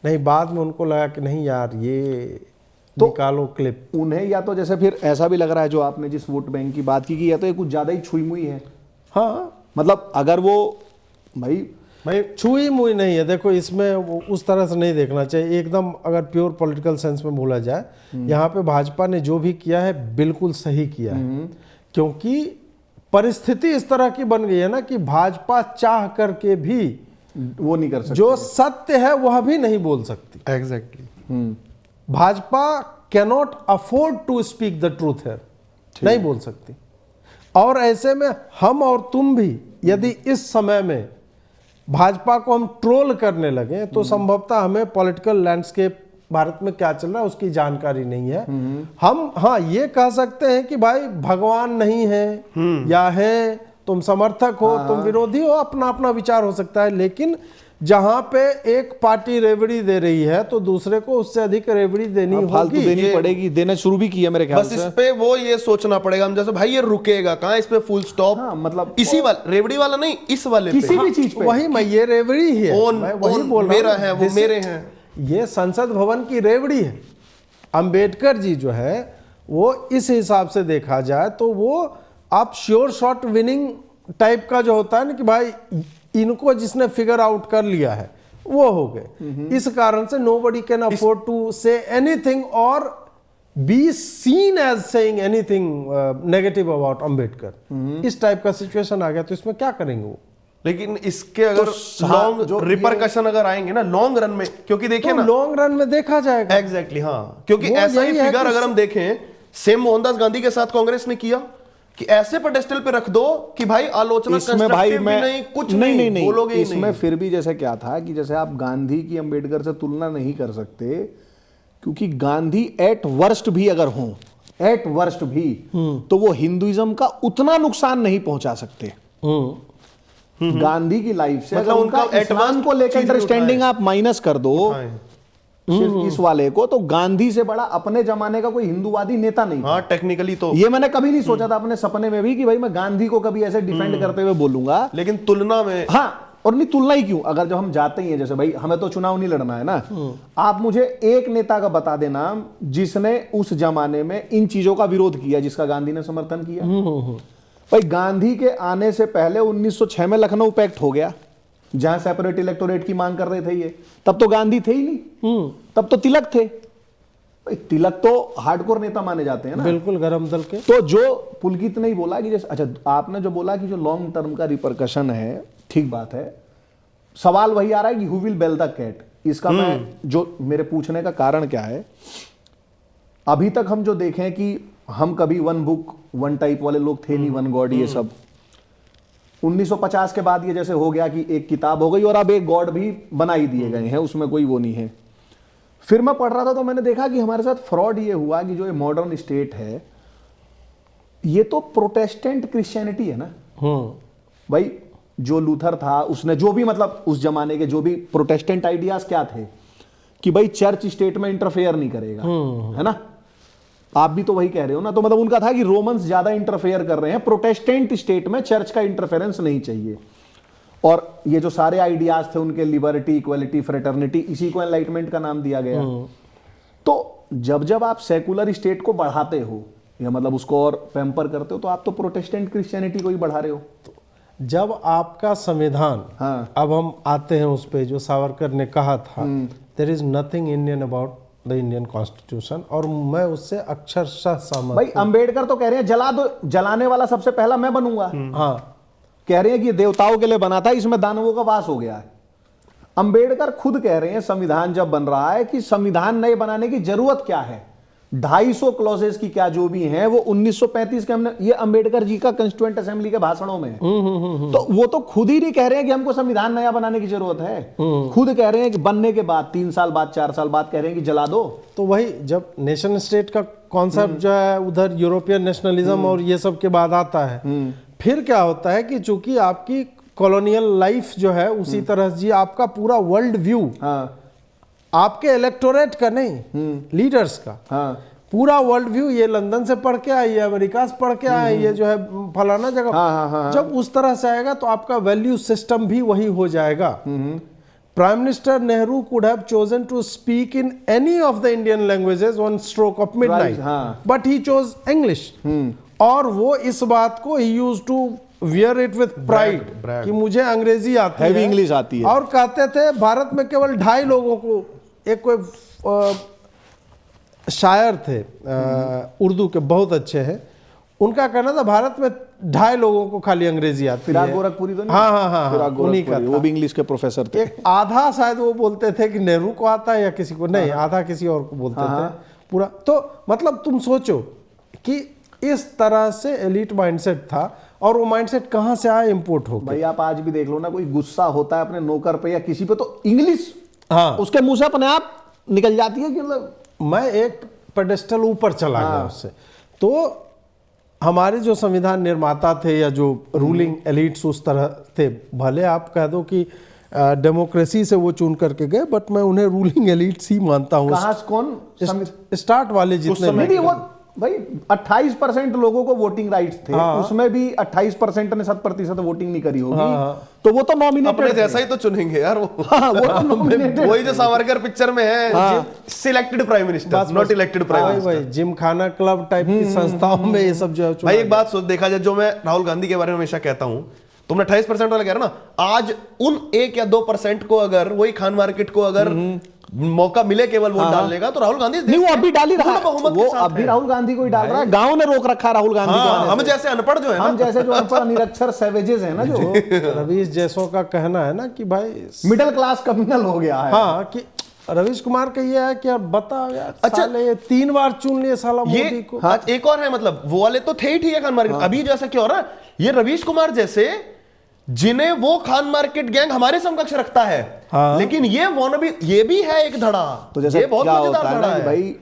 नहीं, बाद में उनको लगा कि नहीं यार ये तो निकालो क्लिप। उन्हें या तो जैसे फिर ऐसा भी लग रहा है, जो आपने जिस वोट बैंक की बात की, कि या तो ये कुछ ज्यादा ही छुई मुई है। हाँ, मतलब अगर वो भाई भाई छुई मुई नहीं है। देखो इसमें उस तरह से नहीं देखना चाहिए एकदम, अगर प्योर पॉलिटिकल सेंस में बोला जाए, यहाँ पे भाजपा ने जो भी किया है बिल्कुल सही किया है, क्योंकि परिस्थिति इस तरह की बन गई है ना कि भाजपा चाह करके भी वो नहीं कर सकते। जो सत्य है वह भी नहीं बोल सकती। Exactly Bhajpa cannot afford to speak the truth है, नहीं बोल सकती। और ऐसे में हम और तुम भी यदि इस समय में भाजपा को हम ट्रोल करने लगे तो संभवतः हमें पॉलिटिकल लैंडस्केप भारत में क्या चल रहा है उसकी जानकारी नहीं है। हम हाँ ये कह सकते हैं कि भाई भगवान नहीं है या है, तुम समर्थक हो तुम विरोधी हो, अपना अपना विचार हो सकता है, लेकिन जहां पे एक पार्टी रेवड़ी दे रही है तो दूसरे को उससे अधिक रेवड़ी देनी फालतू होगी। देनी पड़ेगी, देना शुरू भी किया मेरे ख्याल बस से। इस पे वो ये सोचना पड़ेगा हम जैसे भाई ये रुकेगा कहाँ, इस पे फुल स्टॉप। हाँ, मतलब इसी वाले रेवड़ी वाला नहीं, इस वाले किसी पे भी चीज पे वही मैं ये रेवड़ी ही है, ओन मैं वही ओन बोल रहा मेरा हूं। है वो This मेरे is- हैं। ये संसद भवन की रेवड़ी है। अंबेडकर जी जो है वो इस हिसाब से देखा जाए तो वो आप श्योर शॉट विनिंग टाइप का जो होता है ना कि भाई इनको जिसने फिगर आउट कर लिया है वो हो गए। इस कारण से nobody can afford to say anything और be seen as saying anything negative about Ambedkar. इस टाइप का सिचुएशन आ गया तो इसमें क्या करेंगे वो? लेकिन इसके अगर जो लॉन्ग रिपरकशन अगर आएंगे ना लॉन्ग रन में, क्योंकि देखिए तो ना लॉन्ग रन में देखा जाएगा। एग्जैक्टली हाँ, क्योंकि वो ऐसा ही यही है फिगर कि अगर हम देखें सेम मोहनदास गांधी के साथ कांग्रेस ने किया कि ऐसे पेडेस्टल पे रख दो कि भाई आलोचना इसमें भाई constructive भी मैं नहीं, कुछ नहीं बोलोगे ही इसमें नहीं। फिर भी जैसे क्या था कि जैसे आप गांधी की अंबेडकर से तुलना नहीं कर सकते, क्योंकि गांधी एट वर्स्ट भी अगर हो, एट वर्स्ट भी, तो वो हिंदुइज्म का उतना नुकसान नहीं पहुंचा सकते। गांधी की लाइफ से मतलब अगर उनका उनका इस्लाम advanced को लेकर चीज भी अंडरस्टैंडिंग आप माइनस कर दो उठाएं। सिर्फ इस वाले को, तो गांधी से बड़ा अपने जमाने का कोई हिंदुवादी नेता नहीं था। हाँ टेक्निकली तो, ये मैंने कभी नहीं सोचा था अपने सपने में भी कि भाई मैं गांधी को कभी ऐसे डिफेंड करते हुए बोलूंगा। लेकिन तुलना में हाँ, और नहीं तुलना ही क्यों, अगर जब हम जाते ही हैं, जैसे भाई हमें तो चुनाव नहीं लड़ना है ना, आप मुझे एक नेता का बता देना जिसने उस जमाने में इन चीजों का विरोध किया जिसका गांधी ने समर्थन किया। भाई गांधी के आने से पहले 1906 में लखनऊ पैक्ट हो गया, जहां सेपरेट इलेक्टोरेट की मांग कर रहे थे ये, तब तो गांधी थे ही नहीं, तब तो तिलक थे। भाई तिलक तो हार्डकोर नेता माने जाते हैं ना, बिल्कुल गरम दल के। तो जो पुलकित ने ही बोला कि जैसे, अच्छा आपने जो बोला कि जो लॉन्ग टर्म का रिपरकशन है, ठीक बात है, सवाल वही आ रहा है कि who will bell the cat. इसका मैं जो मेरे पूछने का कारण क्या है, अभी तक हम जो देखें कि हम कभी वन बुक वन टाइप वाले लोग थे नहीं, वन गॉड ये सब 1950 के बाद ये जैसे हो गया कि एक किताब हो गई और अब एक गॉड भी बनाई दिए गए हैं, उसमें कोई वो नहीं है। फिर मैं पढ़ रहा था तो मैंने देखा कि हमारे साथ फ्रॉड ये हुआ कि जो ये मॉडर्न स्टेट है ये तो प्रोटेस्टेंट क्रिश्चियनिटी है ना। भाई जो लूथर था उसने जो भी, मतलब उस जमाने के जो भी प्रोटेस्टेंट आइडियाज क्या थे कि भाई चर्च स्टेट में इंटरफेयर नहीं करेगा, है ना, आप भी तो वही कह रहे हो ना। तो मतलब उनका था कि रोमन्स ज्यादा इंटरफेयर कर रहे हैं, प्रोटेस्टेंट स्टेट में चर्च का इंटरफेरेंस नहीं चाहिए। और ये जो सारे आइडियाज थे उनके, लिबर्टी, इक्वलिटी, फ्रेटर्निटी, इसी को एनलाइटमेंट का नाम दिया गया। तो जब जब आप सेकुलर स्टेट को बढ़ाते हो या मतलब उसको और पैम्पर करते हो, तो आप तो प्रोटेस्टेंट क्रिश्चियनिटी को ही बढ़ा रहे हो। जब आपका संविधान, हाँ। अब हम आते हैं उस पे जो सावरकर ने कहा था, there is nothing Indian about the Indian constitution, और मैं उससे अक्षरशः सहमत भाई अंबेडकर तो कह रहे हैं जला दो, जलाने वाला सबसे पहला मैं बनूंगा। हाँ, कह रहे हैं कि ये देवताओं के लिए बना था, इसमें दानवों का वास हो गया है। अंबेडकर खुद कह रहे हैं संविधान जब बन रहा है कि संविधान नए बनाने की जरूरत क्या है, 250 क्लॉजेस की क्या जो भी हैं वो 1935 के, हमने ये अंबेडकर जी का कंस्टिट्यूएंट असेंबली के भाषणों में है। तो वो तो खुद ही नहीं कह रहे हैं कि हमको संविधान नया बनाने की जरूरत है, खुद कह रहे हैं कि बनने के बाद 3 साल बाद 4 साल बाद कह रहे हैं कि जला दो। तो वही जब नेशन स्टेट का कॉन्सेप्ट जो है उधर यूरोपियन नेशनलिज्म और ये सब के बाद आता है, फिर क्या होता है कि चूंकि आपकी कॉलोनियल लाइफ जो है उसी तरह जी आपका पूरा वर्ल्ड व्यू, हाँ आपके इलेक्टोरेट का नहीं, लीडर्स का, हाँ पूरा वर्ल्ड व्यू, ये लंदन से पढ़ के आए, ये अमेरिका से पढ़ के आए, ये जो है फलाना जगह, हाँ। जब उस तरह से आएगा तो आपका वैल्यू सिस्टम भी वही हो जाएगा। Prime minister Nehru could have chosen to speak in any of the Indian languages on stroke of midnight, हाँ। बट ही चोज इंग्लिश, और वो इस बात को ही used to wear it with pride brag. कि मुझे अंग्रेजी आती Heavy है, English आती है। और कहते थे भारत में केवल 2.5 लोगों को, एक कोई शायर थे उर्दू के बहुत अच्छे हैं, उनका कहना था भारत में 2.5 लोगों को खाली अंग्रेजी आती फिराक है। गोरखपुरी तो नहीं? हाँ हाँ हाँ, फिराक उन्हीं का गोरखपुरी, था। वो भी इंग्लिश के प्रोफेसर थे। एक आधा शायद वो बोलते थे कि नेहरू को आता है या किसी को नहीं, आधा किसी और को बोलते थे पूरा। तो मतलब तुम सोचो कि इस तरह से एलीट माइंडसेट था, और वो माइंडसेट कहाँ से आया, इंपोर्ट हो गया। भाई आप आज भी देख लो ना, कोई गुस्सा होता है अपने नौकर पे या किसी पे तो इंग्लिश हाँ, उसके मुंह से अपने आप निकल जाती है कि मतलब मैं एक पेडेस्टल ऊपर चला गया उससे। तो हमारे जो संविधान निर्माता थे या जो रूलिंग एलिट्स उस तरह थे, भले आप कह दो कि डेमोक्रेसी से वो चुन करके गए, बट मैं उन्हें रूलिंग एलिट्स ही मानता हूँ। कहाँ से कौन स्टार्ट वाले जितने नहीं, वो भाई 28% लोगों को वोटिंग राइट्स थे, उसमें भी 28% ने 7% वोटिंग नहीं करी होगी, तो वो तो अपने नॉमिनेटेड जैसा ही तो चुनेंगे यार वो। हाँ, वो तो nominated वही जो सावरकर पिक्चर में है, selected prime minister, not elected prime minister. भाई जिम खाना क्लब टाइप की संस्थाओं में ये सब जो है भाई एक बात सोच, देखा जाए, जो मैं राहुल गांधी के बारे में हमेशा कहता हूं, तुमने 28% वाला कह रहे हो ना, आज उन 1 या 2% को अगर वही खान मार्केट को अगर मौका मिले केवल वोट डालने का, तो राहुल गांधी नहीं, वो अभी डाल ही रहा है, बहुमत वो के साथ अभी है। राहुल गांधी को ही डाल रहा है। गांव ने रोक रखा है राहुल गांधी को आने हम से। जैसे अनपढ़ जो है हम ना, जैसे जो अनपढ़ निरक्षर सैवेजेस हैं ना, जो रवीश जैसों का कहना है ना कि भाई मिडिल क्लास कम्युनल हो गया है। हाँ, कि रवीश कुमार का ये है कि यार बताओ यार, अच्छा, साले ये 3 बार चुन लिए साला मोदी ये को। आज एक और है, मतलब वो वाले तो थे ही ठीक है खान मार्केट, अभी जैसा क्या हो रहा है, ये रवीश कुमार जैसे जिन्हें वो खान मार्केट गैंग हमारे समकक्ष रखता है, लेकिन ये wannabe, ये भी है एक धड़ा। तो जैसे ये बहुत क्या मजेदार होता है धड़ा ना कि है भाई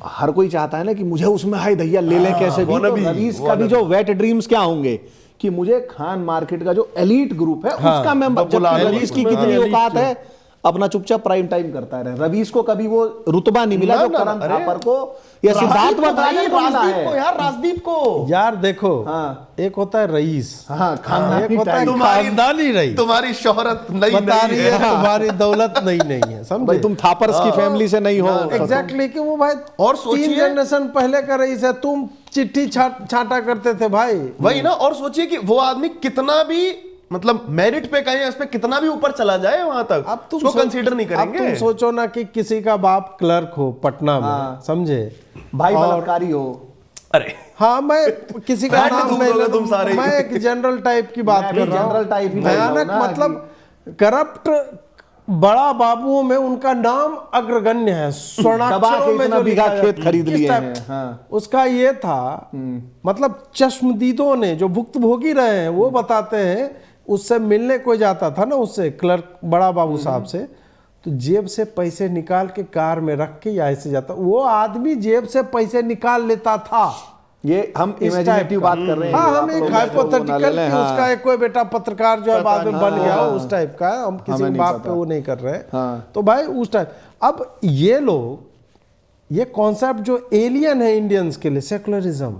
हर कोई चाहता है ना कि मुझे उसमें हाय दैया ले लें कैसे भी। तो wannabe, रवीश का भी जो वेट ड्रीम्स क्या होंगे कि मुझे खान मार्केट का जो एलिट ग्रुप है उसका मेंबर, जबकि रवीश की कितनी औकात है, अपना चुपचाप प्राइम टाइम करता रहे। रवीश को कभी वो रुतबा नहीं मिला जो करण थापर को या सिद्धार्थ भट्टाचार्य को मिला राजदीप को, है। यार राजदीप को। यार देखो, हाँ। एक होता है रईस, हाँ, खानदानी एक होता है टाइप। खानदानी रईस। तुम्हारी शोहरत नहीं बता नहीं रही है तुम्हारी दौलत नहीं नहीं है, समझे? भाई तुम थापर्स की फैमिली से नहीं हो। एग्जैक्टली कि वो भाई और 3 सोचिए- जनरेशन पहले का रईस है, तुम चिट्ठी छाटा करते थे भाई। वही ना, और सोचिए कि वो आदमी कितना भी मतलब मेरिट पे कहें, इस पे कितना भी ऊपर चला जाए वहां तक, अब तुम उसको कंसीडर नहीं अब करेंगे। तुम सोचो ना कि किसी का बाप क्लर्क हो पटना में, समझे? भाई बलात्कारी हो। अरे हाँ, मैं किसी का Fact नाम तुम नहीं लोग लूं, तुम सारे। मैं एक जनरल टाइप की बात मैं कर भी रहा हूँ। general type ही बोल रहा हूँ भयानक, ना मतलब करप्ट बड़ा बाबुओं में उनका नाम अग्रगण्य है। दबा के स्वर्णाक्षरों में इतना जो बीघा लिखा है, खेत खरीद किस लिए टाइप- हैं। हाँ। उसका ये था, मतलब चश्मदीदों ने जो भुक्तभोगी रहे हैं वो बताते हैं, उससे मिलने कोई जाता था ना, उससे क्लर्क बड़ा बाबू साहब से, तो जेब से पैसे निकाल के कार में रख के या ऐसे जाता, वो आदमी जेब से पैसे निकाल लेता था। ये हम इस इमेजिनेटिव टाइप बात का। कर रहे हैं। हाँ, आप हम एक लोग हाइपोथेटिकल कि हाँ। उसका एक कोई बेटा पत्रकार जो है बाद में बन गया हो, उस टाइप का है। हम किसी हमें के नहीं बाप पता। पे वो नहीं कर रहे हैं। हाँ। तो भाई उस टाइप, अब ये लोग, ये कॉन्सेप्ट जो एलियन है इंडियंस के लिए, secularism,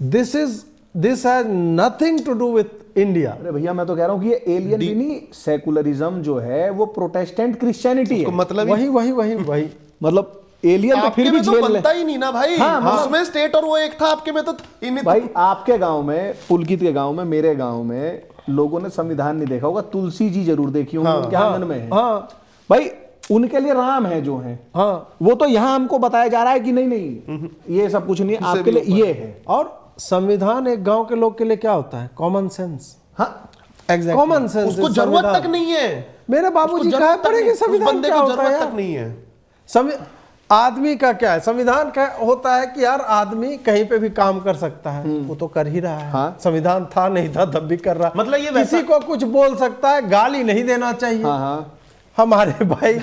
this has nothing to do with India. अरे भैया मैं तो कह रहा हूँ कि ये एलियन भी नहीं, सेकुलरिज्म जो है वो प्रोटेस्टेंट क्रिश्चियनिटी है। मतलब वही मतलब एलियन तो आपके फिर भी में तो झेल ले। बनता ही नहीं ना भाई। हाँ, मतलब- उसमें स्टेट और वो एक था, आपके में तो था ही नहीं। भाई आपके गांव में, पुलकित के गांव में, मेरे गांव में लोगों ने संविधान नहीं देखा होगा, तुलसी जी जरूर देखी होंगी, उनके आंगन में है। हाँ भाई उनके लिए राम है जो है, हाँ, वो तो यहाँ हमको बताया जा रहा है कि नहीं नहीं ये सब कुछ नहीं है, आपके लिए ये है। और संविधान एक गांव के लोग के लिए क्या होता है? Common sense. हाँ कॉमन सेंस। उसको जरूरत तक नहीं है। मेरे बाबूजी उसको कहा जरूरत तक पड़े कि नहीं- उस संविधान बंदे क्या को होता है जरूरत यार? तक नहीं है। आदमी का क्या है? संविधान का होता है कि यार आदमी कहीं पे भी काम कर सकता है, वो तो कर ही रहा है। हाँ। संविधान था नहीं था तब भी कर रहा है। मतलब ये किसी को कुछ बोल सकता है, गाली नहीं देना चाहिए। हाँ हाँ हमारे भाई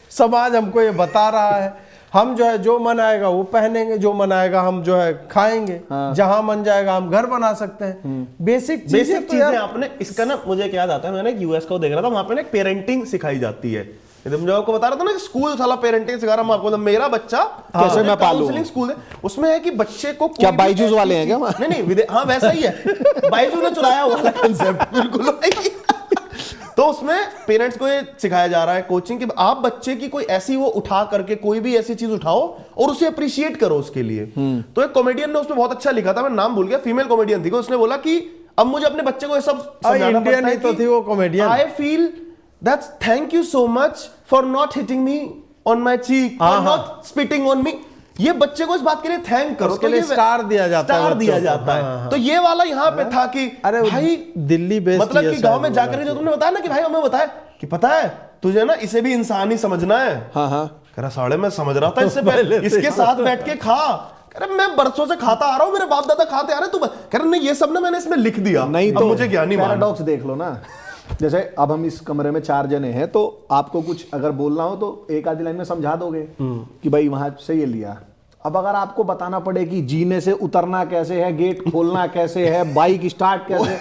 समाज हमको ये बता रहा है, हम जो है जो मन आएगा वो पहनेंगे, जो मन आएगा हम जो है खाएंगे, जहां मन जाएगा हम घर बना सकते हैं। बेसिक बेसिक तो यार चीजें आपने इसका ना, मुझे क्या याद आता है, मैंने यूएस को देख रहा था, वहां पे ना पेरेंटिंग सिखाई जाती है। मैं आपको बता रहा था ना कि स्कूल साला पेरेंटिंग सिखा रहा हूं आपको, मेरा बच्चा कैसे मैं पालूं? काउंसलिंग स्कूल है, उसमें है कि बच्चे को क्या कोई भी बायजूस ऐसी वाले हैं क्या? चीज- नहीं हाँ वैसा ही है। बायजूस ने चुराया हुआ वाला कंसेप्ट बिल्कुल वही। तो उसमें पेरेंट्स को ये सिखाया जा रहा है कोचिंग कि आप बच्चे की कोई ऐसी वो उठा करके कोई भी ऐसी चीज उठाओ और उसे अप्रिशिएट करो उसके लिए। तो एक कॉमेडियन ने उसमें बहुत अच्छा लिखा था, मैं नाम भूल गया, फीमेल कॉमेडियन थी, उसने बोला कि अब मुझे अपने बच्चे को ये सब समझाना इंडियन पड़ता है ही तो कि थी वो comedian. I feel that's thank you so much for not hitting me on my cheek, for not spitting on me. ये बच्चे को इस बात के लिए थैंक करो, उसके लिए स्टार दिया जाता है, स्टार बच्चों दिया को। जाता है। हाँ, तो ये वाला यहाँ पे था कि अरे भाई दिल्ली बेस्ड मतलब कि गांव में जाकर जो तुमने बताया ना कि भाई हमें बताया कि पता है तुझे ना इसे भी इंसान ही समझना है। हाँ हाँ, कह रहा साले मैं समझ रहा था इससे पहले इसके साथ बैठ के खा। कह रहा मैं बरसों से खाता आ रहा हूँ, मेरे बाप दादा खाते आ रहे, तू कह रहा नहीं ये सब ना मैंने इसमें लिख दिया। नहीं अब तो मुझे ज्ञानी मान। पैराडॉक्स देख लो ना, जैसे अब हम इस कमरे में 4 जने हैं, तो आपको कुछ अगर बोलना हो तो एक आधी लाइन में समझा दोगे कि भाई वहां से ये लिया। अब अगर आपको बताना पड़े कि जीने से उतरना कैसे है, गेट खोलना कैसे है, बाइक स्टार्ट कैसे है,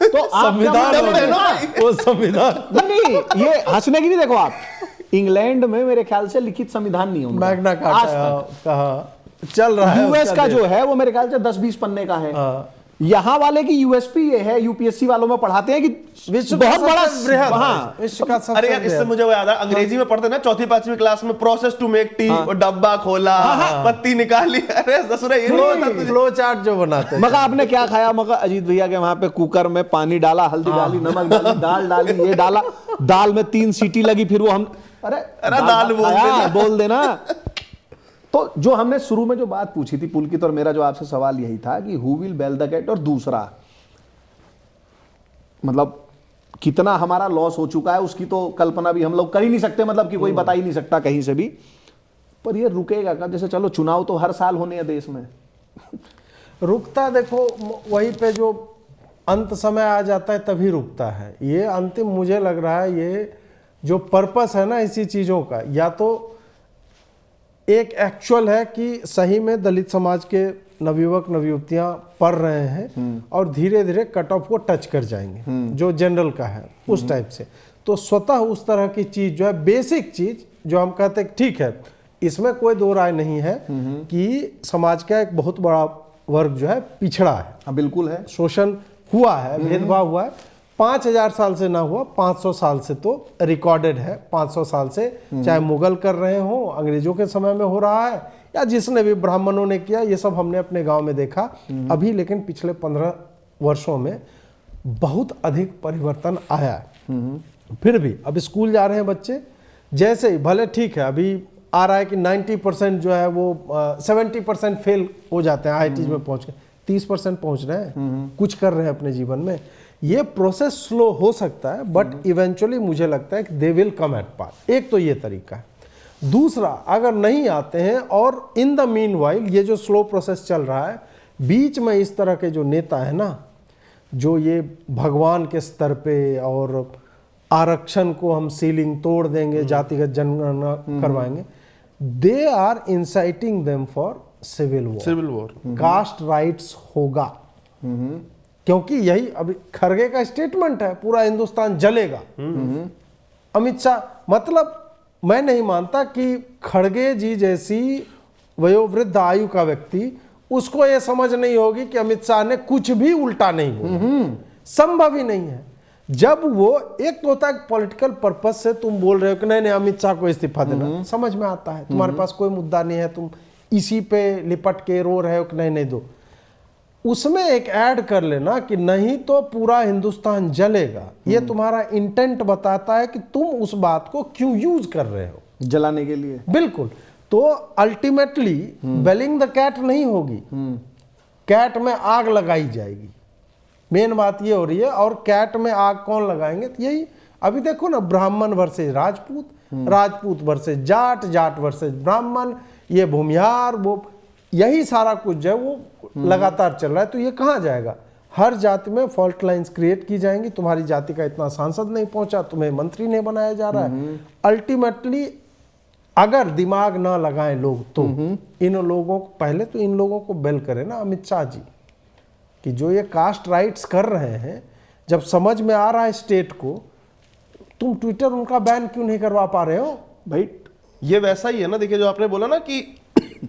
तो आप संविधान क्या हो बोलोगे? गया, वो संविधान नहीं, ये हंसने की नहीं। देखो आप, इंग्लैंड में मेरे ख्याल से लिखित संविधान नहीं होगा, मैग्ना आज कार्टा तक। कहा चल रहा है यूएस उसका का देश। जो है वो मेरे ख्याल से 10-20 पन्ने का है। हाँ। यहाँ वाले की यूएसपी ये है, यूपीएससी वालों में पढ़ाते हैं कि विश्व का बहुत बड़ा सबसे बृहद है। हाँ, विश्व का सबसे अरे यार इससे बृहद। मुझे वो याद है, अंग्रेजी में पढ़ते ना 4th-5वीं क्लास में, प्रोसेस टू मेक टी, और डब्बा खोला, पत्ती निकाली। अरे ससुरा ये नहीं होता तुझे। फ्लो चार्ट जो बनाते हैं। मगर आपने क्या खाया? मगर अजीत भैया के वहां पे कुकर में पानी डाला, हल्दी डाली, नमक डाली, दाल डाली, ये डाला, दाल में 3 सीटी लगी, फिर वो हम अरे दाल बोल खाया, देना। बोल देना। तो जो हमने शुरू में जो बात पूछी थी पुलकित, और मेरा जो आपसे सवाल यही था कि who will bell the cat, और दूसरा मतलब कितना हमारा लॉस हो चुका है उसकी तो कल्पना भी हम लोग कर ही नहीं सकते, मतलब कि कोई बता ही नहीं सकता कहीं से भी। पर ये रुकेगा कब? जैसे चलो चुनाव तो हर साल होने हैं देश में, रुकता देखो वहीं पे जो अंत समय आ जाता है तभी रुकता है। ये अंतिम मुझे लग रहा है, ये जो पर्पस है ना इसी चीज़ों का, या तो एक एक्चुअल है कि सही में दलित समाज के नवयुवक नवयुवतियां पढ़ रहे हैं और धीरे धीरे कट ऑफ को टच कर जाएंगे, जो जनरल का है उस टाइप से। तो स्वतः उस तरह की चीज़ जो है, बेसिक चीज़ जो हम कहते हैं ठीक है, इसमें कोई दो राय नहीं है कि समाज का एक बहुत बड़ा वर्ग जो है पिछड़ा है। हाँ बिल्कुल है, शोषण हुआ है, भेदभाव हुआ है। 5000 साल से ना हुआ, 500 साल से तो रिकॉर्डेड है। 500 साल से चाहे मुगल कर रहे हो, अंग्रेजों के समय में हो रहा है, या जिसने भी ब्राह्मणों ने किया, ये सब हमने अपने गांव में देखा अभी। लेकिन पिछले 15 वर्षों में बहुत अधिक परिवर्तन आया है। फिर भी अब स्कूल जा रहे हैं बच्चे, जैसे ही भले ठीक है, अभी आ रहा है कि 90% जो है वो 70% फेल हो जाते हैं IIT में पहुंच के, 30% पहुंच रहे हैं, कुछ कर रहे हैं अपने जीवन में। ये प्रोसेस स्लो हो सकता है, बट इवेंचुअली मुझे लगता है कि they will come eight pass. एक तो ये तरीका है। दूसरा, अगर नहीं आते हैं और इन द मीन वाइल ये जो स्लो प्रोसेस चल रहा है, बीच में इस तरह के जो नेता है ना, जो ये भगवान के स्तर पे और आरक्षण को हम सीलिंग तोड़ देंगे, जातिगत जनगणना करवाएंगे, they are inciting them for civil war. Caste rights होगा, क्योंकि यही अभी खरगे का स्टेटमेंट है, पूरा हिंदुस्तान जलेगा। अमित शाह, मतलब मैं नहीं मानता कि खड़गे जी जैसी वयोवृद्ध आयु का व्यक्ति, उसको यह समझ नहीं होगी कि अमित शाह ने कुछ भी उल्टा नहीं बोला। संभव ही नहीं है। जब वो एक तो होता है पॉलिटिकल पर्पस से तुम बोल रहे हो कि नहीं नहीं अमित शाह को इस्तीफा देना, समझ में आता है, तुम्हारे पास कोई मुद्दा नहीं है, तुम इसी पे लिपट के रो रहे हो कि नहीं नहीं दो। उसमें एक ऐड कर लेना कि नहीं तो पूरा हिंदुस्तान जलेगा, ये तुम्हारा इंटेंट बताता है कि तुम उस बात को क्यों यूज कर रहे हो, जलाने के लिए। बिल्कुल। तो अल्टीमेटली बेलिंग द कैट नहीं होगी, कैट में आग लगाई जाएगी। मेन बात ये हो रही है। और कैट में आग कौन लगाएंगे? तो यही अभी देखो ना, ब्राह्मण versus Rajput, Rajput versus Jat, Jat versus ब्राह्मण, ये भूमिहार, वो यही सारा कुछ जो है वो लगातार चल रहा है। तो ये कहाँ जाएगा? हर जाति में फॉल्ट लाइंस क्रिएट की जाएंगी। तुम्हारी जाति का इतना सांसद नहीं पहुंचा, तुम्हें मंत्री नहीं बनाया जा रहा है। अल्टीमेटली अगर दिमाग ना लगाएं लोग तो इन लोगों को, पहले तो इन लोगों को बेल करें ना अमित शाह जी, कि जो ये कास्ट राइट्स कर रहे हैं, जब समझ में आ रहा है स्टेट को, तुम ट्विटर उनका बैन क्यों नहीं करवा पा रहे हो भाई? ये वैसा ही है ना, देखिए जो आपने बोला ना कि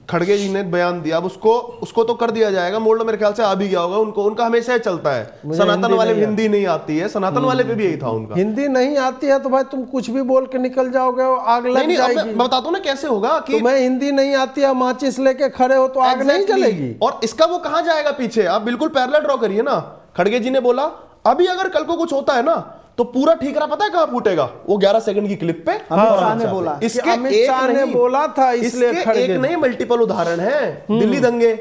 खड़गे जी ने बयान दिया, अब उसको तो कर दिया जाएगा। मोल्ड मेरे ख्याल से आ भी गया होगा उनको, उनका हमेशा ही चलता है। सनातन वाले हिंदी नहीं आती है, सनातन वाले पे भी यही था उनका, हिंदी नहीं आती है तो भाई तुम कुछ भी बोल के निकल जाओगे, आग लग नहीं, जाएगी। मैं बताता हूँ ना कैसे होगा कि तुम्हें हिंदी नहीं आती है, माचिस लेके खड़े हो तो आग नहीं जलेगी। और इसका वो कहाँ जाएगा पीछे? आप बिल्कुल पैरेलल ड्रॉ करिए ना। खड़गे जी ने बोला अभी अगर कल को कुछ होता है ना तो पूरा ठीकरा पता है कहां फूटेगा? वो 11 सेकंड की क्लिप पे अमित शाह ने बोला। इसके अमित एक शाह ने नहीं, बोला था, इसलिए इसके खड़गे एक नहीं मल्टीपल उदाहरण है। दिल्ली दंगे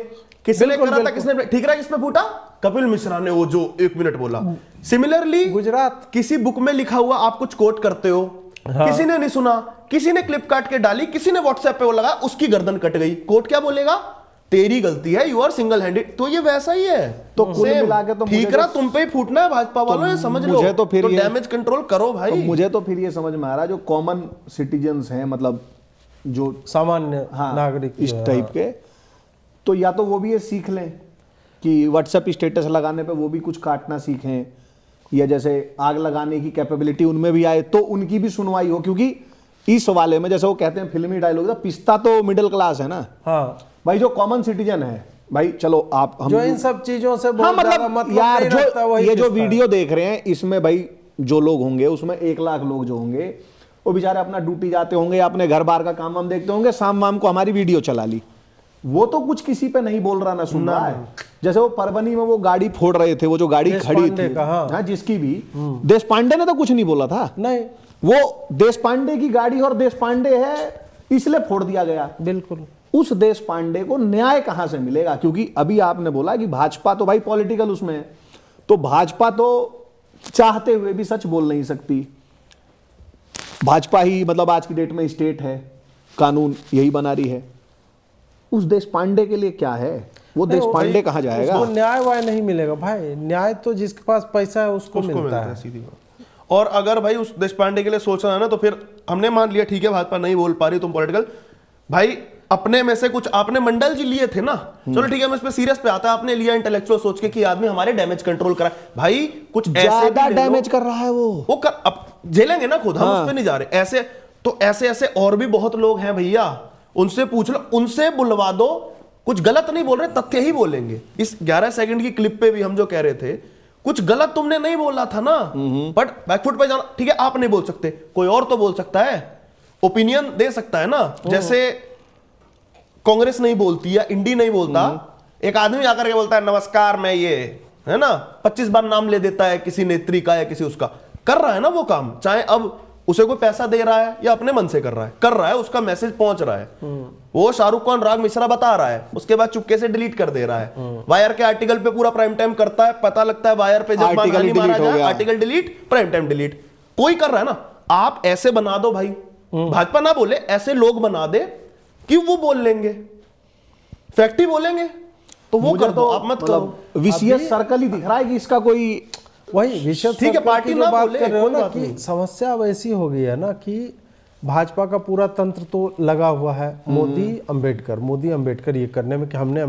किसने करा था, किसने ठीकरा किसमें फूटा? कपिल मिश्रा ने वो जो 1 मिनट बोला। सिमिलरली गुजरात किसी बुक में लिखा हुआ आप कुछ कोट करते हो, किसी ने नहीं सुना, किसी ने क्लिप काट के डाली, किसी ने व्हाट्सएप पे वो लगा, उसकी गर्दन कट गई, कोर्ट क्या बोलेगा? तेरी गलती है, यू आर सिंगल हैंडेड। तो ये वैसा ही है। तो कुल मिला के तो मुझे ठीकरा तो- तुम पे ही फूटना है भाजपा वालों, ये समझ लो। मुझे तो फिर ये- डैमेज कंट्रोल करो भाई। तो मुझे तो फिर ये समझ में आ रहा है जो कॉमन सिटीजन्स हैं, मतलब जो सामान्य हाँ नागरिक इस टाइप के, तो या तो वो भी ये सीख लें कि व्हाट्सएप स्टेटस लगाने पे वो भी कुछ काटना सीखें, या जैसे आग लगाने की कैपेबिलिटी उनमें भी आए तो उनकी भी सुनवाई हो। क्योंकि इस वाले में जैसे वो कहते हैं फिल्मी डायलॉग, पिस्ता तो मिडिल क्लास है ना हाँ, भाई, जो कॉमन सिटीजन है भाई, चलो आप हम जो इन सब चीजों से हाँ बहुत ज्यादा मतलब यार नहीं रखता, जो वही ये जो पिसता है। वीडियो देख रहे हैं इसमें भाई जो लोग होंगे उसमें 1 लाख लोग जो होंगे वो बेचारे अपना ड्यूटी जाते होंगे या अपने घर बार का काम वाम देखते होंगे, शाम वाम को हमारी वीडियो चला ली, वो तो कुछ किसी पे नहीं बोल रहा ना सुन रहा है। जैसे वो परभनी में वो गाड़ी फोड़ रहे थे, वो जो गाड़ी देश खड़ी पांडे थी का, हाँ। हाँ, जिसकी भी देश पांडे ने तो कुछ नहीं बोला था, नहीं, वो देश पांडे की गाड़ी और देश पांडे है इसलिए फोड़ दिया गया। बिल्कुल। उस देश पांडे को न्याय कहां से मिलेगा? क्योंकि अभी आपने बोला कि भाजपा तो भाई पॉलिटिकल उसमें है, तो भाजपा तो चाहते हुए भी सच बोल नहीं सकती। भाजपा ही मतलब आज की डेट में स्टेट है, कानून यही बना रही है। उस देश पांडे के लिए क्या है? वो देश पांडे कहां जाएगा? उसको न्याय वाय नहीं मिलेगा भाई, न्याय तो जिसके पास पैसा है उसको मिलता है। सीधी बात। और अगर भाई उस देश पांडे के लिए सोचना है ना, तो फिर हमने मान लिया ठीक है भाजपा नहीं बोल पा रही, तुम पॉलिटिकल भाई अपने में से कुछ आपने मंडल जी लिए थे ना, चलो ठीक है मैं इस पे सीरियस पे आता है, आपने लिया इंटेलेक्चुअल सोच के कि आदमी हमारे डैमेज कंट्रोल करा, भाई कुछ ऐसे ज्यादा भी ले लो। डैमेज कर रहा है वो कर, अब झेलेंगे ना खुद, हम उस पे नहीं जा रहे। ऐसे तो ऐसे और भी बहुत लोग हैं भैया, उनसे पूछ लो, उनसे बुलवा दो, कुछ गलत नहीं बोल रहे, तथ्य ही बोलेंगे। इस 11 सेकंड की क्लिप पे भी हम जो कह रहे थे, कुछ गलत तुमने नहीं बोला था ना, बट बैकफुट पे जाना ठीक है, आप नहीं बोल सकते, कोई और तो बोल सकता है, ओपिनियन दे सकता है ना। जैसे कांग्रेस नहीं बोलती या इंडी नहीं बोलता, एक आदमी आकर के बोलता है नमस्कार मैं ये, है ना, 25 बार नाम ले देता है किसी नेत्री का या किसी उसका, कर रहा है ना वो काम, चाहे अब उसे कोई पैसा दे रहा है या अपने मन से कर रहा है, उसका मैसेज पहुंच रहा है। वो शाहरुख खान राग मिश्रा बता रहा है, उसके बाद चुपके से डिलीट कर दे रहा है। वायर के आर्टिकल पे पूरा प्राइम टाइम करता है, पता लगता है वायर पे जब मानहानि मारा जाए, article delete, prime time delete, कोई कर रहा है ना। आप ऐसे बना दो भाई, भाजपा ना बोले, ऐसे लोग बना दे कि वो बोल लेंगे, फैक्ट ही बोलेंगे, तो वो कर दो, आप मत करो। विशेष सर्कल ही दिख रहा है कि इसका कोई वही विषय ठीक है, पार्टी जो ना बात बोले, कर रहे हो कोई ना बात कि नहीं। समस्या अब ऐसी हो गई है ना कि भाजपा का पूरा तंत्र तो लगा हुआ है मोदी अंबेडकर ये करने में कि हमने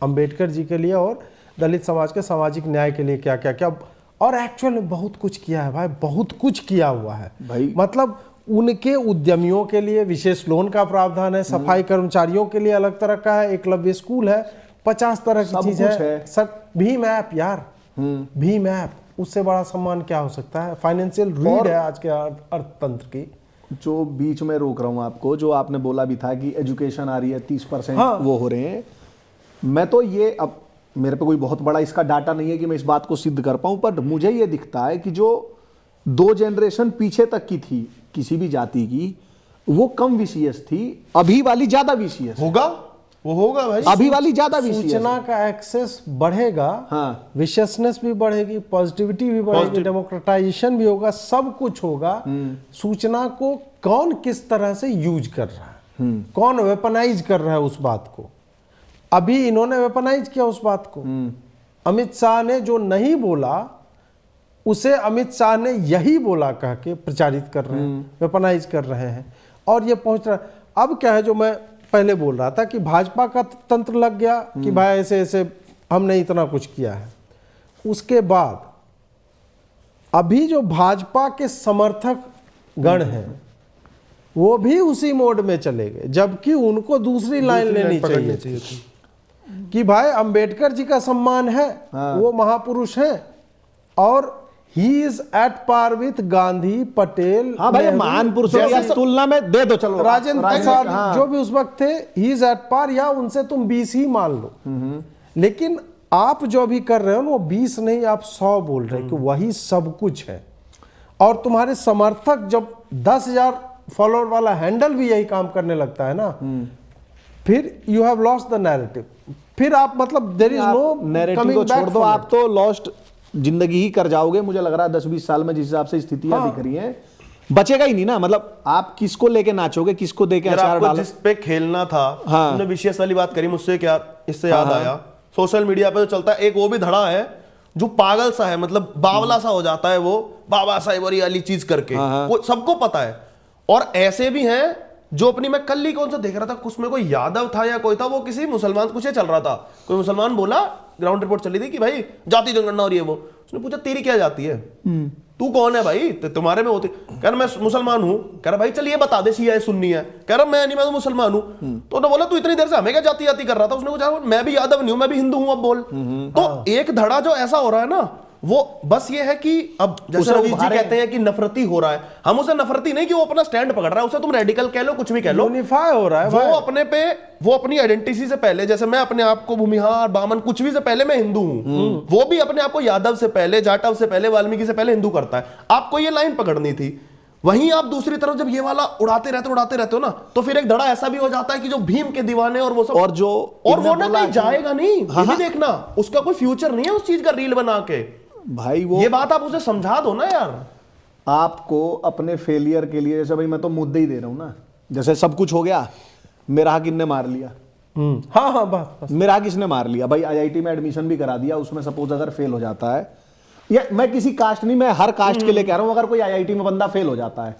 अंबेडकर जी के लिए और दलित समाज के सामाजिक न्याय के लिए क्या क्या क्या, और एक्चुअल में बहुत कुछ किया है भाई, बहुत कुछ किया हुआ है भाई। मतलब उनके उद्यमियों के लिए विशेष लोन का प्रावधान है, सफाई कर्मचारियों के लिए अलग तरह का है, एकलव्य स्कूल है, 50 तरह की सब चीज कुछ है। है। सब भीम ऐप यार, भीम ऐप, उससे बड़ा सम्मान क्या हो सकता है? फाइनेंशियल रीड है आज के अर्थतंत्र की। जो बीच में रोक रहा हूं आपको, जो आपने बोला भी था कि एजुकेशन आ रही है 30% हाँ। वो हो रहे हैं, मैं तो ये, अब मेरे पे कोई बहुत बड़ा इसका डाटा नहीं है कि मैं इस बात को सिद्ध कर पाऊं, पर मुझे ये दिखता है कि जो 2 जनरेशन पीछे तक की थी किसी भी जाति की, वो कम विशियस थी, अभी वाली ज्यादा विशियस होगा, वो होगा भाई, अभी वाली ज्यादा विशियस। सूचना का एक्सेस बढ़ेगा, हाँ। विशियसनेस भी बढ़ेगी, पॉजिटिविटी भी बढ़ेगी, डेमोक्रेटाइजेशन भी होगा, सब कुछ होगा। सूचना को कौन किस तरह से यूज कर रहा है, कौन वेपनाइज कर रहा है उस बात को, अभी इन्होंने वेपनाइज किया उस बात को। अमित शाह ने जो नहीं बोला उसे अमित शाह ने यही बोला कह के प्रचारित कर रहे हैं, वेपनाइज कर रहे हैं, और ये पहुंच रहा है। अब क्या है, जो मैं पहले बोल रहा था कि भाजपा का तंत्र लग गया कि भाई ऐसे ऐसे हमने इतना कुछ किया है, उसके बाद अभी जो भाजपा के समर्थक गण हैं वो भी उसी मोड में चले गए, जबकि उनको दूसरी लाइन लेनी चाहिए थी कि भाई अंबेडकर जी का सम्मान है, वो महापुरुष हैं, और he is at par with Gandhi, Patel, हाँ भाई, महान पुरुषों की तुलना में दे दो, चलो राजेंद्र प्रसाद हाँ। जो भी उस वक्त थे, ही इज एट पार, या उनसे तुम 20 ही मान लो। लेकिन आप जो अभी कर रहे हो ना वो 20 नहीं, आप 100 बोल रहे हैं कि वही सब कुछ है। और तुम्हारे समर्थक जब 10,000 फॉलोअर वाला हैंडल भी यही काम करने लगता है ना, फिर you have lost the narrative. फिर आप मतलब देयर इज नो नैरेटिव को छोड़ दो, आप तो लॉस्ट जिंदगी ही कर जाओगे। मुझे लग रहा है 10-20 साल में जिस हिसाब से स्थितियां दिख रही हैं, बचेगा ही नहीं ना। मतलब आप किसको लेके नाचोगे, किसको देके यार अचार आपको डालो। जिस पे खेलना था, हाँ। तुमने विशेष वाली बात करी मुझसे, क्या इससे याद आया, सोशल मीडिया पे जो चलता है एक वो भी धड़ा है जो पागल सा है, मतलब बावला सा हो जाता है वो, बाबा साहेब वाली चीज करके, वो सबको पता है। और ऐसे भी हैं जो अपनी, मैं कल ही कौन सा देख रहा था, उसमें कोई यादव था या कोई था, वो किसी मुसलमान, कुछ चल रहा था, कोई मुसलमान बोला, ग्राउंड रिपोर्ट चली थी कि भाई जाति जनगणना हो रही है, वो उसने पूछा तेरी क्या जाति है, तू कौन है भाई, तुम्हारे में होती, कह रहा मैं मुसलमान हूं, कह रहा भाई चलिए बता दे शिया है सुन्नी है, कह रहा मैं नहीं, मैं तो मुसलमान हूं। तो उन्होंने बोला तू इतनी देर से हमें क्या जाति जाति कर रहा था, उसने पूछा मैं भी यादव नहीं हूं, मैं भी हिंदू हूं, अब बोल। तो एक धड़ा जो ऐसा हो रहा है ना, वो बस ये है कि अब जैसे रवि जी कहते हैं कि नफरती हो रहा है, हम उसे नफरती नहीं कि वो अपना स्टैंड पकड़ रहा है, उसे तुम रेडिकल कह लो, कुछ भी कह लो, यूनिफाई हो रहा है भाई। वो अपने पे, वो अपनी आइडेंटिटी से पहले, जैसे मैं अपने आप को भूमिहार, बामन, कुछ भी से पहले मैं हिंदू हूं, वो भी अपने आप को यादव से पहले, जाटव से पहले, वाल्मीकि से पहले हिंदू करता है। आपको ये लाइन पकड़नी थी। वहीं आप दूसरी तरफ जब ये वाला उड़ाते रहते हो ना, तो फिर एक धड़ा ऐसा भी हो जाता है कि जो भीम के दीवाने और वो सब, और जो और वो ना कहीं जाएगा नहीं, ये भी देखना, उसका कोई फ्यूचर नहीं है उस चीज का रील बना के। भाई वो ये बात आप उसे समझा दो ना यार। आपको अपने फेलियर के लिए, जैसे भाई मैं तो मुद्दे ही दे रहा हूं ना, जैसे सब कुछ हो गया, मेरा हक इनने मार लिया, हाँ हाँ बस मेरा हक इसने मार लिया। भाई आईआईटी में एडमिशन भी करा दिया, उसमें सपोज अगर फेल हो जाता है, या मैं किसी कास्ट नहीं, मैं हर कास्ट के लिए कह रहा हूं, अगर कोई आईआईटी में बंदा फेल हो जाता है,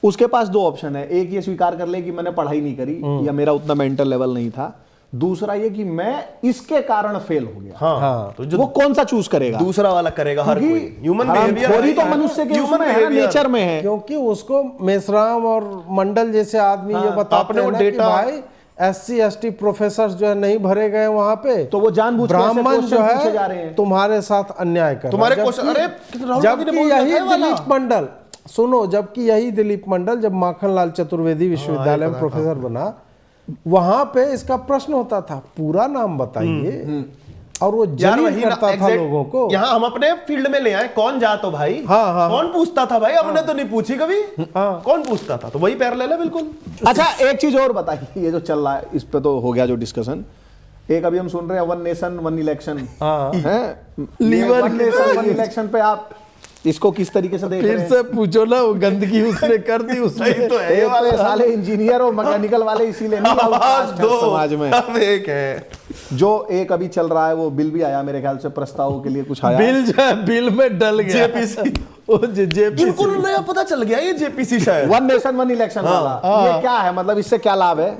उसके पास दो ऑप्शन है, एक ये स्वीकार कर ले कि मैंने पढ़ाई नहीं करी या मेरा उतना मेंटल लेवल नहीं था, दूसरा ये कि मैं इसके कारण फेल हो गया। हाँ, तो जो वो कौन सा चूज करेगा? दूसरा वाला करेगा हर कोई। ह्यूमन हरामखोरी तो मनुष्य के उसमें है, नेचर में है। क्योंकि उसको मेसराम और मंडल जैसे आदमी ये बताते आपने वो हैं ना कि डेटा, भाई SC ST प्रोफेसर जो है नहीं भरे गए वहां पे, तो वो जानबूझ के ऐसे ब्राह्मण जो क्वेश्चन पूछे जा रहे है हैं। तुम्हारे साथ अन्याय कर तुम्हारे रहा है। क्वेश्चन, अरे राहुल गांधी ने जबकि बोल दिया यही था ये वाला। दिलीप मंडल, सुनो, जबकि यही दिलीप मंडल जब माखनलाल चतुर्वेदी विश्वविद्यालय में प्रोफेसर बना, वहां पे इसका प्रश्न होता था पूरा नाम बताइए, और वो जलील करता था लोगों को। यहाँ हम अपने फील्ड में ले आए, कौन जातो भाई, हाँ, कौन पूछता था भाई, हमने तो नहीं पूछी कभी, कौन पूछता था, तो वही पैरेलल है बिल्कुल। अच्छा एक चीज और बताइए, ये जो चल रहा है इस पे तो हो गया जो डिस्कशन, एक अभी हम सुन रहे हैं वन नेशन वन इलेक्शन है, लीवर वन नेशन वन इलेक्शन पे आप इसको किस तरीके से देख रहे फिर हैं? से पूछो ना, वो गंदगी उसने कर दी उसने। तो है एक तो ये साले इंजीनियर और मैकेनिकल वाले इसीलिए नहीं आउटकास्ट है समाज में। अब एक है जो एक अभी चल रहा है, वो बिल भी आया मेरे ख्याल से, प्रस्ताव के लिए कुछ आया। बिल जो है बिल में डल गया, JPC। वो JPC बिल्कुल नया पता चल गया ये JPC शायद। वन नेशन वन इलेक्शन वाला, ये क्या है, मतलब इससे क्या लाभ है?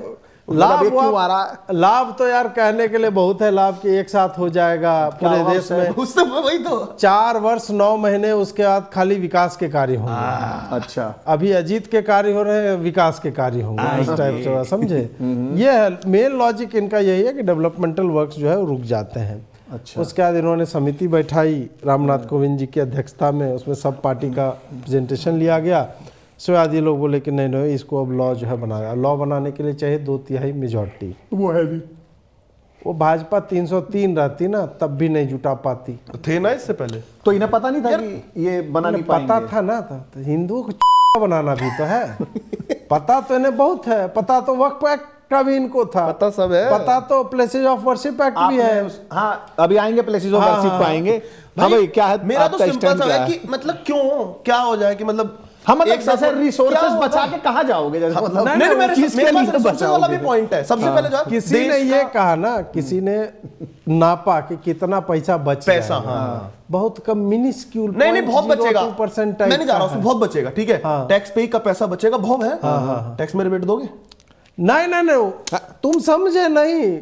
लाभ मतलब ये क्यों आ रहा है? लाभ तो यार कहने के लिए बहुत है, लाभ कि एक साथ हो जाएगा पूरे क्या देश में, उससे वही तो 4 वर्ष 9 महीने, उसके बाद खाली विकास के कार्य होंगे। अच्छा, अभी अजीत के कार्य हो रहे हैं, विकास के कार्य होंगे, इस टाइप से, समझे? ये है मेन लॉजिक इनका, यही है कि डेवलपमेंटल वर्क्स जो है वो रुक जाते हैं। अच्छा। उसके बाद इन्होंने समिति बैठाई रामनाथ कोविंद जी की अध्यक्षता में, उसमें सब पार्टी का प्रेजेंटेशन लिया गया। उसके बाद ये लोग बोले कि नहीं नहीं, इसको अब लॉ जो है बनाया, लॉ बनाने के लिए चाहिए 2/3 मेजॉरिटी, वो है भी, वो भाजपा 303 रहती ना तब भी नहीं जुटा पाती। थे ना इससे पहले, तो इन्हें पता नहीं था कि ये बना नहीं पता पाएंगे? था ना, था तो हिंदुओं को बनाना भी तो है, पता तो इन्हें बहुत है, पता तो वक्फ एक्ट का भी इनको था, पता सब है, पता तो प्लेसेज ऑफ वर्शिप एक्ट भी है। हाँ अभी आएंगे प्लेसेस ऑफ वर्शिप पे आएंगे। हाँ भाई, भाई क्या है मेरा तो आपका सिंपल स्टैंड सा क्या है है? कि मतलब क्यों क्या हो जाए कि मतलब हम मतलब एक साथ जैसे रिसोर्सेज क्या बचा होगा? के कहाँ जाओगे, जैसे मतलब नहीं नहीं, मेरे किसके मेरे पास लिए रिसोर्सेज वाला भी बचाओगे? पॉइंट है। सबसे पहले जो है, किसी देश ने ये का कहा ना, किसी ने नापा कि कितना पैसा बच पैसा, जाएगा। हाँ। बहुत कम, मिनिस्क्यूल, नहीं नहीं बहुत बचेगा, 0.02% मैं नहीं जा रहा हूँ, बहुत बचेगा, ठीक है, हाँ। टैक्स पे का पैसा बचेगा, बहुत है, टैक्स में रिबेट दोगे? नहीं नहीं नहीं, तुम समझे नहीं,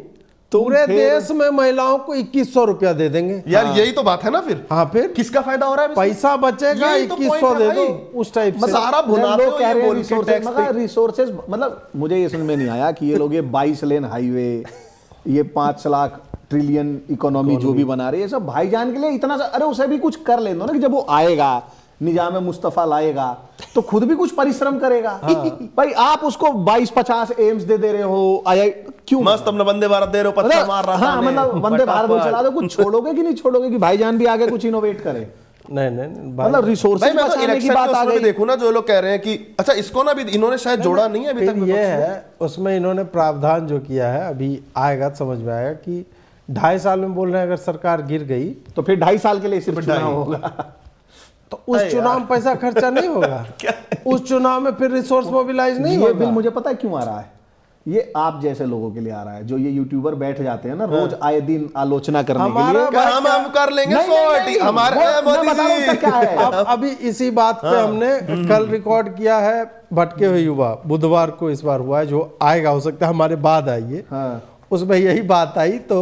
पूरे देश में महिलाओं को 2100 रुपया दे देंगे यार यही तो बात है ना फिर। हाँ, फिर किसका फायदा हो रहा है? पैसा बचेगा, यही तो 2100 point दे है दो, भाई। उस टाइप से। सारा भुनाते लोग हो कह ये रहे हैं बोल के रिसोर्सेज, टैक्स मगर पे। रिसोर्सेज मतलब मुझे ये समझ में नहीं आया कि ये लोग ये 22 लेन हाईवे, ये 5 लाख ट्रिलियन इकोनॉमी जो भी बना रहे हैं, सब भाईजान के लिए इतना सा, अरे उसे भी कुछ कर लेना ना, कि जब वो आएगा निजाम मुस्तफा लाएगा तो खुद भी कुछ परिश्रम करेगा। भाई आप उसको 22-50 एम्स दे रहे हो, क्यों? मस्त अपना वंदे भारत दे रहे हो, पत्थर मार रहा हाँ, मतलब वंदे भारत में चला दो, कुछ छोड़ोगे कि नहीं छोड़ोगे कि भाईजान भी आगे कुछ इनोवेट करे? नहीं मतलब भाई रिसोर्सेज मैं तो बचाने की इलेक्शन बात में आ उसमें भी गई। देखूं ना, जो लोग कह रहे हैं कि अच्छा इसको ना भी इन्होंने शायद जोड़ा नहीं है अभी फिर तक ये विपक्ष ने। है, उसमें इन्होंने प्रावधान जो किया है, अभी आएगा तो समझ में आएगा कि 2.5 साल में बोल रहे हैं अगर सरकार गिर गई तो फिर 2.5 साल के लिए सिर्फ चुनाव होगा। तो उस चुनाव में पैसा खर्चा नहीं होगा। उस चुनाव में फिर रिसोर्स मोबिलाइज नहीं ये बिल होगा। मुझे पता है क्यों आ रहा है, ये आप जैसे लोगों के लिए आ रहा है, जो ये यूट्यूबर बैठ जाते हैं ना रोज आए दिन आलोचना करने के हमारा लिए। क्या हम कर लेंगे नहीं, नहीं, 100 नहीं, हमारे वो मैं मोदी बता रहा हूं उसका क्या है। अब अभी इसी बात पे हमने कल रिकॉर्ड किया है, भटके हुए युवा, बुधवार को इस बार हुआ है, जो आएगा हो सकता है हमारे बाद आइए। हाँ। उसमें यही बात आई तो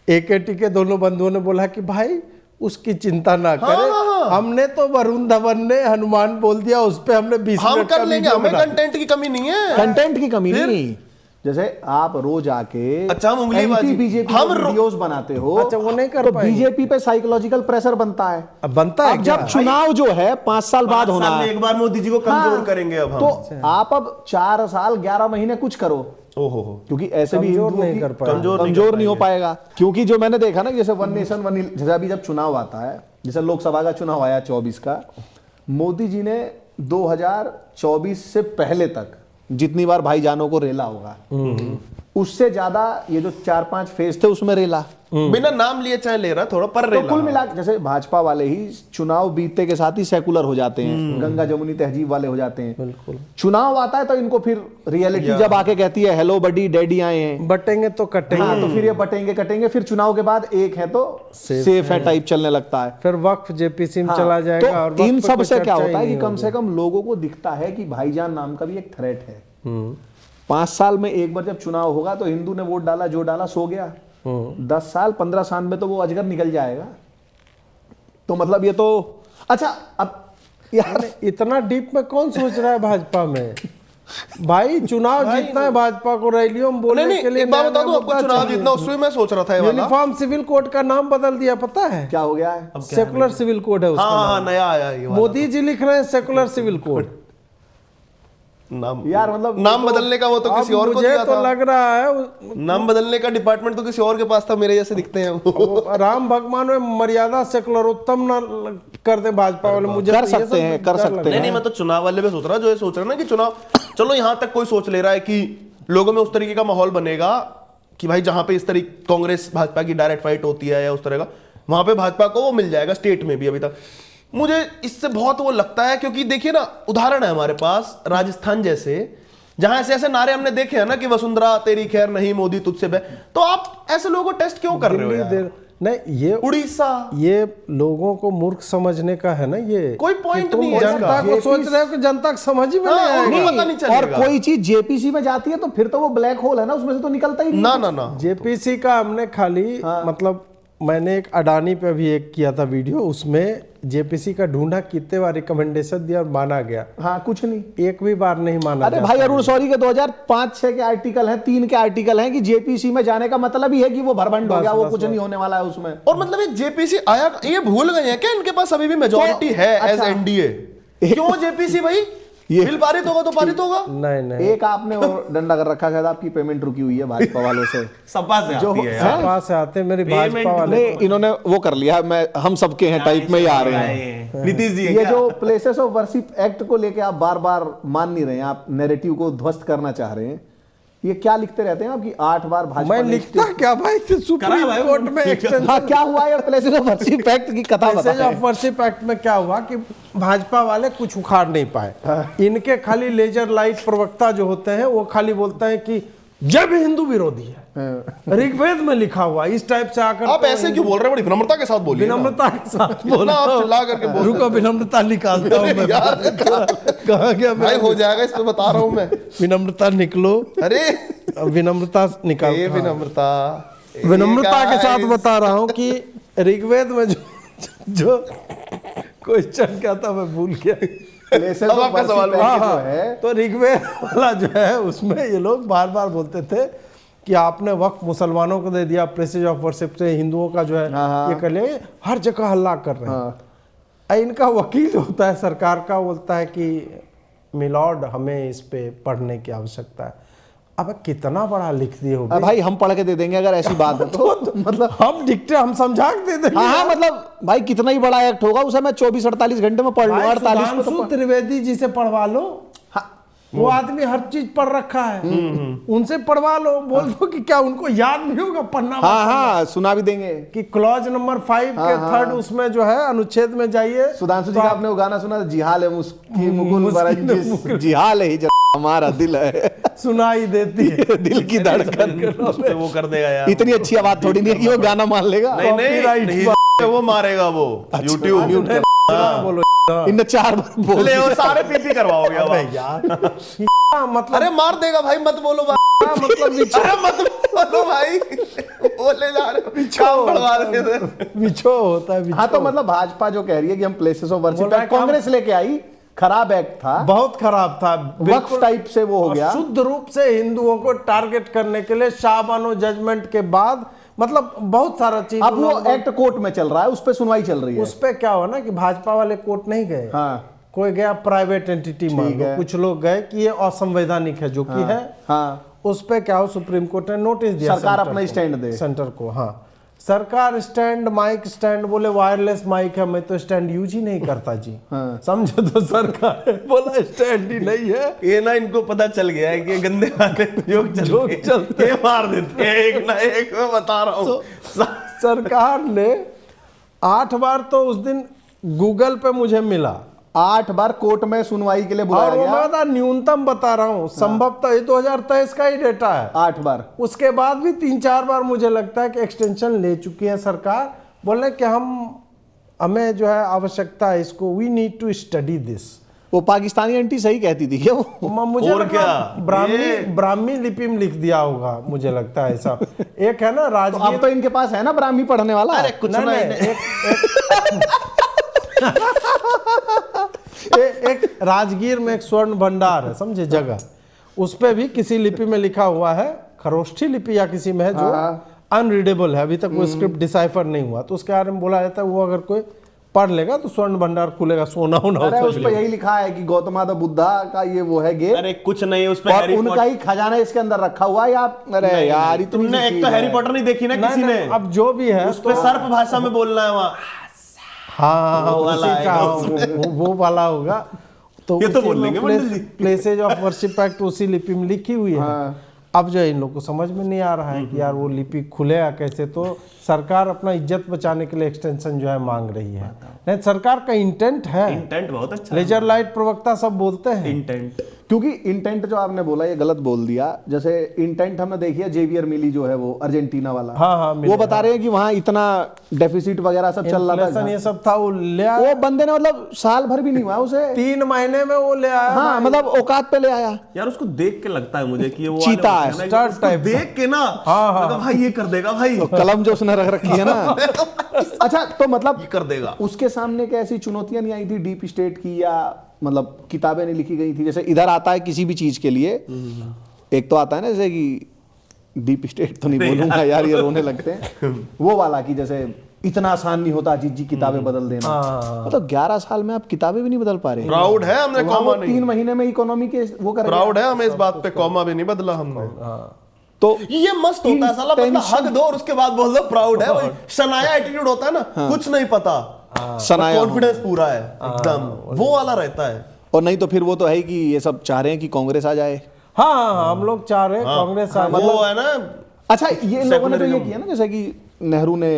AKT के दोनों बंधुओं ने बोला कि भाई उसकी चिंता ना करें, हमने तो वरुण धवन ने हनुमान बोल दिया, उस पे हमने 20 हम मिनट का कर लेंगे, वीडियो हमें बना कंटेंट की कमी नहीं है। कंटेंट की कमी नहीं, जैसे आप रोज आके अच्छा, हम उंगलीबाजी- बीजेपी हम वीडियोस बनाते हो, अच्छा, वो नहीं कर तो पाएंगे। बीजेपी पे साइकोलॉजिकल प्रेशर बनता है। अब बनता है अब क्या? जब चुनाव जो है 5 साल बाद होना है, एक बार मोदी जी को कमजोर हाँ, करेंगे अब हम। तो आप अब 4 साल 11 महीने कुछ करो, ओहो क्योंकि ऐसे भी कमजोर हिंदुओं नहीं की कर पाएंगे। कमजोर नहीं हो पाएगा। क्योंकि जो मैंने देखा ना, जैसे वन नेशन वन, जैसे अभी जब चुनाव आता है, जैसे लोकसभा का चुनाव आया 24 का, मोदी जी ने 2024 से पहले तक जितनी बार भाईजानों को रेला होगा, उससे ज्यादा ये जो 4-5 फेज थे उसमें रेला। बिना नाम लिए चाहे ले रहा, थोड़ा पर तो रेला। कुल मिला जैसे भाजपा वाले ही चुनाव बीतते के साथ ही सेकुलर हो जाते हैं, गंगा जमुनी तहजीब वाले हो जाते हैं। बिल्कुल। चुनाव आता है तो इनको फिर रियलिटी जब आके कहती है हेलो बडी डैडी आए हैं, बटेंगे तो कटेंगे। हाँ, तो फिर ये बटेंगे कटेंगे, फिर चुनाव के बाद एक है तो सेफ है टाइप चलने लगता है। फिर वक्फ JPC में हाँ, चला जाएगा। तो और वक्फ इन पे सब कोई से क्या चर्चा ही होता है कि नहीं कम से कम लोगों को दिखता है कि भाईजान नाम का भी एक थ्रेट है। 5 साल में एक बार जब चुनाव होगा तो हिंदू ने वोट डाला, जो डाला सो गया। 10 साल 15 साल में तो वो अजगर निकल जाएगा। तो मतलब ये तो अच्छा, अब यार इतना डीप में कौन सोच रहा है भाजपा में? भाई चुनाव जीतना है भाजपा को, रैलियों में बोलने नहीं के लिए एक बात बता दूं नया आपको, मुद्दा चुनाव चाहिए। जीतना उसमें मैं सोच रहा था ये वाला। यूनिफॉर्म सिविल कोड का नाम बदल दिया, पता है? क्या हो गया है? सेकुलर सिविल कोड है उसका हाँ नाम। हाँ, नया आया ये वाला। मोदी जी लिख रहे हैं सेकुलर सिविल कोड। नाम यार मतलब नाम बदलने का वो तो किसी और को मुझे दिया तो था। लग रहा है नाम बदलने का डिपार्टमेंट तो किसी और के पास था, मेरे जैसे दिखते हैं वो। वो राम भगवान में मर्यादा सेकुलरोत्तम ना कर दे भाजपा वाले। मुझे कर तो ये सकते सब हैं, कर डर सकते लग हैं। नहीं नहीं, मैं तो चुनाव वाले में सोच रहा, जो ये सोच रहा ना कि चुनाव, चलो यहां तक कोई सोच ले रहा है कि लोगों में उस तरीके का माहौल बनेगा कि भाई जहां पे इस तरीके कांग्रेस भाजपा की डायरेक्ट फाइट होती है या उस तरह का, वहां पे भाजपा को वो मिल जाएगा। स्टेट में भी अभी तक मुझे इससे बहुत वो लगता है, क्योंकि देखिए ना, उदाहरण है हमारे पास राजस्थान जैसे, जहां ऐसे ऐसे नारे हमने देखे हैं ना कि वसुंधरा तेरी खैर नहीं, मोदी तुझसे तो आप ऐसे लोगों को टेस्ट क्यों कर रहे हो यार? नहीं, ये उड़ीसा, ये लोगों को मूर्ख समझने का है ना। ये कोई point कि तुम नहीं है जनता इसका। को सोच रहे हो कि जनता को समझ ही में नहीं हाँ, आएगा। उनको पता नहीं चलेगा। और कोई चीज जेपीसी में जाती है तो फिर तो वो ब्लैक होल है ना, उसमें से तो निकलता ही नहीं। ना ना ना, JPC का हमने खाली मतलब मैंने एक अडानी पे भी एक किया था वीडियो, उसमें JPC का ढूंढा, कितने बार रिकमेंडेशन दिया और माना गया, हाँ, कुछ नहीं। एक भी बार नहीं माना। अरे भाई अरुण शौरी के 2005-6 के आर्टिकल हैं, 3 के आर्टिकल हैं कि जेपीसी में जाने का मतलब ही है कि वो भरभंड हो गया, वो कुछ नहीं होने वाला है उसमें। और मतलब ये जेपीसी आया, ये भूल गए हैं क्या इनके पास अभी भी मेजॉरिटी है एज अच्छा। एनडीए? क्यों जेपीसी भाई? ये- बिल पारित होगा तो पारित होगा। नहीं नहीं, एक आपने वो डंडा कर रखा है, आपकी पेमेंट रुकी हुई है भाजपा वालों से। सपा से जो आती है है, पास से आते मेरी भाजपा वाले। नहीं, इन्होंने वो कर लिया, मैं हम सबके हैं टाइप में ही आ रहे हैं। नीतीश जी ये जो प्लेसेस ऑफ वर्शिप एक्ट को लेके आप बार बार मान नहीं रहे हैं, आप नैरेटिव को ध्वस्त करना चाह रहे हैं। ये क्या लिखते रहते हैं आप कि 8 बार भाजपा मैं ने लिखता क्या भाई, सुप्रीम कोर्ट में एक्सटेंशन। हाँ, क्या हुआ है प्लेसेस ऑफ वर्शिप एक्ट की कथा मैसेज बताएं। ऑफ वर्शिप एक्ट में क्या हुआ कि भाजपा वाले कुछ उखाड़ नहीं पाए। इनके खाली लेजर लाइट प्रवक्ता जो होते हैं वो खाली बोलते हैं कि जब हिंदू विरोधी है, ऋग्वेद में लिखा हुआ, इस टाइप से आकर आप ऐसे क्यों बोल रहे हैं? बड़ी विनम्रता के साथ बोलिए ना। विनम्रता के साथ इतना बोलना। आप चिल्ला करके बोल रहे रुको, विनम्रता निकालता हूँ मैं। यार, कहाँ गया भाई मैं? हो जाएगा, इस पे बता रहा हूं मैं। विनम्रता निकलो, अरे विनम्रता निकाल। ये विनम्रता, विनम्रता के साथ guys, बता रहा हूँ कि ऋग्वेद में जो क्वेश्चन क्या था मैं भूल गया। प्लेसेस अब ऑफ आपका सवाल वर्शिप हाँ, एक्ट जो हाँ, है, तो ऋग्वेद वाला जो है उसमें ये लोग बार बार बोलते थे कि आपने वक्त मुसलमानों को दे दिया, प्लेसेज ऑफ वर्शिप से हिंदुओं का जो है हाँ। ये कर ले, हर जगह हल्ला कर रहे हैं। इनका वकील जो होता है सरकार का, बोलता है कि मिलॉर्ड हमें इस पे पढ़ने की आवश्यकता है। अब कितना बड़ा लिख दिए हो अब भाई हम पढ़ के दे देंगे अगर ऐसी बात है तो मतलब हम डिक्टे हम समझा के दे देंगे। हाँ हाँ, मतलब भाई कितना ही बड़ा एक्ट होगा उसे मैं 24-48 घंटे में पढ़ लूंगा, भाई 48 में तो सुधांशु त्रिवेदी जी से पढ़वा लो, वो आदमी हर चीज पढ़ रखा है, उनसे पढ़वा लो, बोल दो कि क्या उनको याद नहीं होगा पढ़ना। हाँ हाँ सुना भी देंगे। कि क्लॉज नंबर 5 के थर्ड उसमें जो है अनुच्छेद में जाइए। सुधांशु जी का आपने वो गाना सुना, जिहाल है मुस्की मुकुल बरंजिश, जिहाल है ही हमारा दिल है, सुनाई देती है दिल की धड़कन। उस पे वो कर देगा यार। इतनी अच्छी आवाज थोड़ी नहीं है कि वो गाना मान लेगा। नहीं Copyright नहीं, वो मारेगा वो YouTube म्यूट कर। बोलो इनने 4 बार बोल ले, वो दिया। सारे पीपी करवाओगे अब आप। यार मतलब अरे मार देगा भाई, मत बोलो भाई। मतलब अरे मत बोलो भाई, बोले जा रहे हो, काम बढ़वा रहे थे। बिछो होता है, बिछो। हाँ तो मतलब भाजपा जो कह रही है कि हम प्लेसेस ऑफ वर्शिप, बोल रहा है कांग्रेस लेके आई, खराब एक्ट था, बहुत खराब था, वक्फ टाइप से वो हो और गया। शुद्ध रूप से हिंदुओं को टारगेट करने के लिए शाहबानो जजमेंट के बाद मतलब बहुत सारा चीज। अब वो एक्ट कोर्ट में चल रहा है, उस पे सुनवाई चल रही है। उस पे क्या हुआ ना कि भाजपा वाले कोर्ट नहीं गए, हाँ कोई गया प्राइवेट एंटिटी मान लो, है। कुछ लोग गए कि ये असंवैधानिक है, जो कि है। हाँ उस पे क्या हो, सुप्रीम कोर्ट ने नोटिस दिया सरकार सेंटर अपना को, स्टैंड दे। सेंटर को। हाँ सरकार स्टैंड, माइक स्टैंड, बोले वायरलेस माइक है, मैं तो स्टैंड यूज ही नहीं करता जी। समझे तो सरकार बोला स्टैंड ही नहीं है। ये ना इनको पता चल गया है कि ये गंदे वाले जोक चलते हैं, ये मार देते हैं एक ना एक, मैं बता रहा हूँ। सरकार ने 8 बार तो उस दिन गूगल पे मुझे मिला, 8 बार कोर्ट में सुनवाई के लिए और बुलाया वो गया। मैं न्यूनतम बता रहा हूँ, संभवतः ये 2023 का ही डेटा है। 8 बार उसके बाद भी 3-4 बार मुझे लगता है कि एक्सटेंशन ले चुकी है सरकार। बोल रहे कि हमें जो है आवश्यकता है इसको, we need to study this. वो पाकिस्तानी आंटी सही कहती थी क्या वो? मुझे और लगा क्या? ब्राह्मी लिपि में लिख दिया होगा, मुझे लगता है ऐसा। एक है ना तो राजगीर, अब तो इनके पास है ना ब्राह्मी पढ़ने वाला। अरे कुछ नहीं, ना नहीं, एक राजगीर में एक स्वर्ण भंडार है, समझे जगह, उस पे भी किसी लिपि में लिखा हुआ है, खरोष्ठी लिपि या किसी में है, जो अनरीडेबल है, अभी तक वो स्क्रिप्ट डिसाइफर नहीं हुआ। तो उसके बारे में बोला जाता है वो अगर कोई पढ़ लेगा तो स्वर्ण भंडार खुलेगा, सोना होना। अरे उस पर यही लिखा है कि गौतम बुद्धा का ये वो है गेट, अरे कुछ नहीं, उस पे और हैरी उनका ही खजाना इसके अंदर रखा हुआ है। आप अरे यार इतनी तुमने सी एक चीज तो है। हैरी पॉटर नहीं देखी ना किसी ने, अब जो भी है उस पे सर्प भाषा में बोलना है वहाँ। हाँ वो वाला उसी का आएगा वो वाला होगा। तो ये तो बोल लेंगे मंडल जी। प्लेसेज ऑफ वर्शिप एक्ट उसी लिपि में लिखी हुई है। अब जो इन लोग को समझ में नहीं आ रहा है कि यार वो लिपि खुलेगा कैसे, तो सरकार अपना इज्जत बचाने के लिए एक्सटेंशन जो है मांग रही है। नहीं, सरकार का इंटेंट है, इंटेंट बहुत अच्छा लेजर लाइट प्रवक्ता सब बोलते हैं इंटेंट। क्योंकि इंटेंट जो आपने बोला ये गलत बोल दिया। जैसे इंटेंट हमने देखी है, जेवियर मिली जो है वो अर्जेंटीना वाला, हाँ, वो बता रहे हैं कि वहां इतना डेफिसिट वगैरह सब चल रहा इन्फ्लेशन था। ये सब था, वो ले आया, वो बंदे ने मतलब साल भर भी नहीं हुआ उसे, 3 महीने में वो ले आया। हाँ मतलब औकात पे ले आया। यार उसको देख के लगता है मुझे कि ये वो चीता वाले है, होते हैं ना, स्टार उसको टाइप। देख के ना लगा भाई ये कर देगा भाई, तो कलम जो उसने रख रखी है ना। अच्छा तो मतलब ये कर देगा। उसके सामने क्या ऐसी चुनौतियां नहीं आई थी डीप स्टेट की, या मतलब किताबें नहीं लिखी गई थी? जैसे इधर आता है किसी भी चीज के लिए, एक तो आता है ना जैसे कि डीप स्टेट तो नहीं बोलूंगा यार, ये रोने लगते हैं, वो वाला कि जैसे इतना आसान नहीं होता अजीत जी किताबें बदल देना। मतलब 11 साल में आप किताबें भी नहीं बदल पा रहे। प्राउड है हमने कॉमा नहीं, 3 महीने में इकोनॉमी के वो कर प्राउड है हमें इस बात पे, कॉमा भी नहीं बदला हमने। तो ये मस्त होता है साला, मतलब हक दो और उसके बाद बोल दो प्राउड है। वही शनाया एटीट्यूड होता है ना, कुछ नहीं पता, सनाया कॉन्फिडेंस पूरा है एकदम, वो वाला रहता है। और नहीं तो फिर वो तो है कि ये सब चाह रहे हैं कि कांग्रेस आ जाए। हाँ हम लोग चाह रहे हैं कांग्रेस आ जाए। वो है ना, अच्छा ये इन लोगों ने तो ये किया ना, जैसे कि नेहरू ने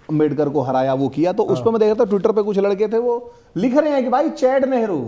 अम्बेडकर को हराया, वो किया, तो उस पर मैं देख रहा था ट्विटर पे कुछ लड़के थे वो लिख रहे हैं कि भाई चैड नेहरू,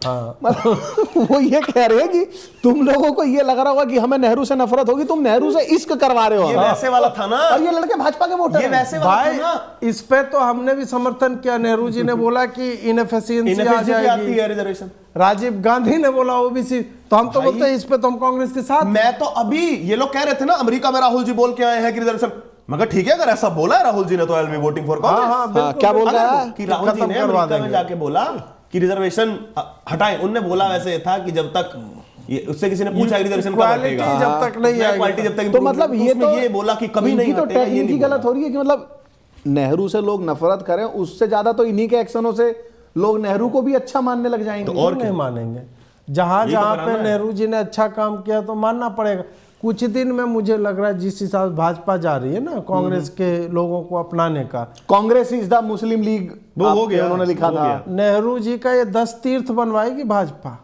मतलब वो ये कह रहे हैं कि तुम लोगों को ये लग रहा होगा कि हमें नेहरू से नफरत होगी, तुम नेहरू से इश्क करवा रहे ये हो। वैसे वाला था ना, और ये लड़के भाजपा के वोटर ये हैं। वैसे वाला था भाई ना। इस पे तो हमने भी समर्थन किया। नेहरू जी ने बोला कि इनएफिशिएंसी आ इनएफिशिएंसी आती जाएगी, है रिजर्वेशन। राजीव गांधी ने बोला ओबीसी, तो हम तो बोलते हैं इस पे तो हम कांग्रेस के साथ। मैं तो अभी ये लोग कह रहे थे ना अमेरिका में राहुल जी बोल के आए हैं कि रिजर्वेशन, मगर ठीक है अगर ऐसा बोला है राहुल जी ने तो I will be voting for Congress. हाँ, क्या बोल रहा है कि राहुल जी ने करवा अमेरिका में जाके बोला कि रिजर्वेशन हटाएं। उनने बोला वैसे था कि जब तक ये उससे किसी ने पूछा रिजर्वेशन कब Equality हटेगा, जब तक नहीं आएगी। क्वालिटी जब तक तो मतलब ये उसमें तो ये बोला कि कभी नहीं तो हटेगा, ये टेक्निक ही नहीं गलत हो रही है कि मतलब नेहरू से लोग नफरत करें, उससे ज्यादा तो इन्हीं के एक्शनों से लोग नेहरू को भी अच्छा मानने लग जाएंगे। और नहीं मानेंगे, जहां ये तो जहां कराना पे है। नेहरू जी ने अच्छा काम किया तो मानना पड़ेगा। कुछ दिन में मुझे लग रहा है जिस हिसाब से भाजपा जा रही है ना कांग्रेस के लोगों को अपनाने का, Congress is the Muslim league, वो हो गया, उन्होंने लिखा हो था। गया। नेहरू जी का ये 10 तीर्थ बनवाएगी भाजपा।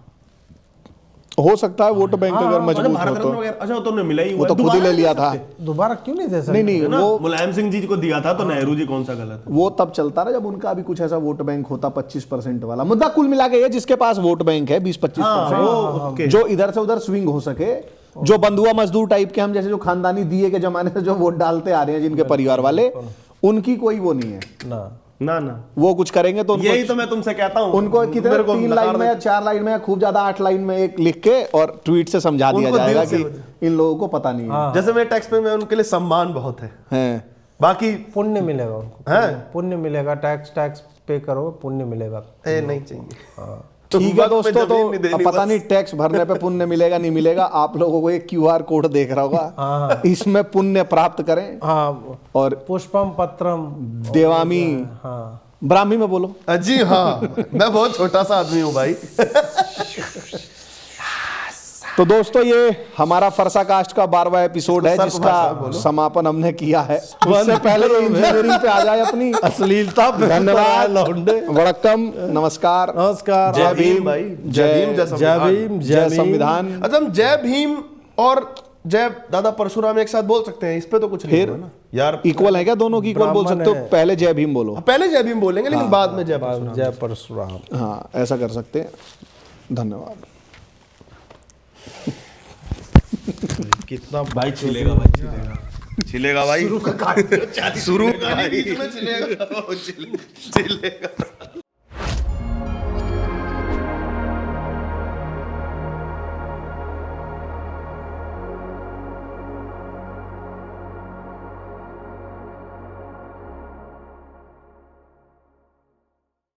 हो सकता है वोट बैंक अगर मजबूत हो भारत तो। रत्न वगैरह अच्छा तो उन्होंने मिला ही वो हुआ तो है। खुद ही दोबारा ले लिया था। दोबारा क्यों नहीं दे सकते? नहीं नहीं, है ना? वो मुलायम सिंह जी को दिया था तो नेहरू जी कौन सा गलत है? वो तब चलता ना जब उनका भी कुछ ऐसा वोट बैंक होता 25% वाला। मुद्दा कुल मिला के ये जिसके पास वोट बैंक है 20-25%, ओके। जो इधर से उधर स्विंग हो सके, जो बंधुआ मजदूर टाइप के, हम जैसे जो खानदानी दिए के जमाने से जो वोट डालते आ रहे हैं जिनके परिवार वाले, उनकी कोई वो नहीं है। ना ना ना, वो कुछ करेंगे तो उनको, यही तो मैं तुमसे कहता हूँ। उनको कितने मेरे को 3 नकार लाइन में या 4 लाइन में या खूब ज्यादा 8 लाइन में एक लिख के और ट्वीट से समझा दिया उनको जाएगा दिल कि से इन लोगों को पता नहीं है। जैसे मेरे टैक्स पे में उनके लिए सम्मान बहुत है, हैं। बाकी पुण्य मिलेगा उनको, हैं? पुण्य मिलेगा। टैक्स पे करो, पुण्य मिलेगा। नहीं चाहिए। ठीक है वक्त पे दोस्तों, जमीन नहीं तो देनी अब पता बस। नहीं टैक्स भरने पे पुण्य मिलेगा नहीं मिलेगा। आप लोगों को एक QR कोड देख रहा होगा, इसमें पुण्य प्राप्त करें। हाँ, और पुष्पम पत्रम देवामी, हाँ ब्राह्मी में बोलो। जी हाँ, मैं बहुत छोटा सा आदमी हूँ भाई। तो दोस्तों ये हमारा फरसा कास्ट का 12वां एपिसोड है इसको सर्प भाषा जिसका बोलो। समापन हमने किया है। उससे पहले इंजीनियरिंग पे आ जाए अपनी अश्लीलता पे धन्यवाद, लौंडे। वड़क्कम, नमस्कार, नमस्कार, जय भीम भाई, जय भीम, जय जय संविधान। भीम, जय संविधान। अच्छा, हम जय भीम और जय दादा परशुराम एक साथ बोल सकते हैं? इस पे तो कुछ नहीं फिर होगा ना यार। इक्वल है क्या दोनों की? इक्वल बोल ब्राह्मण सकते हो, है। पहले जय भीम बोलो। पहले जय भीम बोलेंगे लेकिन बाद में जय परशुराम। जय परशुराम। हाँ, ऐसा कर सकते हैं। धन्यवाद। कितना भाई छिलेगा, भाई छिलेगा, छिलेगा भाई। शुरू का काट, शुरू का बीच में छिलेगा, छिलेगा।